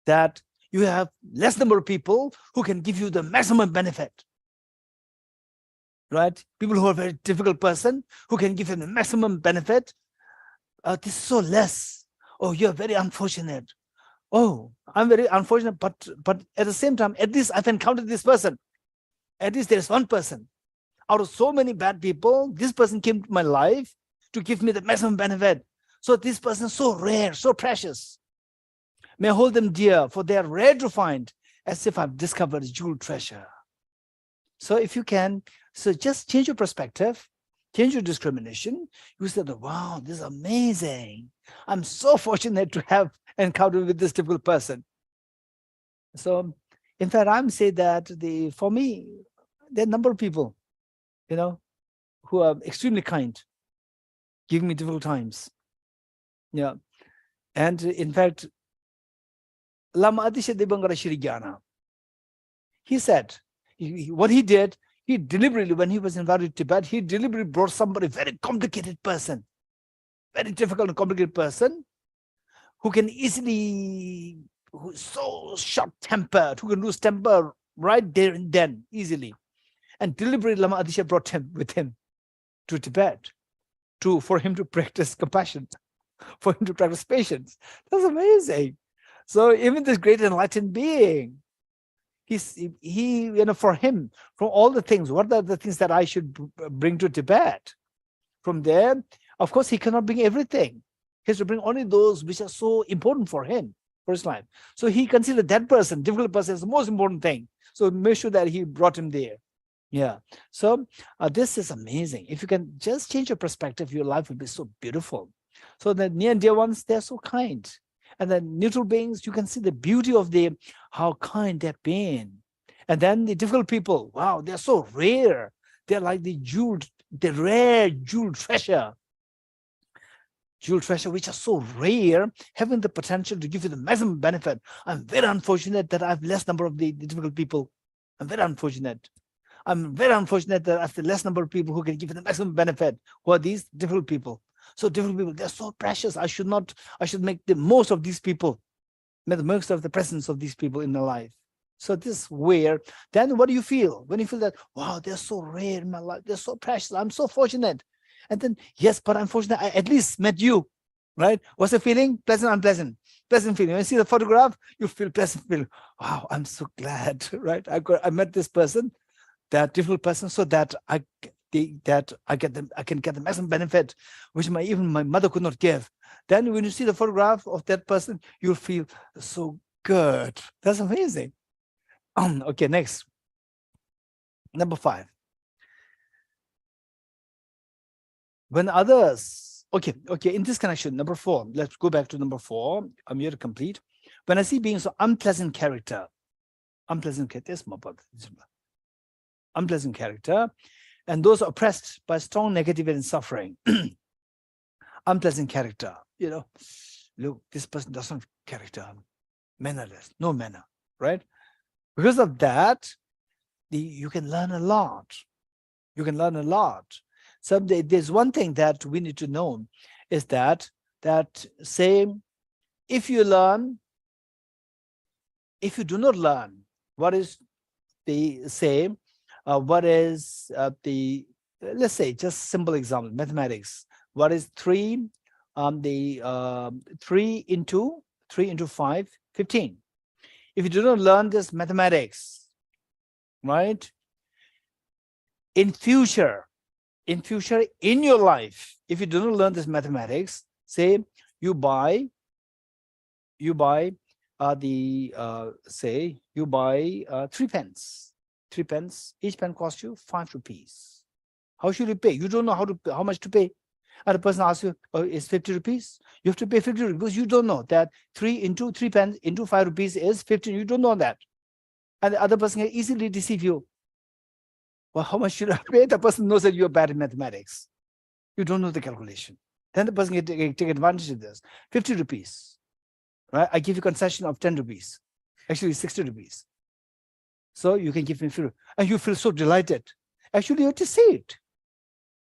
that you have less number of people who can give you the maximum benefit, right? People who are very difficult person who can give you the maximum benefit. This is so less. Oh, you're very unfortunate. Oh, I'm very unfortunate, but at the same time, at least I've encountered this person. At least there's one person. Out of so many bad people, this person came to my life to give me the maximum benefit. So this person is so rare, so precious. May I hold them dear, for they are rare to find, as if I've discovered a jewel treasure. So if you can, so just change your perspective, change your discrimination. You said, wow, this is amazing. I'm so fortunate to have encountered with this difficult person. So in fact, I'm saying that for me, there are a number of people, who are extremely kind, giving me difficult times. Yeah. And in fact, Lama Atisha Devangara Shrigyana, he said, what he did, he deliberately, when he was invited to Tibet, he deliberately brought somebody very complicated person, very difficult and complicated person, who can easily who's so short-tempered, who can lose temper right there and then easily. And deliberately Lama Adisha brought him with him to Tibet for him to practice compassion, for him to practice patience. That's amazing. So even this great enlightened being, for him, from all the things, what are the things that I should bring to Tibet? From there, of course, he cannot bring everything. He has to bring only those which are so important for him, for his life. So he considered that person, difficult person, as the most important thing. So make sure that he brought him there. Yeah. So this is amazing. If you can just change your perspective, your life will be so beautiful. So the near and dear ones, they're so kind. And the neutral beings, you can see the beauty of how kind they've been. And then the difficult people, wow, they're so rare. They're like the rare jewel treasure. Jewel treasure, which are so rare, having the potential to give you the maximum benefit. I'm very unfortunate that I have less number of the difficult people. I'm very unfortunate. I'm very unfortunate that I have the less number of people who can give you the maximum benefit. Who are these difficult people? So difficult people, they're so precious. I should make the most of these people, make the most of the presence of these people in my life. So this is where, then what do you feel? When you feel that, wow, they're so rare in my life, they're so precious, I'm so fortunate. And then, yes, but I'm fortunate, I at least met you, right? What's the feeling? Pleasant, unpleasant. Pleasant feeling. When you see the photograph, you feel pleasant feeling. Wow, I'm so glad, right? I met this person, that difficult person, so that I can get the maximum benefit, which even my mother could not give. Then when you see the photograph of that person, you'll feel so good. That's amazing. Okay, next. Number 5. When others, okay, in this connection, number 4, let's go back to number 4. I'm here to complete. When I see beings of unpleasant character, unpleasant character, and those oppressed by strong negativity and suffering, unpleasant character, look, this person doesn't have character, mannerless, no manner, right? Because of that, you can learn a lot. You can learn a lot. So there's one thing that we need to know is that say, if you do not learn what is the same, let's say, just simple example, mathematics. What is 3? 3 into 5, 15. If you do not learn this mathematics, right? In future, in your life, if you do not learn this mathematics, say you buy 3 pence. 3 pence, each pen costs you 5 rupees. How should you pay? You don't know how much to pay. And the person asks you, oh, it's 50 rupees. You have to pay 50 rupees because you don't know that 3 into 3 pence into 5 rupees is 15. You don't know that. And the other person can easily deceive you. Well, how much should I pay? The person knows that you're bad in mathematics. You don't know the calculation. Then the person can take advantage of this. 50 rupees, right? I give you concession of 10 rupees. Actually, 60 rupees. So you can give me 50, and you feel so delighted. Actually, you're deceived.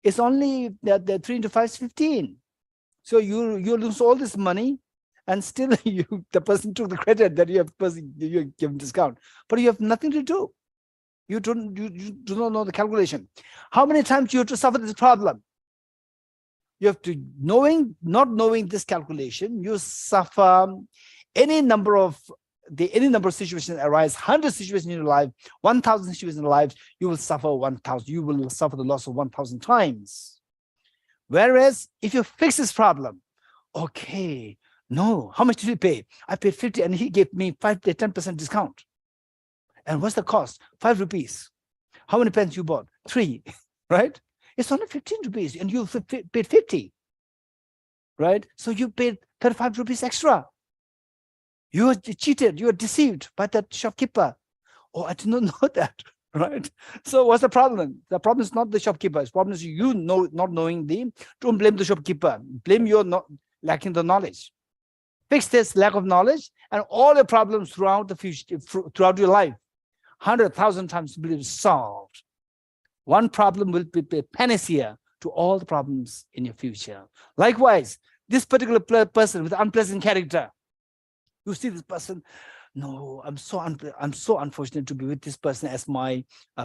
It's only the 3 into 5 is 15. So you lose all this money, and still the person took the credit that you give discount, but you have nothing to do. You do not know the calculation. How many times you have to suffer this problem? You have to not knowing this calculation, you suffer any number of situations arise, 100 situations in your life, 1,000 situations in your life, you will suffer 1,000. You will suffer the loss of 1,000 times. Whereas if you fix this problem, okay, no, how much did you pay? I paid 50 and he gave me 10% discount. And what's the cost? 5 rupees. How many pens you bought? 3, right? It's only 15 rupees and you paid 50, right? So you paid 35 rupees extra. You are cheated, you are deceived by that shopkeeper. Oh, I did not know that, right? So what's the problem? The problem is not the shopkeeper. The problem is not knowing don't blame the shopkeeper. Blame your not lacking the knowledge. Fix this lack of knowledge and all the problems throughout your life, 100,000 times will be solved. One problem will be a panacea to all the problems in your future. Likewise, this particular person with unpleasant character, You see this person, no, I'm so unfortunate to be with this person as my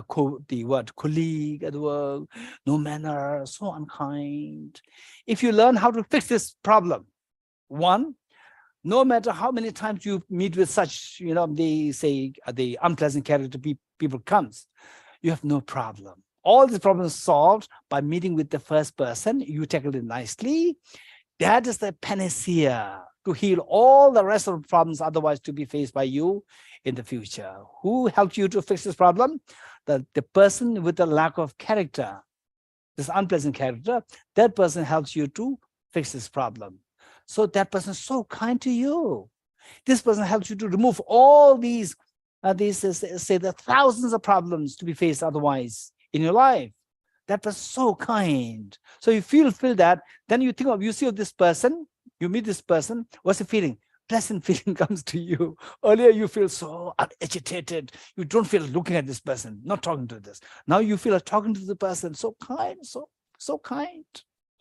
colleague at work, no manner, so unkind. If you learn how to fix this problem, one, no matter how many times you meet with such, they say the unpleasant character people comes, you have no problem. All the problems solved by meeting with the first person. You tackle it nicely. That is the panacea to heal all the rest of the problems otherwise to be faced by you in the future. Who helped you to fix this problem? The person with the lack of character, this unpleasant character, that person helps you to fix this problem. So that person is so kind to you. This person helps you to remove all these say the thousands of problems to be faced otherwise in your life. That was so kind. So you feel that, then you think of, you see this person, you meet this person, what's the feeling? Pleasant feeling comes to you. Earlier you feel so agitated. You don't feel looking at this person, not talking to this. Now you feel like talking to the person, so kind, so kind.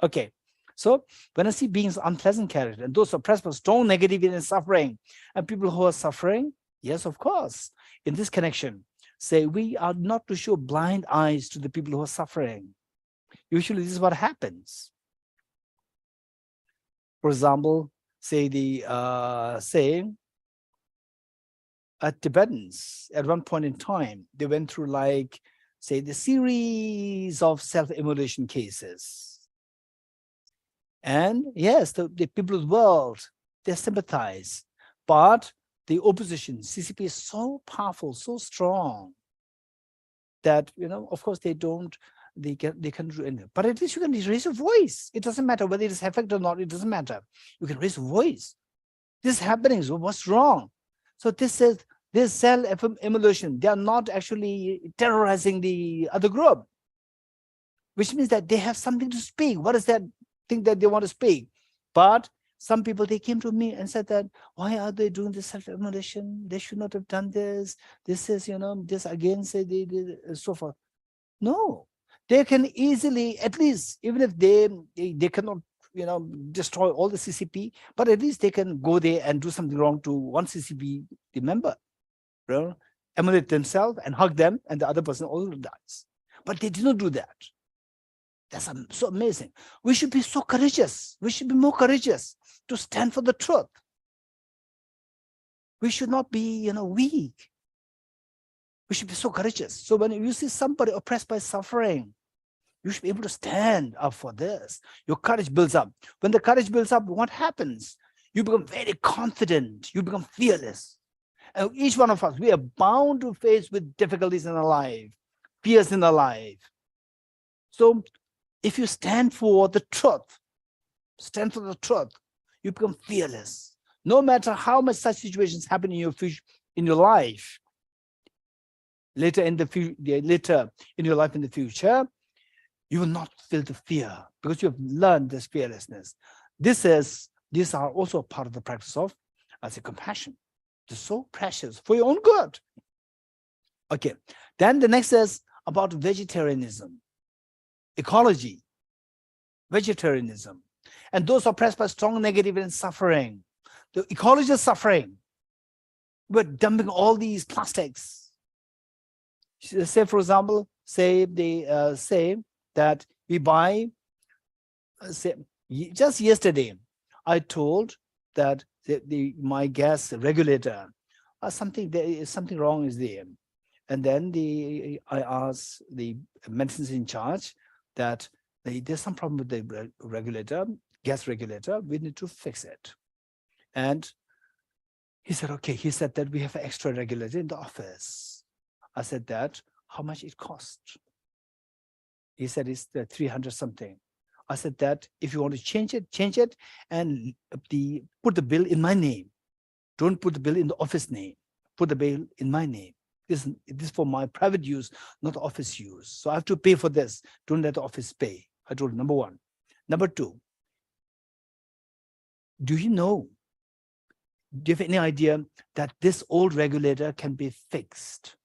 Okay. So when I see beings unpleasant character, and those oppressed by strong negativity and suffering, and people who are suffering, yes, of course, in this connection, say we are not to show blind eyes to the people who are suffering. Usually this is what happens. For example, say Tibetans at one point in time, they went through the series of self-immolation cases. And yes, the people of the world, they sympathize, but the opposition, CCP, is so powerful, so strong that, of course, they can do anything. But at least you can raise your voice. It doesn't matter whether it is effective or not. It doesn't matter. You can raise a voice. This is happening. So what's wrong? So this self-immolation, they are not actually terrorizing the other group, which means that they have something to speak. What is that thing that they want to speak? But some people, they came to me and said that, why are they doing this self-immolation? They should not have done this. This is, this against so forth. No, they can easily, at least, even if they cannot, destroy all the CCP, but at least they can go there and do something wrong to one CCP member, emulate themselves and hug them, and the other person also dies. But they did not do that. That's so amazing. We should be so courageous. We should be more courageous to stand for the truth. We should not be, weak. We should be so courageous. So when you see somebody oppressed by suffering, you should be able to stand up for this. Your courage builds up. When the courage builds up, what happens? You become very confident. You become fearless. And each one of us, we are bound to face with difficulties in our life, fears in our life. So if you stand for the truth, you become fearless. No matter how much such situations happen in your future, in your life, later in your life in the future, you will not feel the fear because you have learned this fearlessness. These are also part of the practice of, compassion. It's so precious for your own good. Okay. Then the next is about vegetarianism. Ecology, vegetarianism, and those oppressed by strong negative and suffering. The ecology is suffering. We're dumping all these plastics. Say, for example, say that we buy. Just yesterday, I told that my gas regulator, something wrong is there, and then I asked the medicines in charge that there's some problem with the regulator, gas regulator, we need to fix it. And he said, okay, he said that we have an extra regulator in the office. I said that, how much it cost? He said it's 300 something. I said that if you want to change it and put the bill in my name. Don't put the bill in the office name, put the bill in my name. This is for my private use, not office use. So I have to pay for this. Don't let the office pay. I told him, number one. Number two, do you have any idea that this old regulator can be fixed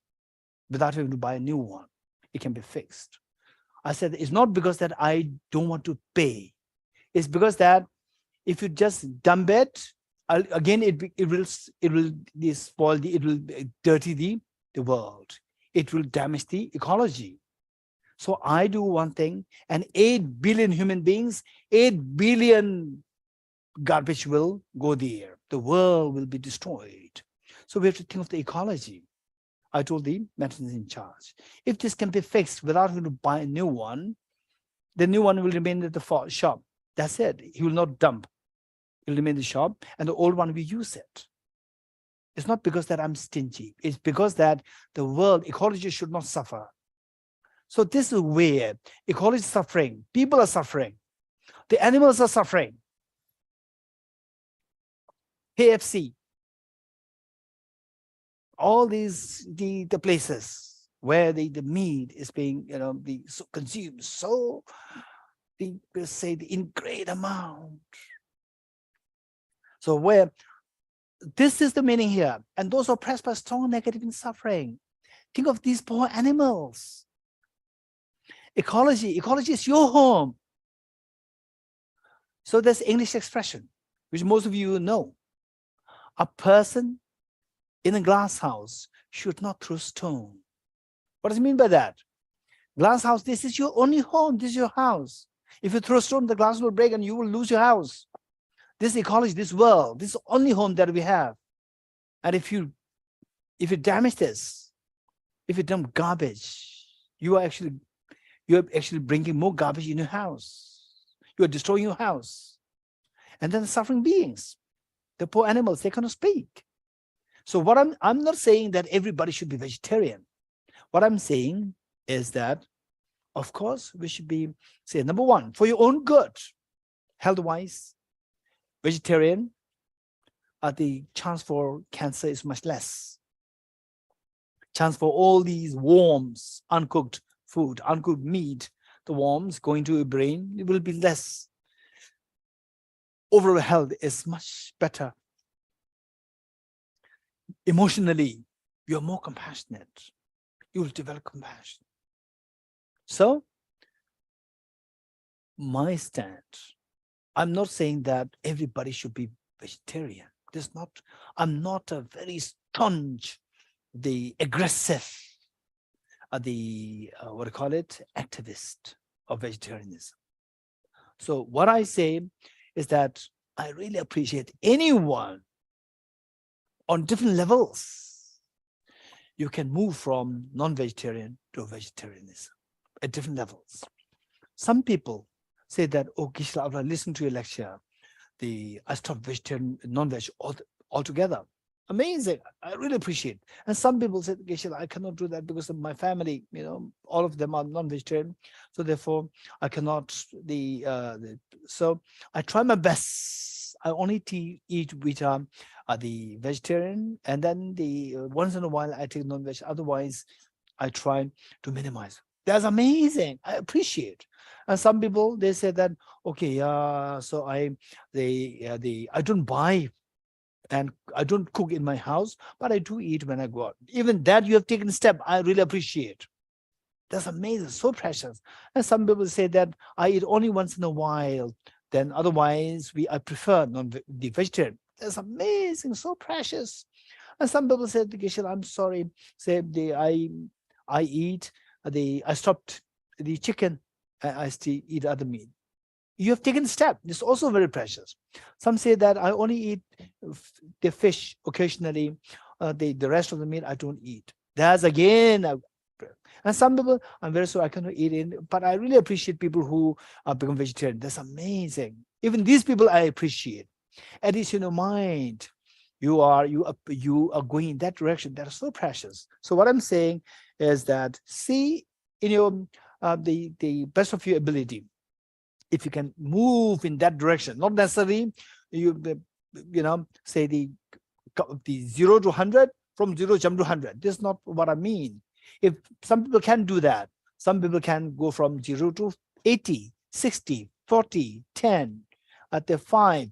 without having to buy a new one? It can be fixed. I said, it's not because that I don't want to pay. It's because that if you just dump it again, it will spoil it will dirty the world. It will damage the ecology. So I do one thing, and 8 billion human beings, 8 billion garbage will go there. The world will be destroyed. So we have to think of the ecology. I told the maintenance in charge, if this can be fixed without having to buy a new one, the new one will remain at the shop. That's it. He will not dump. It will remain in the shop, and the old one we use it. It's not because that I'm stingy. It's because that the world ecology should not suffer. So this is where ecology is suffering. People are suffering. The animals are suffering. KFC. All these the places where the meat is being consumed so in great amount. So where this is the meaning here, and those oppressed by strong negative and suffering. Think of these poor animals. Ecology is your home. So there's English expression, which most of you know. A person in a glass house should not throw stone. What does it mean by that? Glass house, this is your only home. This is your house. If you throw stone, the glass will break and you will lose your house. This ecology, this world, this is the only home that we have. And if you damage this, if you dump garbage, you're actually bringing more garbage in your house. You are destroying your house. And then the suffering beings, the poor animals, they cannot speak. So what I'm not saying that everybody should be vegetarian. What I'm saying is that, of course, we should be, say, number one, for your own good, health-wise, vegetarian, the chance for cancer is much less. Chance for all these worms, uncooked food, uncooked meat, the worms going to your brain, it will be less. Overall health is much better. Emotionally, you're more compassionate. You will develop compassion. So, my stand, I'm not saying that everybody should be vegetarian. I'm not a very staunch, the aggressive, what do you call it, activist of vegetarianism. So what I say is that I really appreciate anyone on different levels. You can move from non-vegetarian to vegetarianism at different levels. Some people say that, oh, Geshe, after I listened to your lecture, I stopped vegetarian, non-veg altogether. Amazing. I really appreciate. And some people said, Geshe, I cannot do that because of my family, all of them are non-vegetarian. So therefore I cannot, so I try my best. I only eat which are the vegetarian, and then once in a while I take non-veg. Otherwise, I try to minimize. That's amazing. I appreciate. And some people, they say that, okay, so I don't buy and I don't cook in my house, but I do eat when I go out. Even that you have taken a step, I really appreciate. That's amazing, so precious. And some people say that I eat only once in a while, then otherwise I prefer the vegetarian. That's amazing, so precious. And some people say, Geshe, I'm sorry, say I stopped the chicken, I still eat other meat. You have taken a step. It's also very precious. Some say that I only eat the fish occasionally. The rest of the meat I don't eat. That's again. And some people, I'm very sorry, I cannot eat it. But I really appreciate people who become vegetarian. That's amazing. Even these people I appreciate. At least in your mind, you are going in that direction. That is so precious. So what I'm saying is that see in your the best of your ability. If you can move in that direction, not necessarily say the 0 to 100, from 0 jump to 100. This is not what I mean. If some people can do that, some people can go from 0 to 80, 60, 40, 10, at the 5,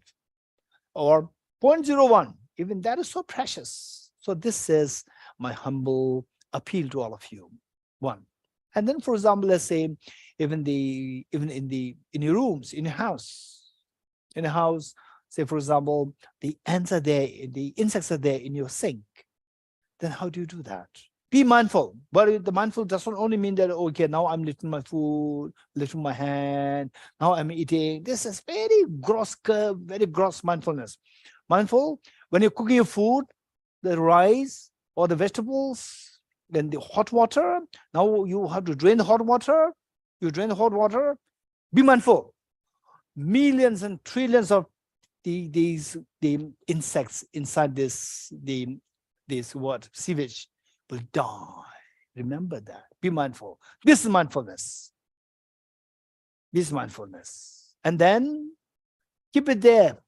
or 0.01. Even that is so precious. So this is my humble appeal to all of you. One. And then, for example, let's say even in your rooms, in a house, Say, for example, the ants are there, the insects are there in your sink. Then how do you do that? Be mindful. But the mindful doesn't only mean that, okay, now I'm lifting my food, lifting my hand, now I'm eating. This is very gross curve, very gross mindfulness. Mindful, when you're cooking your food, the rice or the vegetables, then the hot water, now you have to drain the hot water. You drain the hot water. Be mindful. Millions and trillions of the insects inside this sewage will die. Remember that. Be mindful. This is mindfulness. This is mindfulness. And then keep it there.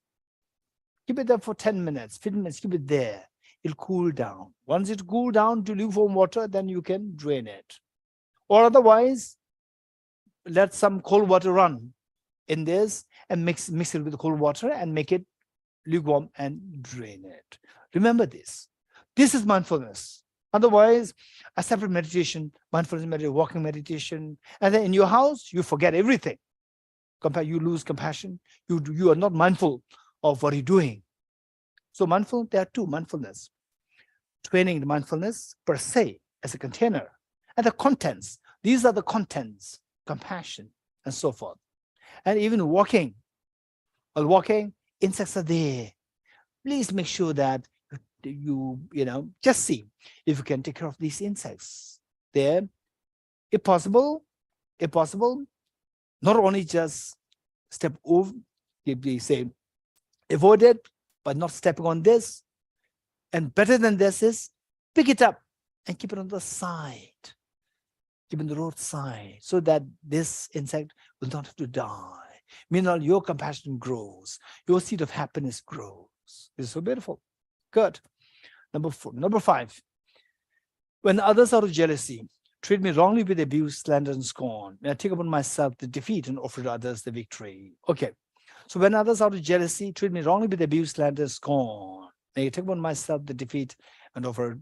Keep it there for 10 minutes, 15 minutes, keep it there. It'll cool down. Once it cool down to lukewarm water, then you can drain it. Or otherwise, let some cold water run in this and mix it with cold water and make it lukewarm and drain it. Remember this. This is mindfulness. Otherwise, a separate meditation, mindfulness meditation, walking meditation, and then in your house, you forget everything. You lose compassion. You are not mindful of what you're doing. So mindful, there are two: mindfulness, training the mindfulness per se as a container, and the contents. These are the contents, compassion, and so forth. And even walking, while walking, insects are there. Please make sure that you just see if you can take care of these insects there. If possible, not only just step over, they say, avoid it, but not stepping on this. And better than this is pick it up and keep it on the side, keep it on the roadside, so that this insect will not have to die. Meanwhile, your compassion grows, your seed of happiness grows. This is so beautiful. Good. Number 5. When others out of jealousy treat me wrongly with abuse, slander, and scorn, may I take upon myself the defeat and offer to others the victory. Okay. So when others out of jealousy treat me wrongly with abuse, slander, and scorn, may I take upon myself the defeat and offer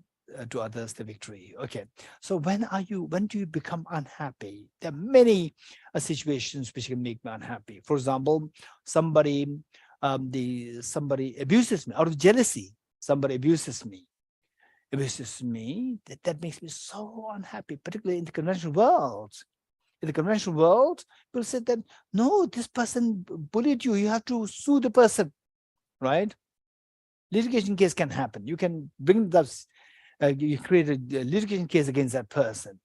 to others the victory. Okay. So when do you become unhappy? There are many situations which can make me unhappy. For example, somebody abuses me out of jealousy. Somebody abuses me. That makes me so unhappy, particularly in the conventional world. In the conventional world, people say that, no, this person bullied you. You have to sue the person, right? Litigation case can happen. You can bring that, you create a litigation case against that person.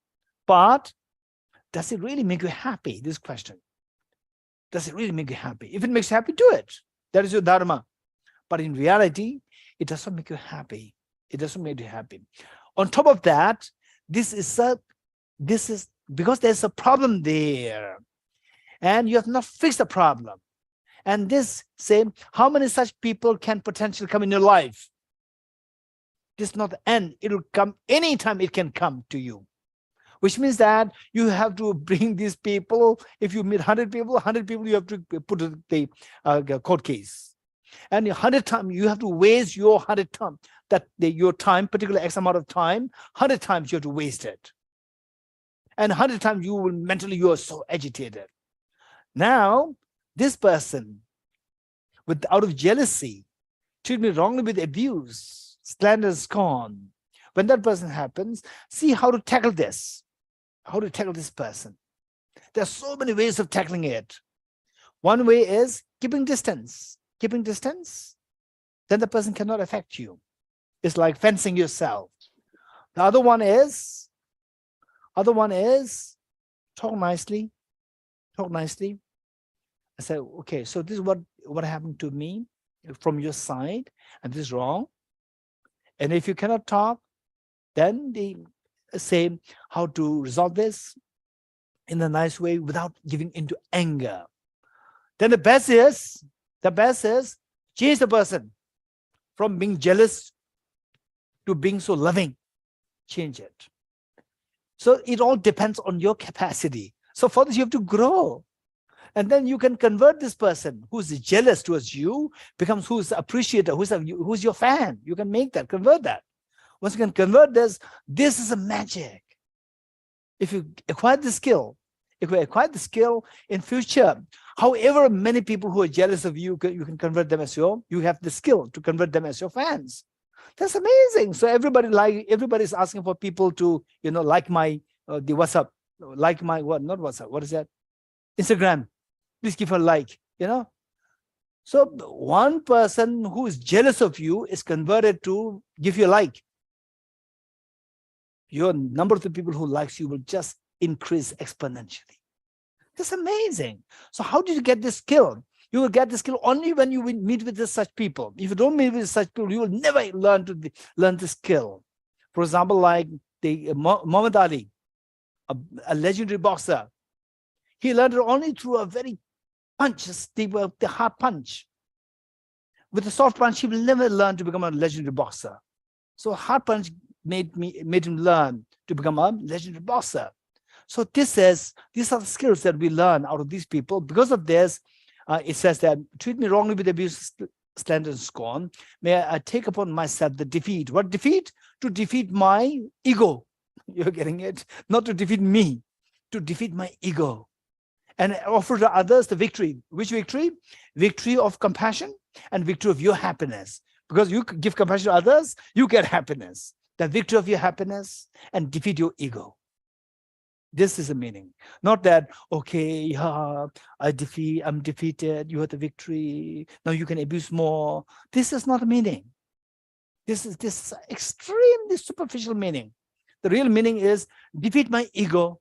But does it really make you happy? This question. Does it really make you happy? If it makes you happy, do it. That is your dharma. But in reality, it doesn't make you happy. It doesn't make you happy. On top of that, this is because there's a problem there, and you have not fixed the problem. And this same, how many such people can potentially come in your life? This is not the end. It will come anytime. It can come to you, which means that you have to bring these people. If you meet 100 people, you have to put the court case. And 100 times you have to waste your 100 times, your time, particular X amount of time, 100 times you have to waste it. And 100 times you are so agitated. Now, this person, out of jealousy, treat me wrongly with abuse, slander, scorn. When that person happens, see how to tackle this. How to tackle this person. There are so many ways of tackling it. One way is keeping distance. Keeping distance, then the person cannot affect you. It's like fencing yourself. The other one is talk nicely. Talk nicely. I say, okay, so this is what happened to me from your side, and this is wrong. And if you cannot talk, then they say how to resolve this in a nice way without giving into anger. Then the best is change the person from being jealous to being so loving. Change it. So it all depends on your capacity. So for this, you have to grow. And then you can convert this person who's jealous towards you, becomes who's appreciator, who's your fan. You can make that, convert that. Once you can convert this is a magic. If you acquire the skill, If we acquire the skill in future, however many people who are jealous of you, you can convert them as you have the skill to convert them as your fans. That's amazing. So everybody's asking for people to, like my, the WhatsApp, like my, not WhatsApp, what is that? Instagram. Please give a like, So one person who is jealous of you is converted to give you a like. Your number of the people who likes you will just increase exponentially. That's amazing. So how did you get this skill? You will get the skill only when you meet with such people. If you don't meet with such people, you will never learn the skill. For example, like the Muhammad Ali, a legendary boxer. He learned it only through a very punch, the hard punch. With a soft punch, he will never learn to become a legendary boxer. So hard punch made him learn to become a legendary boxer. So these are the skills that we learn out of these people. Because of this, it says that treat me wrongly with abuse, slander, and scorn. May I take upon myself the defeat. What defeat? To defeat my ego. You're getting it? Not to defeat me, to defeat my ego. And offer to others the victory. Which victory? Victory of compassion and victory of your happiness. Because you give compassion to others, you get happiness. The victory of your happiness and defeat your ego. This is the meaning. Not that, okay, I'm defeated, you have the victory, now you can abuse more. This is not the meaning. This is extremely superficial meaning. The real meaning is defeat my ego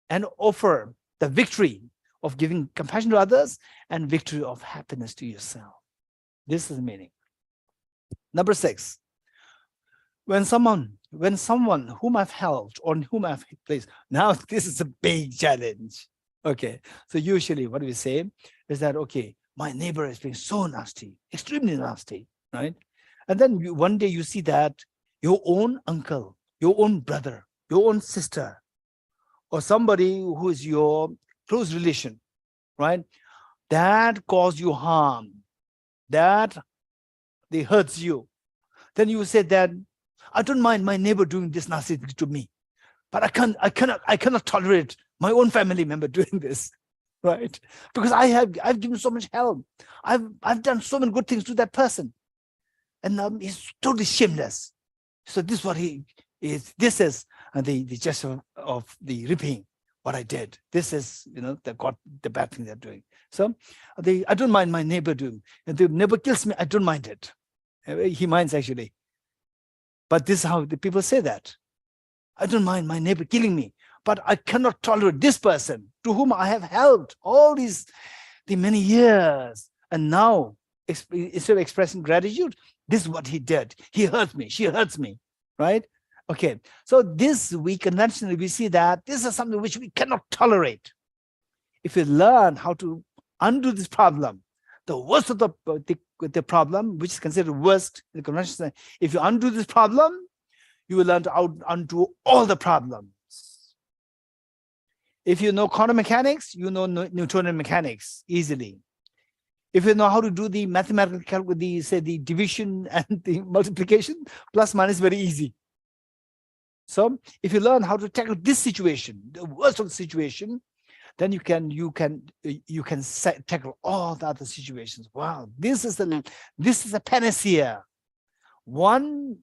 and offer the victory of giving compassion to others and victory of happiness to yourself. This is the meaning. Number 6. When someone whom I've helped or whom I've placed, now this is a big challenge. Okay, so usually what we say is that, okay, my neighbor is being so nasty, extremely nasty, right? And then one day you see that your own uncle, your own brother, your own sister, or somebody who is your close relation, right? That caused you harm, that they hurts you. Then you say that, I don't mind my neighbor doing this nasty thing to me, but I cannot tolerate my own family member doing this, right? Because I've given so much help. I've done so many good things to that person. And he's totally shameless. So this is what he is. This is the gesture of the repaying what I did. This is, the bad thing they're doing. So I don't mind my neighbor doing. If the neighbor kills me, I don't mind it. He minds actually. But this is how the people say that. I don't mind my neighbor killing me, but I cannot tolerate this person to whom I have helped all the many years. And now, instead of expressing gratitude, this is what he did. He hurt me, she hurts me, right? Okay, so conventionally, we see that this is something which we cannot tolerate. If we learn how to undo this problem, the worst of the problem, which is considered worst in the conventional, if you undo this problem, you will learn to undo all the problems. If you know quantum mechanics, you know Newtonian mechanics easily. If you know how to do the mathematical, the division and the multiplication, plus minus very easy. So if you learn how to tackle this situation, the worst of the situation, then you can tackle all the other situations. Wow, this is a panacea. One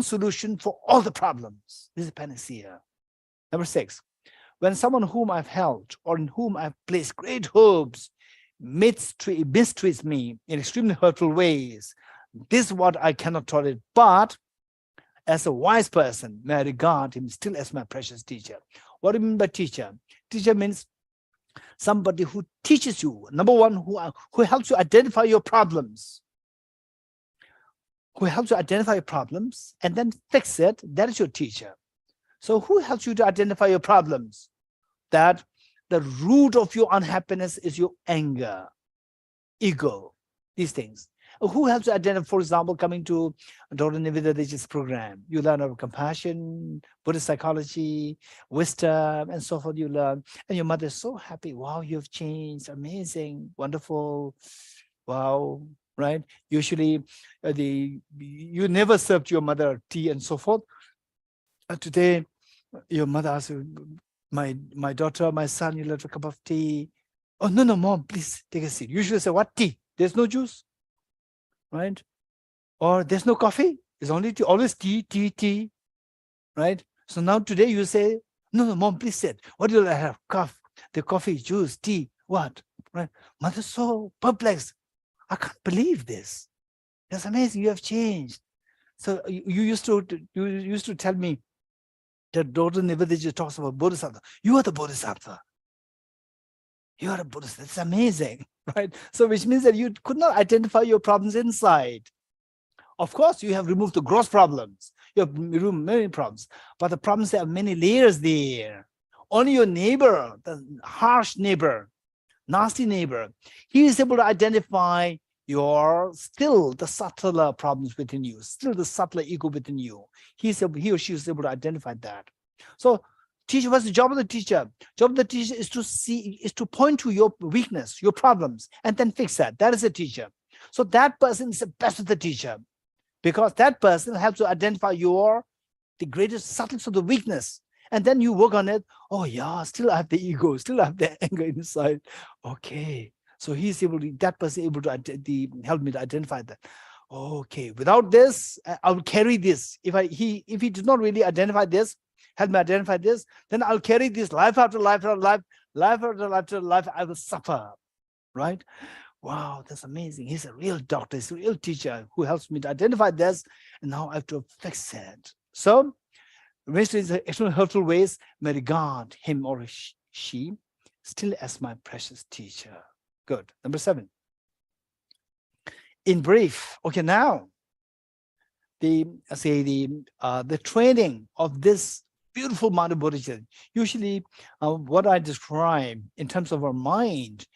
solution for all the problems. This is a panacea. Number 6, when someone whom I've helped or in whom I've placed great hopes mistreats me in extremely hurtful ways, this is what I cannot tolerate. But as a wise person, may I regard him still as my precious teacher. What do you mean by teacher? Teacher means somebody who teaches you. Number 1, who helps you identify your problems. Who helps you identify your problems and then fix it. That is your teacher. So who helps you to identify your problems? That the root of your unhappiness is your anger, ego, these things. Who helps you identify, for example, coming to Dr. Nivedita Deji's program, you learn about compassion, Buddhist psychology, wisdom, and so forth you learn. And your mother is so happy. Wow, you've changed. Amazing, wonderful. Wow, right? Usually you never served your mother tea and so forth. Today, your mother asks you, my daughter, my son, you'll have a cup of tea. Oh, no, no, mom, please take a seat. Usually say, what tea? There's no juice, right? Or there's no coffee. It's only tea, always tea, tea, tea, right? So now today you say, no, no, mom, please sit. What do I have? The coffee, juice, tea, what? Right? Mother's so perplexed. I can't believe this. That's amazing. You have changed. So you used to tell me that Dr. Nivedita talks about Bodhisattva. You are the Bodhisattva. You are a Buddhist. That's amazing, right? So which means that you could not identify your problems inside. Of course, you have removed the gross problems. You have removed many problems, but the problems, there are many layers there. Only your neighbor, the harsh neighbor, nasty neighbor, he is able to identify still the subtler problems within you, still the subtler ego within you. He or she is able to identify that. So teacher, what's the job of the teacher? Job of the teacher is to point to your weakness, your problems, and then fix that. That is a teacher. So that person is the best of the teacher, because that person helps to identify the greatest subtlety of the weakness. And then you work on it. Oh yeah, still I have the ego, still I have the anger inside. Okay. So that person able to help me to identify that. Okay, without this, I will carry this. If he does not really identify this, help me identify this, then I'll carry this life after life after life, life after life after life, I will suffer, right? Wow, that's amazing. He's a real doctor, he's a real teacher who helps me to identify this, and now I have to fix it. So, eventually, in extremely helpful ways, may regard him or she still as my precious teacher. Good. Number 7. In brief, okay, now the training of this beautiful mind of Bodhicitta. Usually, what I describe in terms of our mind,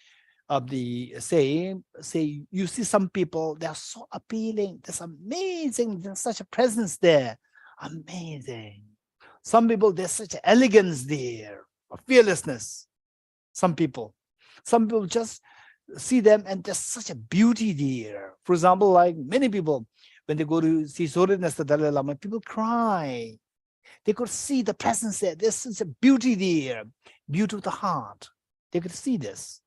of the say you see some people, they are so appealing. That's amazing. There's such a presence there. Amazing. Some people, there's such elegance there, a fearlessness. Some people just see them and there's such a beauty there. For example, like many people, when they go to see His Holiness the Dalai Lama, people cry. They could see the presence there. There's such a beauty there, beauty of the heart. They could see this.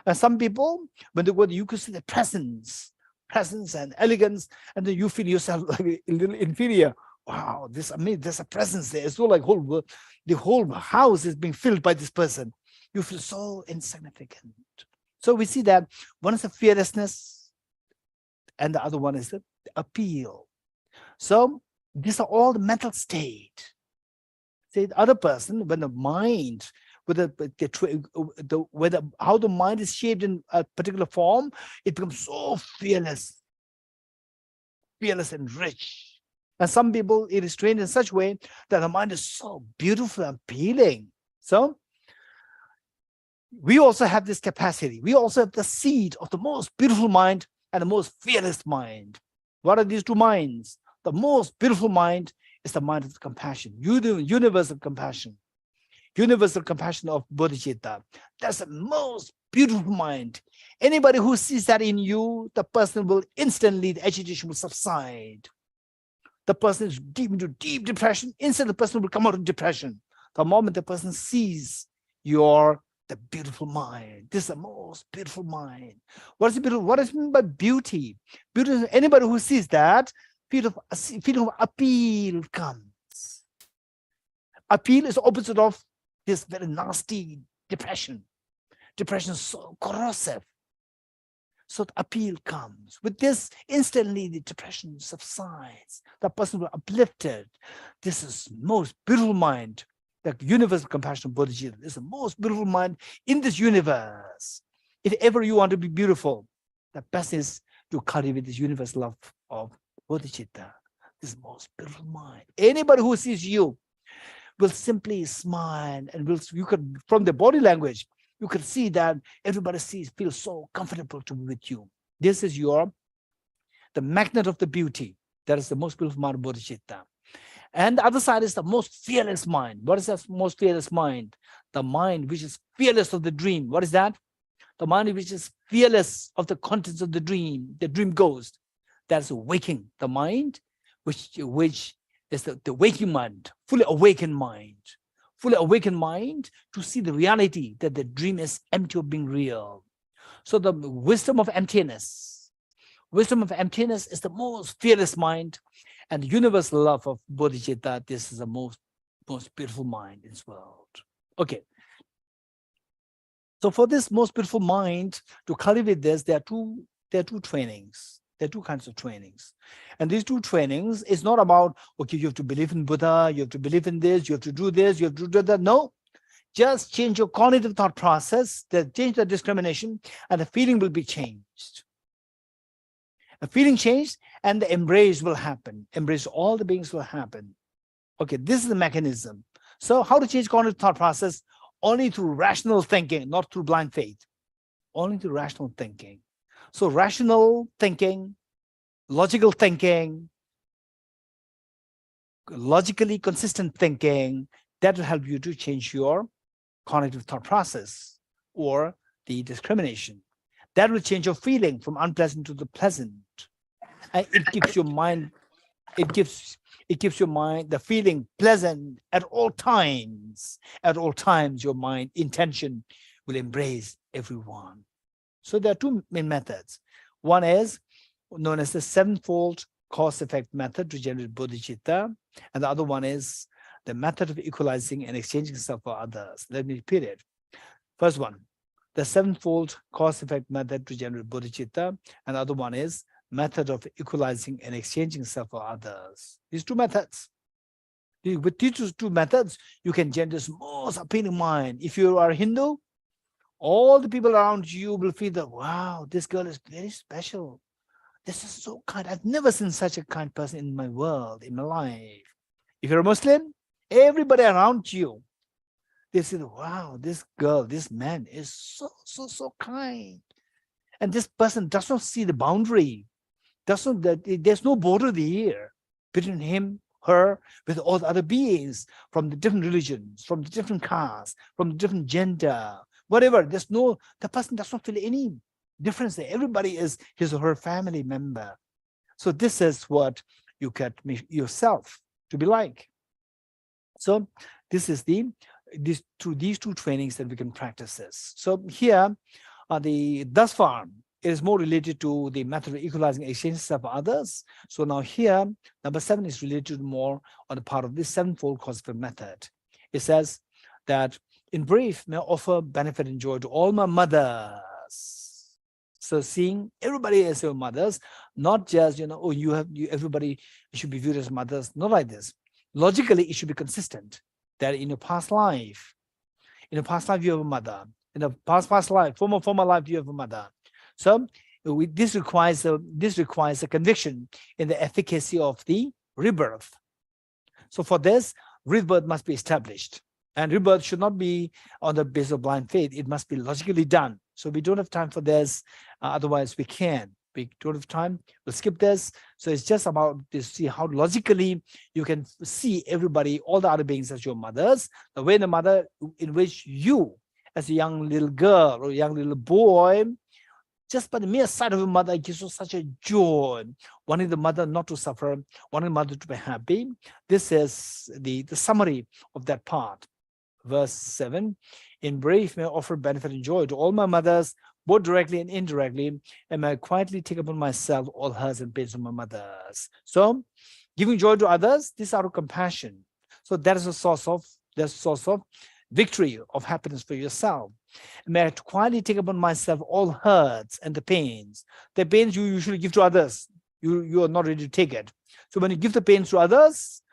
And some people, when they go, you could see the presence and elegance, and then you feel yourself like a little inferior. Wow, this amazing. There's a presence there. It's so like the whole house is being filled by this person. You feel so insignificant. So we see that one is the fearlessness, and the other one is the appeal. So these are all the mental state. Say the other person, when the mind, how the mind is shaped in a particular form, it becomes so fearless and rich. And some people, it is trained in such a way that the mind is so beautiful and appealing. So we also have this capacity. We also have the seed of the most beautiful mind and the most fearless mind. What are these two minds? The most beautiful mind is the mind of compassion, universal compassion. Universal compassion of Bodhicitta. That's the most beautiful mind. Anybody who sees that in you, the person will instantly, the agitation will subside. The person is deep into deep depression, instantly the person will come out of depression. The moment the person sees the beautiful mind. This is the most beautiful mind. What is beautiful? What is meant by beauty? Beauty is anybody who sees that, feeling of appeal comes. Appeal is the opposite of this very nasty depression. Depression is so corrosive. So the appeal comes. With this, instantly the depression subsides. The person will be uplifted. This is most beautiful mind. The universal compassion of Bodhicitta is the most beautiful mind in this universe. If ever you want to be beautiful, the best is to cultivate this universal love of Bodhicitta. This is the most beautiful mind. Anybody who sees you will simply smile, and you could, from the body language, you could see that everybody feels so comfortable to be with you. This is the magnet of the beauty. That is the most beautiful mind of Bodhicitta. And the other side is the most fearless mind. What is that most fearless mind? The mind which is fearless of the dream. What is that? The mind which is fearless of the contents of the dream ghost. That's waking. The mind which is the waking mind, fully awakened mind, fully awakened mind to see the reality that the dream is empty of being real. So the wisdom of emptiness is the most fearless mind, and the universal love of Bodhicitta, this is the most beautiful mind in this world. Okay. So for this most beautiful mind, to cultivate this, there are two trainings. There are two kinds of trainings. And these two trainings is not about, okay, you have to believe in Buddha, you have to believe in this, you have to do this, you have to do that. No, just change your cognitive thought process, change the discrimination, and the feeling will be changed. A feeling changed, and the embrace will happen. Embrace all the beings will happen. Okay, this is the mechanism. So how to change cognitive thought process? Only through rational thinking, not through blind faith. Only through rational thinking. So rational thinking, logical thinking, logically consistent thinking, that will help you to change your cognitive thought process or the discrimination. That will change your feeling from unpleasant to the pleasant. And it gives your mind, it gives your mind the feeling pleasant at all times. At all times, your mind intention will embrace everyone. So there are two main methods. One is known as the sevenfold cause-effect method to generate bodhicitta, and the other one is the method of equalizing and exchanging self for others. Let me repeat it. First one, the sevenfold cause-effect method to generate bodhicitta, and the other one is method of equalizing and exchanging self for others. These two methods. With these two methods, you can generate this most appealing mind. If you are Hindu, all the people around you will feel that, wow, this girl is very special. This is so kind. I've never seen such a kind person in my world, in my life. If you're a Muslim, everybody around you, they say, wow, this girl, this man is so kind. And this person does not see the boundary. There's no border here between him, her, with all the other beings from the different religions, from the different castes, from the different gender, whatever. The person does not feel any difference there. Everybody is his or her family member. So this is what you get yourself to be like. So this is through these two trainings that we can practice this. So here, thus far, it is more related to the method of equalizing exchanges of others. So now here, number 7 is related more on the part of this sevenfold cause-effect method. It says that, in brief, may I offer benefit and joy to all my mothers. So seeing everybody as your mothers, not just, oh, everybody should be viewed as mothers, not like this. Logically, it should be consistent that in your past life, you have a mother. In a past life, former life, you have a mother. So this requires a conviction in the efficacy of the rebirth. So for this, rebirth must be established. And rebirth should not be on the basis of blind faith. It must be logically done. So we don't have time for this. Otherwise, we can. We don't have time. We'll skip this. So it's just about to see how logically you can see everybody, all the other beings as your mothers. The way the mother in which you, as a young little girl or young little boy, just by the mere sight of a mother gives you such a joy, wanting the mother not to suffer, wanting the mother to be happy. This is the summary of that part. Verse 7, in brief, may I offer benefit and joy to all my mothers, both directly and indirectly, and may I quietly take upon myself all hurts and pains of my mothers. So, giving joy to others, this is out of compassion. So that is a source of victory, of happiness for yourself. May I quietly take upon myself all hurts and the pains. The pains you usually give to others, you are not ready to take it. So when you give the pains to others,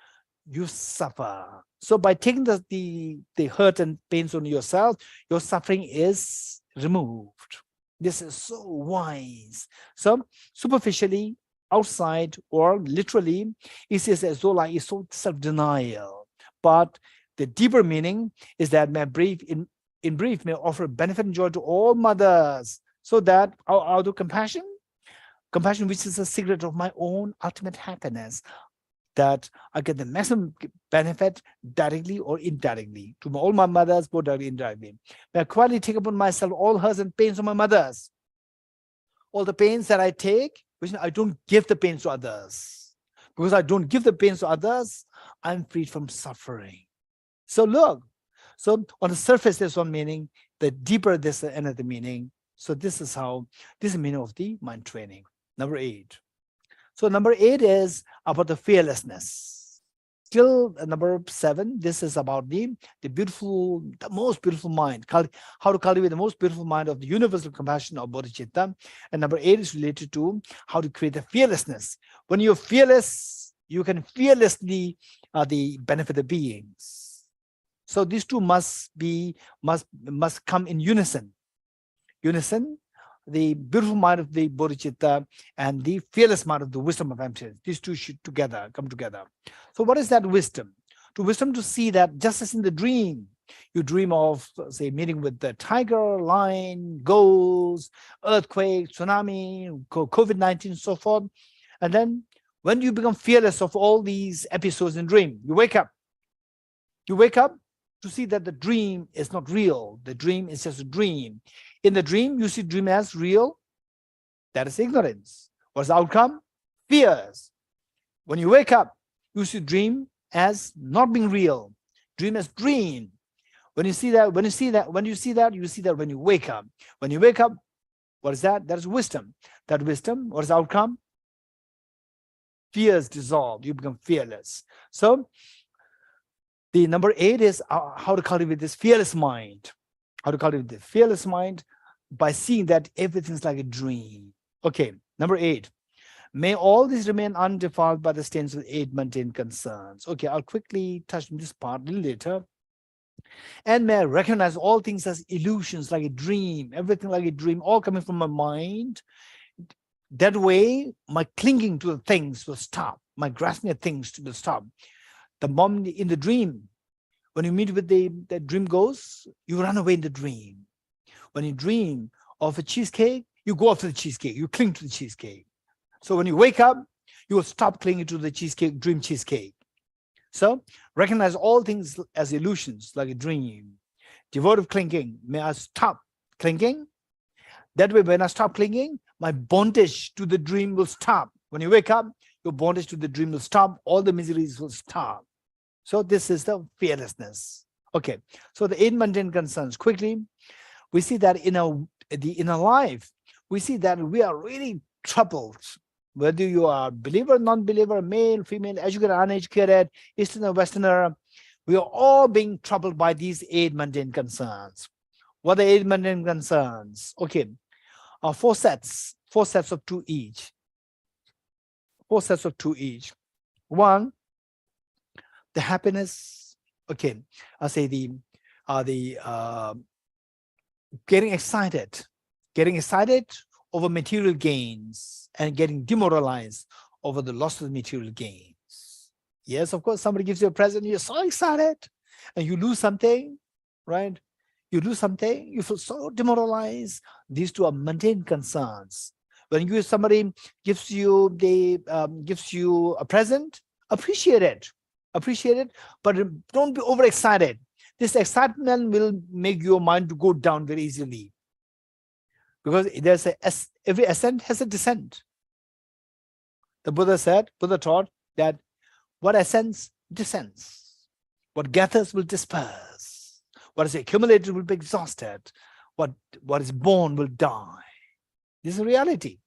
you suffer. So by taking the hurt and pains on yourself, your suffering is removed. This is so wise. So superficially, outside, or literally, it is as though like it's so self-denial. But the deeper meaning is that in brief, may offer benefit and joy to all mothers, so that out of compassion which is the secret of my own ultimate happiness, that I get the maximum benefit directly or indirectly to all my mothers, both directly and indirectly. May I quietly take upon myself all hurts and pains of my mothers. All the pains that I take, which I don't give the pains to others. Because I don't give the pains to others, I'm freed from suffering. So look, So on the surface, there's one meaning. The deeper, there's another meaning. So this is the meaning of the mind training. Number 8. So number 8 is about the fearlessness. Till number 7, this is about the most beautiful mind, how to cultivate the most beautiful mind of the universal compassion of Bodhicitta. And number 8 is related to how to create the fearlessness. When you're fearless, you can fearlessly benefit the beings. So these two must come in unison. The beautiful mind of the Bodhicitta and the fearless mind of the wisdom of emptiness. These two should come together. So what is that wisdom? To see that just as in the dream, you dream of, say, meeting with the tiger, lion, ghosts, earthquake, tsunami, COVID-19, so forth. And then when you become fearless of all these episodes in dream, you wake up. You wake up to see that the dream is not real. The dream is just a dream. In the dream, you see dream as real. That is ignorance. What's the outcome? Fears. When you wake up, you see dream as not being real. Dream as dream. When you see that, you see that when you wake up. When you wake up, what is that? That is wisdom. That wisdom, what is the outcome? Fears dissolve. You become fearless. So the number 8 is how to cultivate this fearless mind. How to cultivate the fearless mind by seeing that everything's like a dream. Okay, number 8. May all these remain undefiled by the stains of 8 mundane concerns. Okay, I'll quickly touch on this part a little later. And may I recognize all things as illusions, like a dream, everything like a dream, all coming from my mind. That way, my clinging to the things will stop. My grasping at things will stop. The moment in the dream, when you meet with the dream ghost, you run away in the dream. When you dream of a cheesecake, you go after the cheesecake. You cling to the cheesecake. So when you wake up, you will stop clinging to the cheesecake, dream cheesecake. So recognize all things as illusions, like a dream. Devoid of clinging, may I stop clinging? That way, when I stop clinging, my bondage to the dream will stop. When you wake up, your bondage to the dream will stop. All the miseries will stop. So this is the fearlessness. Okay, so the 8 mundane concerns. Quickly, we see that in the inner life, we see that we are really troubled. Whether you are believer, non-believer, male, female, educated, uneducated, Easterner, Westerner, we are all being troubled by these 8 mundane concerns. What are the 8 mundane concerns? Okay, 4 sets of 2 each. 4 sets of 2 each. 1, the happiness. Okay, I'll say the getting excited over material gains and getting demoralized over the loss of the material gains. Yes, of course, somebody gives you a present, you're so excited, and you lose something, right? You lose something, you feel so demoralized. These 2 are mundane concerns. When somebody gives you a present, appreciate it, but don't be overexcited. This excitement will make your mind to go down very easily, because every ascent has a descent. The Buddha taught that what ascends descends, what gathers will disperse, what is accumulated will be exhausted, what is born will die. This is a reality.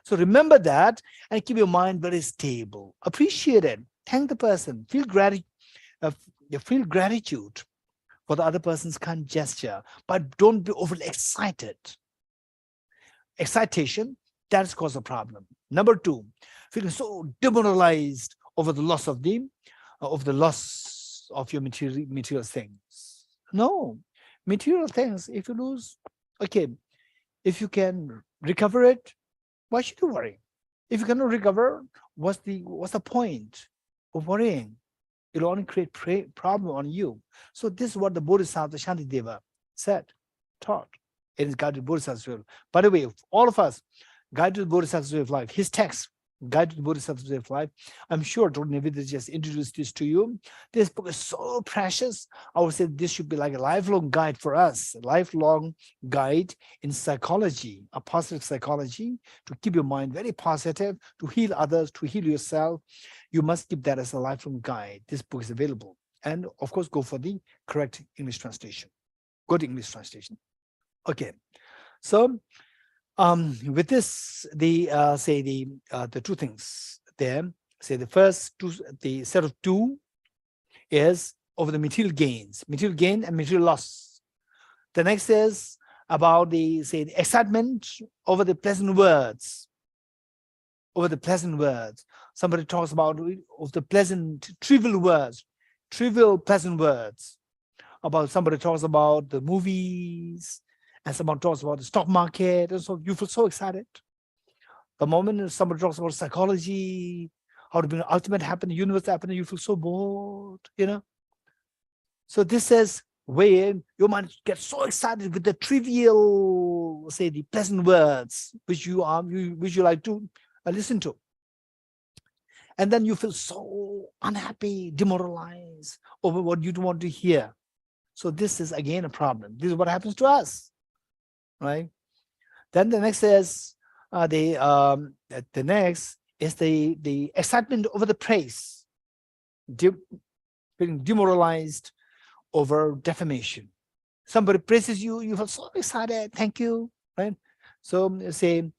So remember that and keep your mind very stable. Appreciate it. Thank the person. Feel gratitude for the other person's kind gesture, but don't be overly excited. Excitation, that's cause a problem. Number 2, feeling so demoralized over the loss of your material things. No, material things, if you lose, okay, if you can recover it, why should you worry? If you cannot recover, what's the point of worrying? It'll only create problem on you. So this is what the Bodhisattva Shantideva taught. It is guided Bodhisattva's way. By the way, all of us, guided to the Bodhisattva's way of life. His text, Guide to the Bodhisattva's Way of Life. I'm sure Dr. Nivedita just introduced this to you. This book is so precious. I would say this should be like a lifelong guide for us, a lifelong guide in psychology, a positive psychology, to keep your mind very positive, to heal others, to heal yourself. You must keep that as a lifelong guide. This book is available. and of course go for the correct English translation, good English translation. Okay, so with this, the two things there. Say the first two, the set of two is over the material gains, material gain and material loss. The next is about the excitement over the pleasant words. Over the pleasant words. Somebody talks about of the pleasant, trivial words, trivial pleasant words. About somebody talks about the movies, and someone talks about the stock market, and so you feel so excited. The moment somebody talks about psychology, how to be an ultimate happen, the universe happen, you feel so bored, you know. So this is where your mind gets so excited with the trivial, say the pleasant words which you like to listen to. And then you feel so unhappy, demoralized over what you don't want to hear. So this is again a problem. This is what happens to us, right? Then the next is the next is the excitement over the praise, feeling demoralized over defamation. Somebody praises you, you feel so excited, thank you, right? So say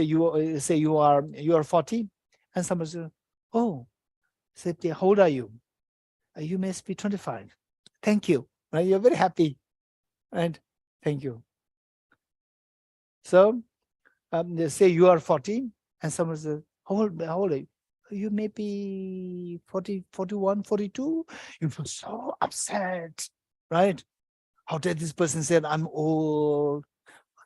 you are 40, and somebody says, oh, say, how old are you? You must be 25. Thank you, right? You're very happy, right? Thank you. So they say you are 40, and someone says, how old are you? You may be 40, 41, 42. You feel so upset, right? How did this person say I'm old?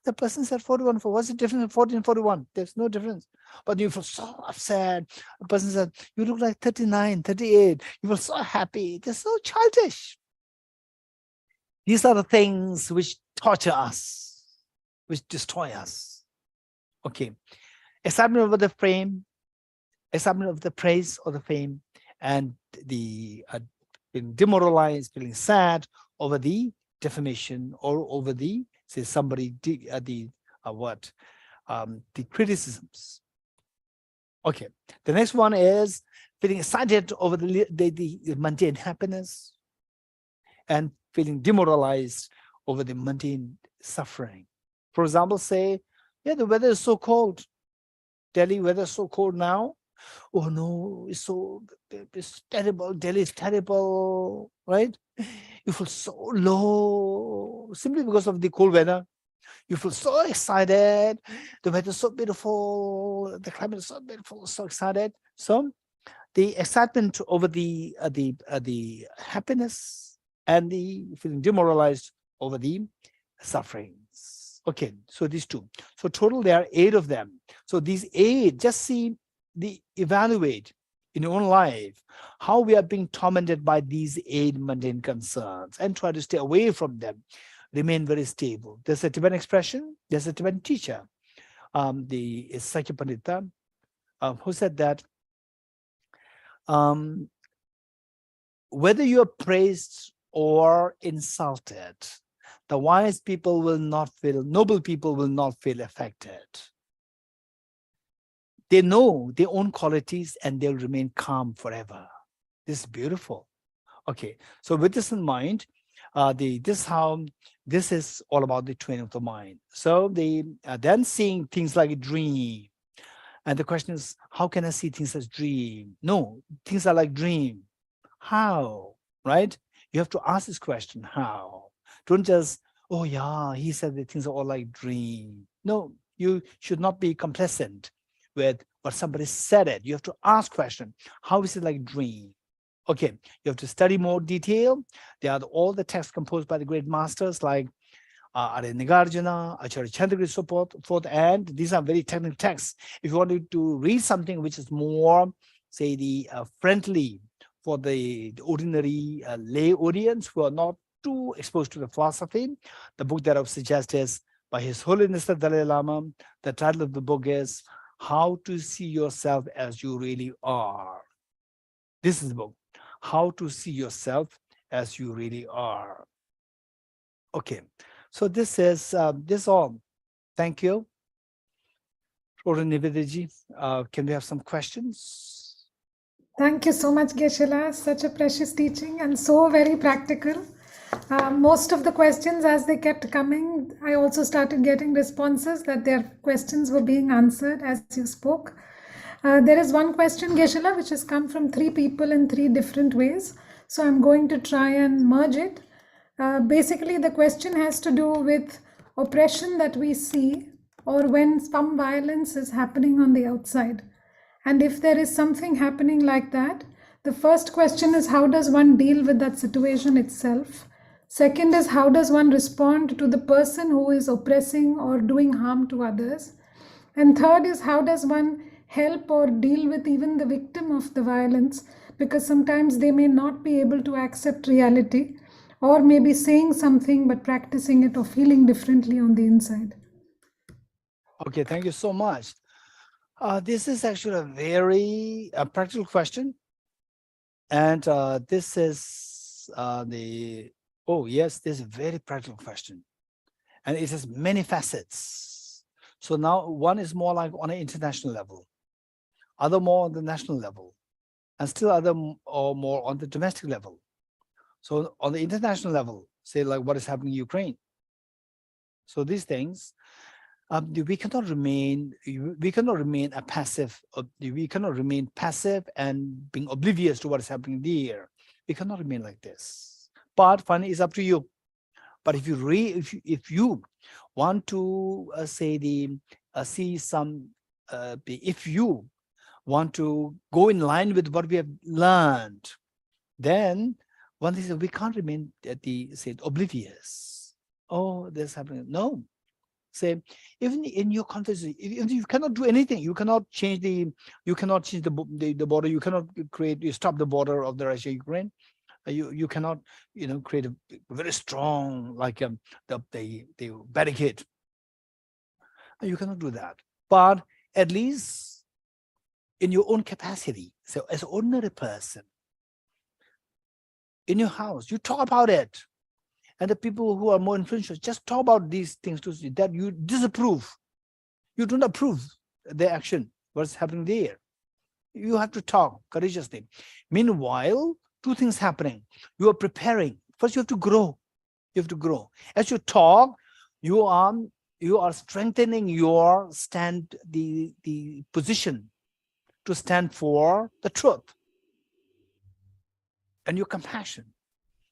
The person said 41. What's the difference in 40 and 41? There's no difference. But you feel so upset. The person said, you look like 39, 38. You feel so happy. They're so childish. These are the things which torture us, which destroy us. Okay. Excitement over the fame, excitement of the praise or the fame, and the being demoralized, feeling sad over the defamation or over the the criticisms. Okay, the next one is feeling excited over the mundane happiness and feeling demoralized over the mundane suffering. For example, say, yeah, the weather is so cold. Delhi weather is so cold now. Oh no, it's terrible. Delhi is terrible, right? You feel so low simply because of the cold weather. You feel so excited. The weather is so beautiful. The climate is so beautiful. So excited. So the excitement over the happiness and the feeling demoralized over the sufferings. Okay, so these two. So total there are 8 of them. So these 8, just see evaluate in your own life how we are being tormented by these 8 mundane concerns and try to stay away from them. Remain very stable. There's a Tibetan expression, there's a Tibetan teacher, the Sakya Pandita, who said that whether you are praised or insulted, the wise people will not feel, noble people will not feel affected. They know their own qualities and they'll remain calm forever. This is beautiful. Okay, so with this in mind, this is all about the training of the mind. So then seeing things like a dream. And the question is, how can I see things as dream? No, things are like dream. How, right? You have to ask this question, how? Don't just, oh yeah, he said that things are all like dream. No, you should not be complacent with what somebody said it. You have to ask question, how is it like dream? Okay, you have to study more detail. There are all the texts composed by the great masters like Arya Nagarjuna, Acharya Chandagiri, so forth, and these are very technical texts. If you wanted to read something which is more, say, friendly for the ordinary lay audience who are not too exposed to the philosophy, the book that I would suggest is by His Holiness the Dalai Lama. The title of the book is How to See Yourself as You Really Are. This is the book, How to See Yourself as You Really Are. Okay, so this is this all. Thank you. Nivedaji, can we have some questions? Thank you so much, Geshe. Such a precious teaching and so very practical. Most of the questions, as they kept coming, I also started getting responses that their questions were being answered as you spoke. There is one question, Geshe, which has come from 3 people in 3 different ways. So I'm going to try and merge it. Basically, the question has to do with oppression that we see or when some violence is happening on the outside. And if there is something happening like that, the first question is how does one deal with that situation itself? Second is how does one respond to the person who is oppressing or doing harm to others? And third is how does one help or deal with even the victim of the violence? Because sometimes they may not be able to accept reality or maybe saying something but practicing it or feeling differently on the inside. Okay, thank you so much. This is actually a very practical question. And this is oh yes, this is a very practical question. And it has many facets. So now one is more like on an international level, other more on the national level, and still other or more on the domestic level. So on the international level, say like what is happening in Ukraine. So these things, we cannot remain a passive, we cannot remain passive and being oblivious to what is happening there. We cannot remain like this. But finally, it's up to you. But if you want to see some, if you want to go in line with what we have learned, then one thing is we can't remain oblivious. Oh, this happening. No. Say, even in your conversation, if you cannot do anything, you cannot change the border, you cannot stop the border of the Russia-Ukraine. You cannot, create a very strong, like the barricade. You cannot do that. But at least in your own capacity, so as an ordinary person, in your house, you talk about it. And the people who are more influential, just talk about these things to see that you disapprove. You don't approve their action, what's happening there. You have to talk courageously. Meanwhile, 2 things happening. You are preparing. First, you have to grow. You have to grow. As you talk, you are strengthening your the position to stand for the truth and your compassion.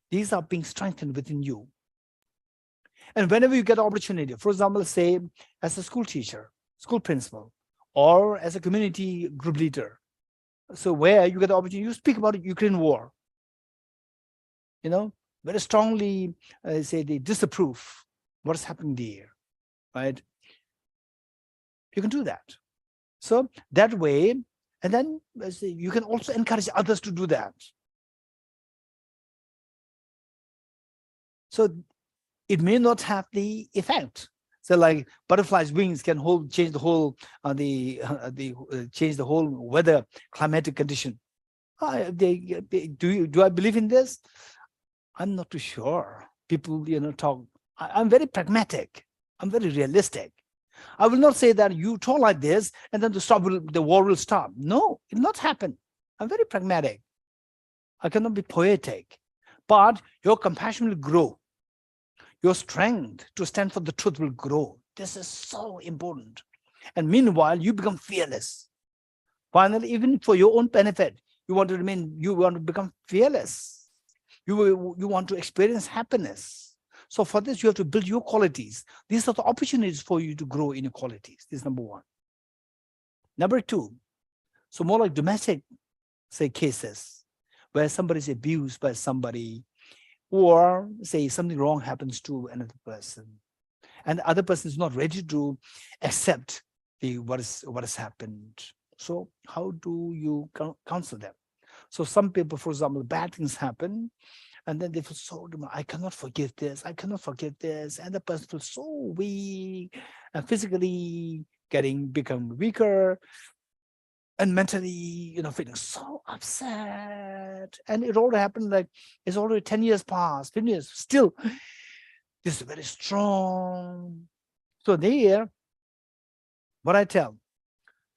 These are being strengthened within you. And whenever you get opportunity, for example, say as a school teacher, school principal, or as a community group leader, so where you get the opportunity, you speak about the Ukraine war, very strongly say they disapprove what's happening there, right? You can do that. So that way, and then you can also encourage others to do that. So it may not have the effect. So like butterflies' wings can change the whole change the whole weather climatic condition. Do I believe in this? I'm not too sure. People, talk. I'm very pragmatic. I'm very realistic. I will not say that you talk like this and then the war will stop. No, it will not happen. I'm very pragmatic. I cannot be poetic, but your compassion will grow. Your strength to stand for the truth will grow. This is so important. And meanwhile, you become fearless. Finally, even for your own benefit, you want to become fearless. You want to experience happiness. So for this, you have to build your qualities. These are the opportunities for you to grow in your qualities. This is number 1. Number 2, so more like domestic, say, cases where somebody is abused by somebody, or say something wrong happens to another person, and the other person is not ready to accept what has happened. So how do you counsel them? So some people, for example, bad things happen, and then they feel so, I cannot forgive this, I cannot forgive this, and the person feels so weak and physically become weaker, and mentally, feeling so upset. And it all happened like it's already 10 years past, 15 years, still, this is very strong. So there, what I tell,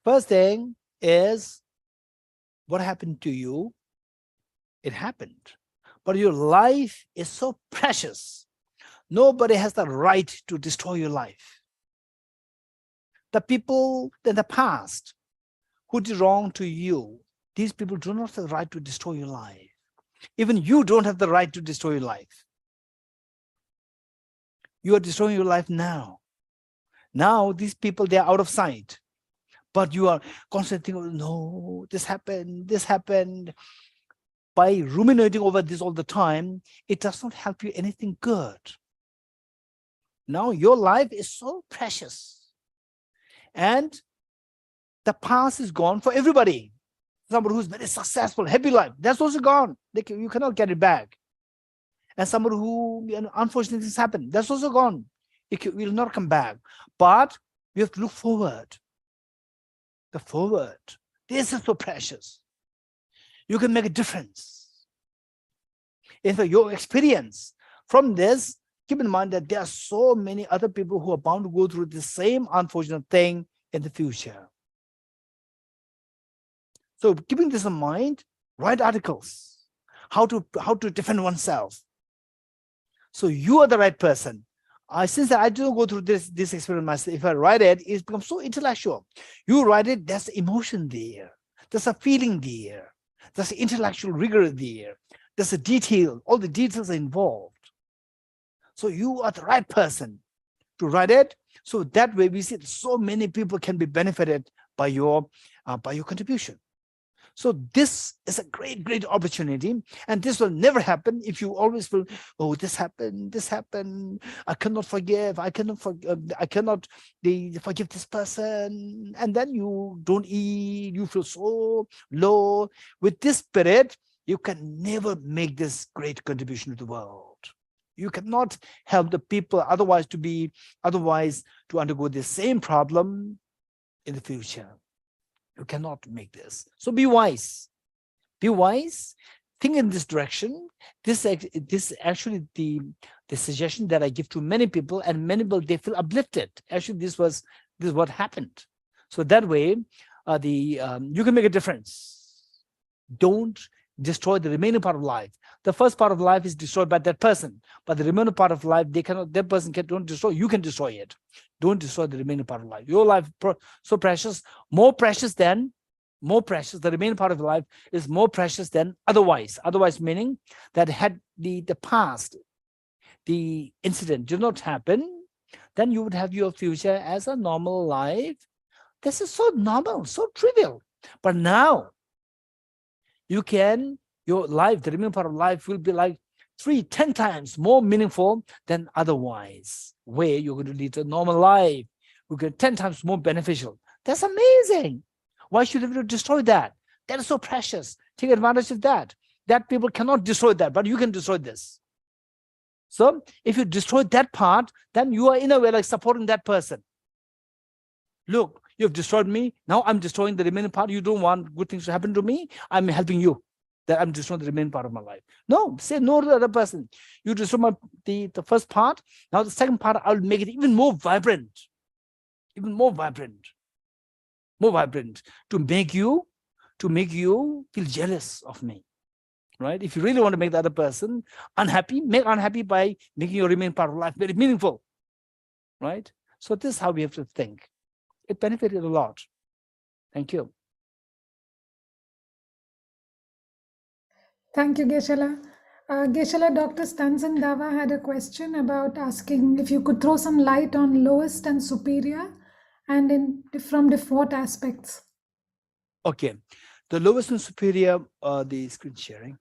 first thing is what happened to you, it happened. But your life is so precious. Nobody has the right to destroy your life. The people in the past who did wrong to you, these people do not have the right to destroy your life. Even you don't have the right to destroy your life. You are destroying your life now. Now these people, they are out of sight. But you are constantly thinking, no, this happened, this happened. By ruminating over this all the time, it does not help you anything good. Now your life is so precious. And the past is gone for everybody. Somebody who's very successful, happy life, that's also gone. You cannot get it back. And somebody who, unfortunate things happen, that's also gone. It will not come back. But we have to look forward. The forward. This is so precious. You can make a difference. In fact, your experience from this, keep in mind that there are so many other people who are bound to go through the same unfortunate thing in the future. So keeping this in mind, write articles, how to defend oneself. So you are the right person. Since I don't go through this experience myself, if I write it, it becomes so intellectual. You write it, there's emotion there. There's a feeling there. There's intellectual rigor there. There's a detail. All the details are involved. So you are the right person to write it. So that way we see that so many people can be benefited by your contribution. So this is a great, great opportunity. And this will never happen if you always feel, oh, this happened, I cannot forgive, I cannot forgive this person. And then you don't eat, you feel so low. With this spirit, you can never make this great contribution to the world. You cannot help the people otherwise to undergo the same problem in the future. You cannot make this. So be wise. Be wise. Think in this direction. This actually the suggestion that I give to many people, and many people, they feel uplifted. Actually, this is what happened. So that way, you can make a difference. Don't destroy the remaining part of life. The first part of life is destroyed by that person, but the remaining part of life, that person don't destroy. You can destroy it. Don't destroy the remaining part of life. Your life so precious, more precious. The remaining part of life is more precious than otherwise. Otherwise meaning that had the past, the incident did not happen, then you would have your future as a normal life. This is so normal, so trivial. But now your life, the remaining part of life will be like 3-10 times more meaningful than otherwise, where you're going to lead a normal life. You're going to 10 times more beneficial. That's amazing. Why should you destroy that? That is so precious. Take advantage of that. That people cannot destroy that, but you can destroy this. So if you destroy that part, then you are in a way like supporting that person. Look, you've destroyed me. Now I'm destroying the remaining part. You don't want good things to happen to me. I'm helping you. That I'm destroying the remaining part of my life. No, say no to the other person. You destroy the first part. Now the second part, I'll make it even more vibrant. Even more vibrant. More vibrant. To make you feel jealous of me. Right? If you really want to make the other person unhappy, make unhappy by making your remaining part of life very meaningful. Right? So this is how we have to think. It benefited a lot. Thank you. Thank you, Geshe. Geshe, Dr. Stanson Dava had a question about asking if you could throw some light on lowest and superior and from what aspects. Okay. The lowest and superior, the screen sharing.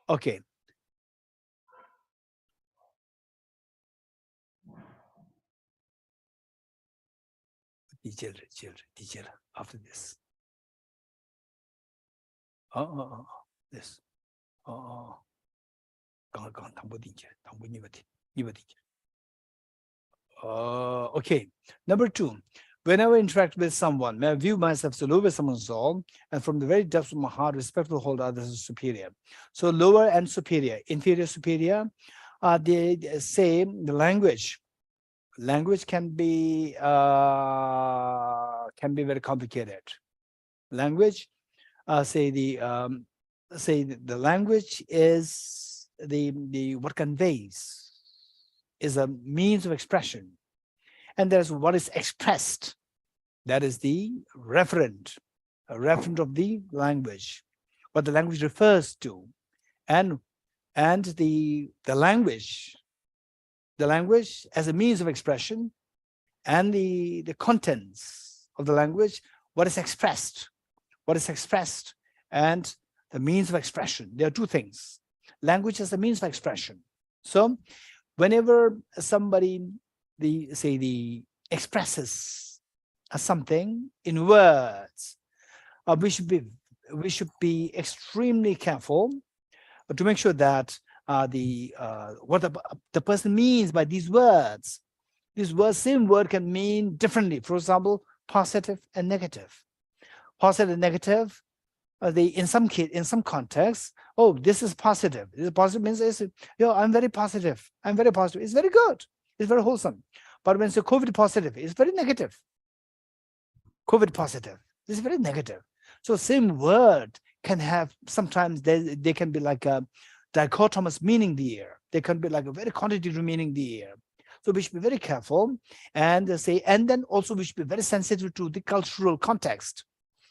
Okay. Teacher, after this. This. Okay. Number 2. Whenever I interact with someone, may I view myself as low with someone's soul, and from the very depths of my heart, respectful hold others as superior. So lower and superior, inferior, superior, they say the language language can be very complicated. Language, say the language is the what conveys, is a means of expression, and there's what is expressed, that is the referent, a referent of the language, what the language refers to, and the language as a means of expression, and the contents of the language, what is expressed, and the means of expression. There are two things. Language as a means of expression. So whenever somebody expresses something in words, we should be extremely careful to make sure that what the person means by these words. Same word can mean differently. For example, positive and negative. Positive and negative, in some contexts, oh, this is positive. This is positive means, I'm very positive. I'm very positive. It's very good. It's very wholesome. But when it's COVID positive, it's very negative. COVID positive, this is very negative. So same word can have, sometimes they can be like a dichotomous meaning there. They can be like a very quantitative meaning there. So we should be very careful, and then also we should be very sensitive to the cultural context,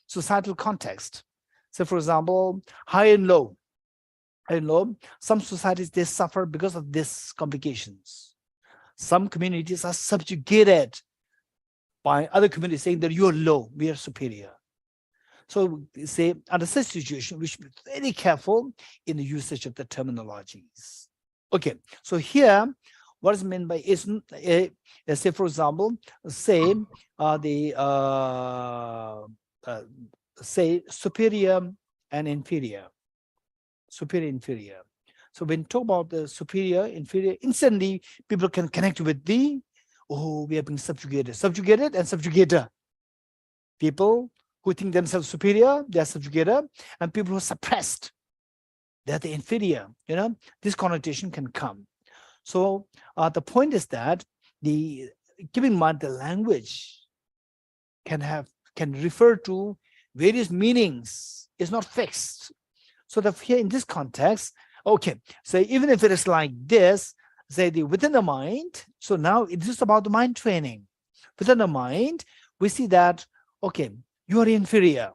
societal context. So for example, high and low. Some societies, they suffer because of these complications. Some communities are subjugated by other communities saying that you're low, we are superior. So say under such situation, we should be very careful in the usage of the terminologies. Okay, so here, what is meant by is, say for example, say say superior and inferior. Superior, inferior. So when talk about the superior, inferior, instantly people can connect with the, oh, we are being subjugated and subjugator. People who think themselves superior, they are subjugator, and people who are suppressed, they're the inferior. This connotation can come. So the point is that keep in mind the language can refer to various meanings. It's not fixed. So that here in this context, okay, so even if it is like this, say within the mind, so now it's just about the mind training. Within the mind, we see that, okay, you are inferior.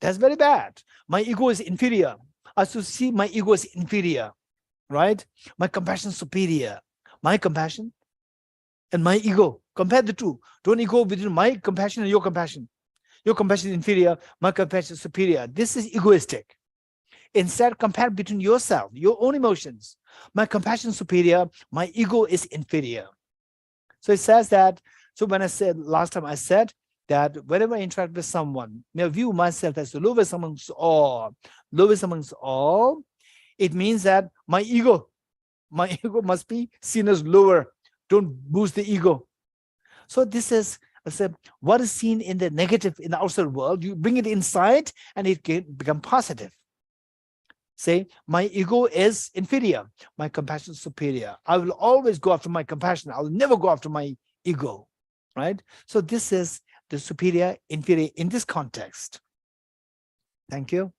That's very bad. My ego is inferior. I should see my ego is inferior, right? My compassion is superior. My compassion and my ego, compare the two. Don't ego between my compassion and your compassion. Your compassion is inferior, my compassion is superior. This is egoistic. Instead, compare between yourself, your own emotions. My compassion is superior, my ego is inferior. So it says that, so when I said, last time I said that whenever I interact with someone, may I view myself as the lowest amongst all. Lowest amongst all, it means that my ego must be seen as lower. Don't boost the ego. So this is, I said, what is seen in the negative in the outside world, you bring it inside and it can become positive. Say, my ego is inferior, my compassion is superior. I will always go after my compassion. I will never go after my ego, right? So this is the superior, inferior in this context. Thank you.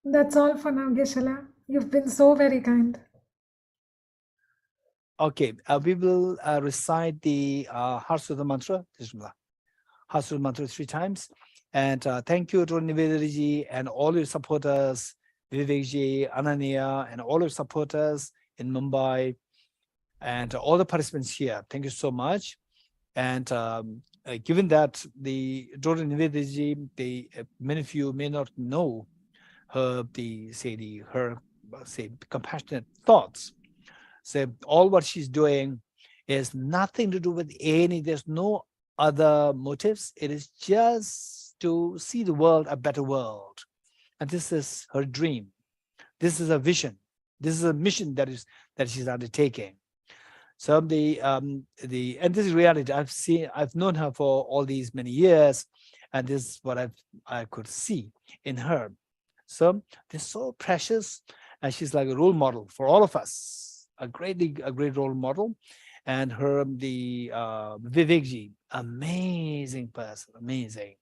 That's all for now, Geshe. You've been so very kind. Okay, we will recite the Harsudha mantra. Harsudha mantra 3 times. And thank you to Nivedji and all your supporters, Vivekji, Ananya, and all your supporters in Mumbai, and all the participants here. Thank you so much. And given that the Dr. Nivedji, many of you may not know her, her compassionate thoughts. So all what she's doing is nothing to do with there's no other motives. It is just to see the world a better world. And this is her dream. This is a vision. This is a mission that she's undertaking. So and this is reality. I've known her for all these many years, and this is what I could see in her. So they're so precious, and she's like a role model for all of us. a great role model, and her Vivekji, amazing person, amazing,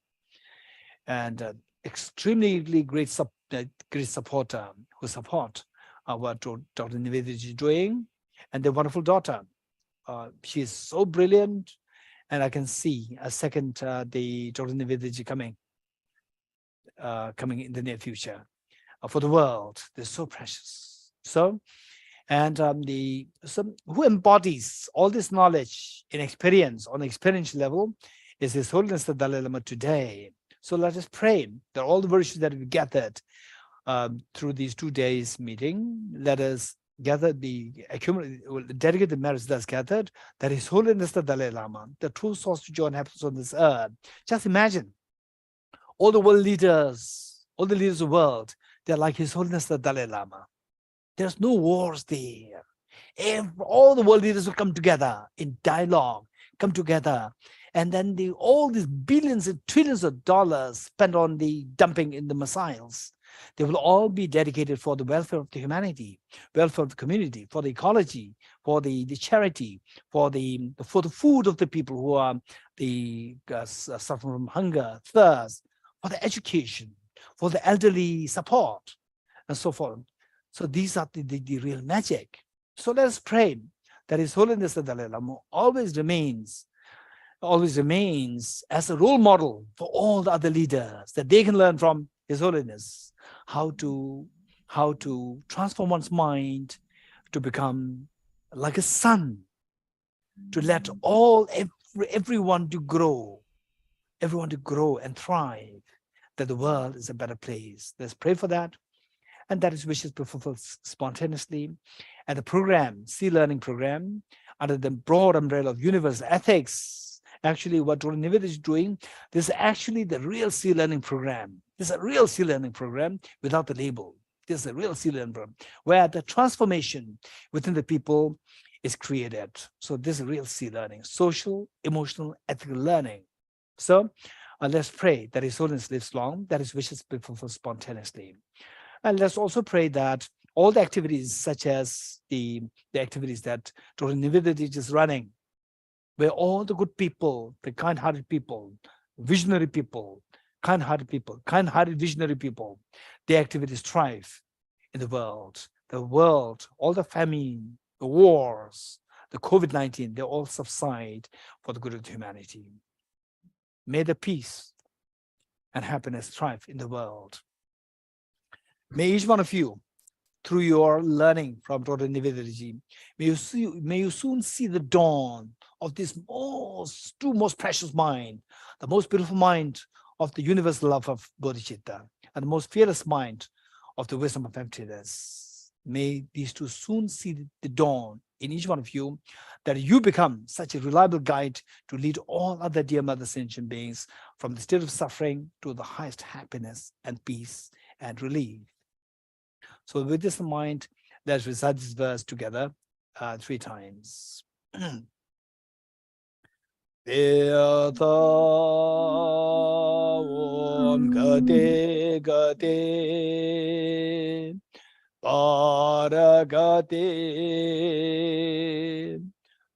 and extremely great supporter who support what Dr. Niveditaji is doing, and their wonderful daughter. She is so brilliant, and I can see a second the Dr. Niveditaji coming in the near future for the world. They're so precious. So, and who embodies all this knowledge in experience on the experiential level is His Holiness the Dalai Lama today. So let us pray that all the virtues that we gathered through these 2 days meeting, let us gather dedicate the merits that's gathered, that His Holiness the Dalai Lama, the true source of joy and happiness on this earth. Just imagine all the world leaders, all the leaders of the world, they're like His Holiness the Dalai Lama. There's no wars there. All the world leaders will come together in dialogue, come together, and then all these billions and trillions of dollars spent on the dumping in the missiles, they will all be dedicated for the welfare of the humanity, welfare of the community, for the ecology, for the charity, for the food of the people who are suffering from hunger, thirst, for the education, for the elderly support, and so forth. So these are the real magic. So let us pray that His Holiness the Dalai Lama always remains as a role model for all the other leaders, that they can learn from His Holiness how to transform one's mind to become like a sun, to let everyone to grow and thrive, that the world is a better place. Let's pray for that, and that His wishes be fulfilled spontaneously. And the program, Sea Learning Program, under the broad umbrella of universal ethics, actually what Dr. Nivedita is doing, this is actually the real Sea Learning Program. This is a real Sea Learning Program without the label. This is a real Sea Learning Program where the transformation within the people is created. So this is real Sea Learning, social, emotional, ethical learning. So let's pray that His Holiness lives long, that His wishes be fulfilled spontaneously. And let's also pray that all the activities, such as the activities that Dr. Nivedita is running, where all the good people, the kind-hearted people, visionary people, kind-hearted visionary people, their activities thrive in the world. The world, all the famine, the wars, the COVID-19, they all subside for the good of humanity. May the peace and happiness thrive in the world. May each one of you, through your learning from Dr. Nivedita, may you soon see the dawn of this most precious mind, the most beautiful mind of the universal love of Bodhicitta, and the most fearless mind of the wisdom of emptiness. May these two soon see the dawn in each one of you, that you become such a reliable guide to lead all other dear mother sentient beings from the state of suffering to the highest happiness and peace and relief. So with this in mind, let's recite this verse together 3 times. Om Gate Gate Paragate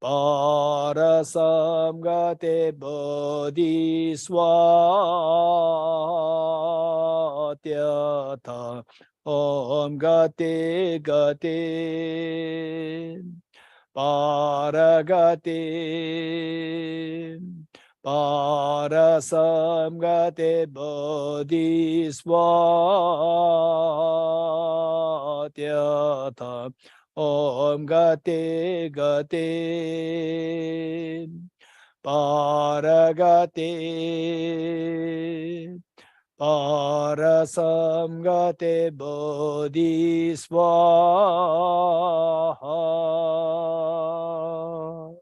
Parasamgate Bodhiswatyata Om Gate Gate Paragate Parasamgate Bodhiswatyata Om Gate Gate Paragate Parasamgate Bodhiswaha.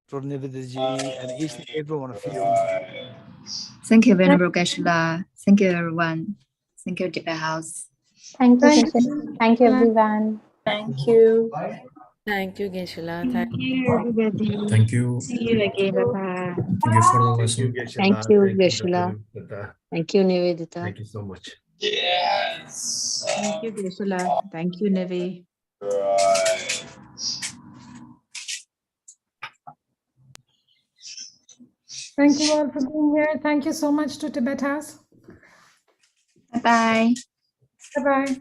Dr. Nivedita and each and every one of you. Thank you, Venerable Geshe. Thank you, everyone. Thank you, Deepa House. Thank you, Geshe. Thank you, everyone. Thank you. Thank you, Geshe. Thank you, everybody. Thank you. See you again. Bye-bye. Thank you for the lesson. Thank you, Geshe. Thank you, Nivedita. Thank you so much. Yes. Thank you, Geshe. Thank you, Nivi. Right. Thank you all for being here. Thank you so much to Tibet House. Bye bye. Bye-bye.